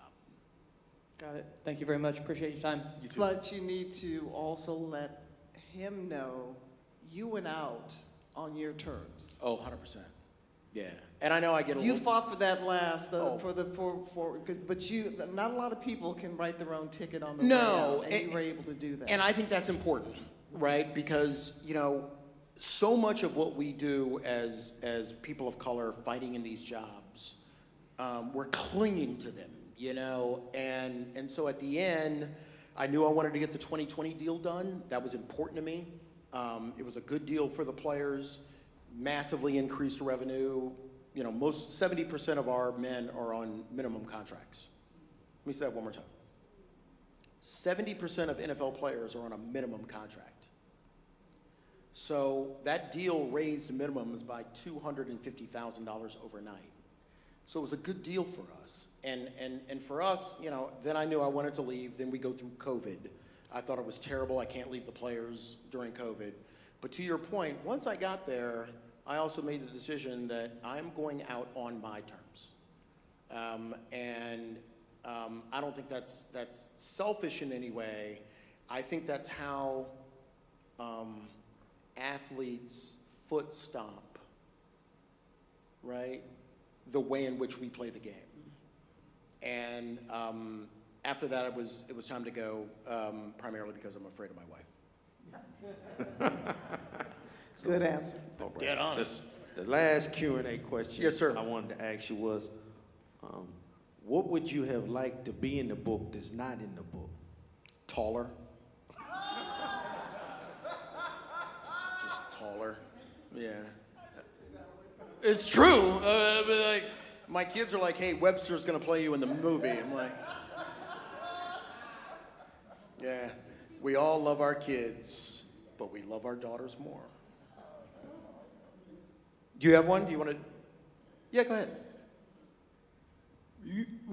Got it. Thank you very much. Appreciate your time. You too. But you need to also let him know you went out on your terms. Oh, 100%. Yeah. And I know I get a You little... fought for that last, but not a lot of people can write their own ticket on the way out, and you were able to do that. And I think that's important, right? Because, you know, so much of what we do as people of color fighting in these jobs, we're clinging to them, you know? And so at the end, I knew I wanted to get the 2020 deal done. That was important to me. It was a good deal for the players, massively increased revenue. You know, 70% of our men are on minimum contracts. Let me say that one more time. 70% of NFL players are on a minimum contract. So that deal raised minimums by $250,000 overnight. So it was a good deal for us. And for us, you know, then I knew I wanted to leave. Then we go through COVID. I thought it was terrible. I can't leave the players during COVID. But to your point, once I got there, I also made the decision that I'm going out on my terms. I don't think that's selfish in any way. I think that's how athletes foot stomp, right? The way in which we play the game. And after that, it was time to go, primarily because I'm afraid of my wife. Good answer. Dead honest. The last Q&A question Yes, sir. I wanted to ask you was, what would you have liked to be in the book that's not in the book? Taller. just taller. Yeah. It's true. I mean, like, my kids are like, hey, Webster's going to play you in the movie. I'm like, yeah, we all love our kids, but we love our daughters more. Do you have one? Do you want to? Yeah, go ahead.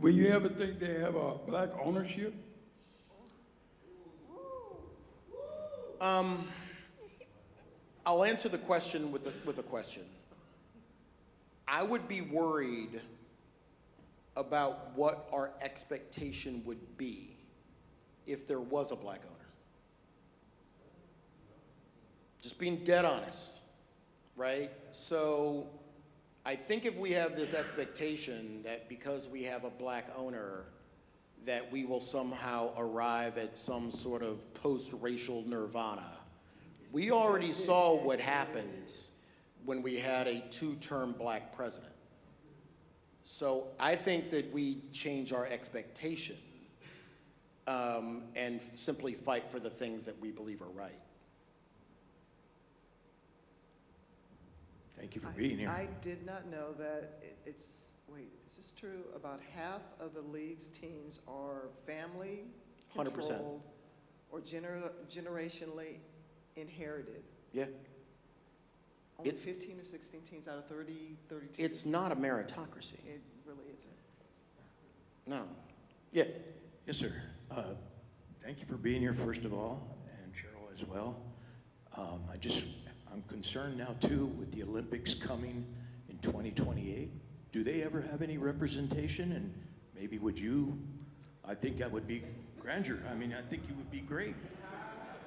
Will you ever think they have a black ownership? I'll answer the question with a question. I would be worried about what our expectation would be if there was a black owner. Just being dead honest, right? So I think if we have this expectation that because we have a black owner, that we will somehow arrive at some sort of post-racial nirvana. We already saw what happened when we had a two-term black president. So I think that we change our expectation and simply fight for the things that we believe are right. Thank you for being here. I did not know that wait, is this true? About half of the league's teams are family 100%. controlled or generationally inherited. Yeah. Only 15 or 16 teams out of 32. It's not a meritocracy. It really isn't. No. Yeah. Yes, sir. Thank you for being here, first of all, and Cheryl as well. I'm concerned now, too, with the Olympics coming in 2028. Do they ever have any representation? And maybe I think that would be grandeur. I mean, I think you would be great.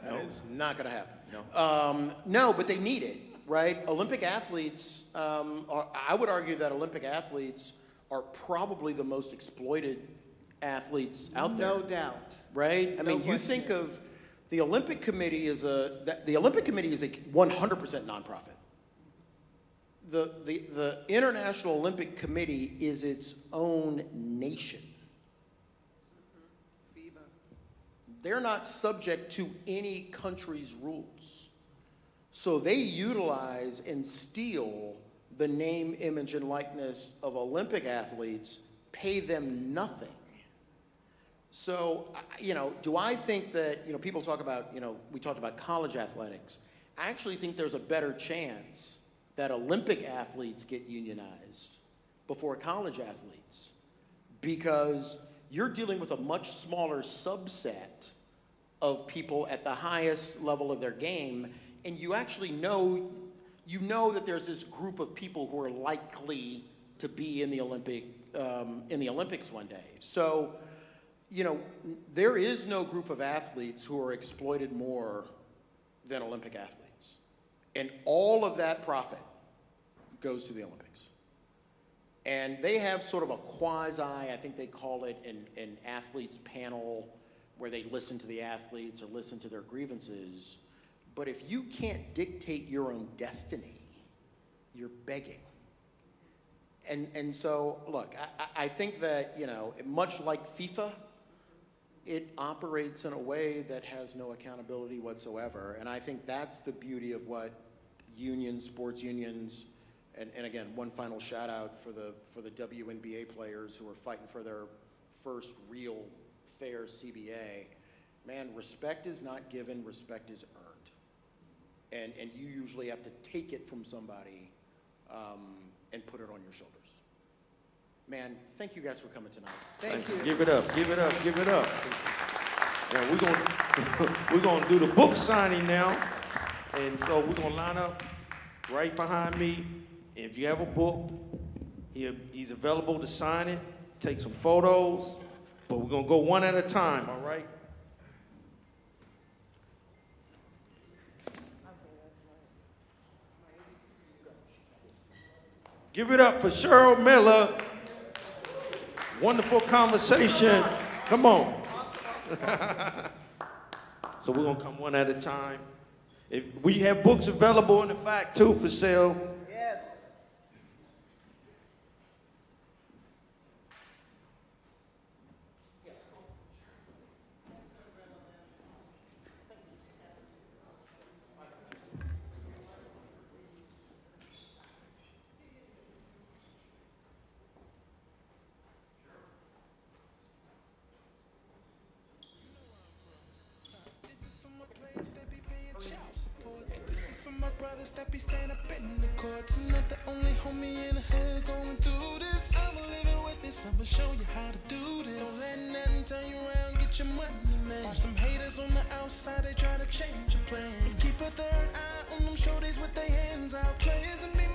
That is not going to happen. No. No, but they need it, right? Olympic athletes, I would argue that Olympic athletes are probably the most exploited athletes out there. No doubt. Right? I mean, you think of the Olympic Committee is a 100% nonprofit. The International Olympic Committee is its own nation. They're not subject to any country's rules. So they utilize and steal the name, image, and likeness of Olympic athletes, pay them nothing. So, do I think that, people talk about, we talked about college athletics. I actually think there's a better chance that Olympic athletes get unionized before college athletes, because you're dealing with a much smaller subset of people at the highest level of their game, and you actually know that there's this group of people who are likely to be in the Olympics one day. So, there is no group of athletes who are exploited more than Olympic athletes. And all of that profit goes to the Olympics. And they have sort of a quasi, I think they call it an athletes panel, where they listen to the athletes or listen to their grievances. But if you can't dictate your own destiny, you're begging. And so, look, I think that, much like FIFA, it operates in a way that has no accountability whatsoever. And I think that's the beauty of what unions, sports unions, and again, one final shout out for the WNBA players who are fighting for their first real fair CBA. Man, respect is not given, respect is earned. And you usually have to take it from somebody and put it on your shoulders. Man, thank you guys for coming tonight. Thank you. Give it up, give it up, give it up. Now we're gonna do the book signing now. And so we're gonna line up right behind me. If you have a book, he's available to sign it, take some photos, but we're gonna go one at a time, all right? Give it up for Cheryl Miller. Wonderful conversation. Come on. So we're gonna come one at a time. If we have books available in the back too for sale. Yes. That be stand up in the courts. Not the only homie in the hood going through this. I'ma live it with this, I'ma show you how to do this. Don't let nothing turn you around, get your money, man. Watch them haters on the outside, they try to change your plan. Keep a third eye on them shorties with their hands out. Players and be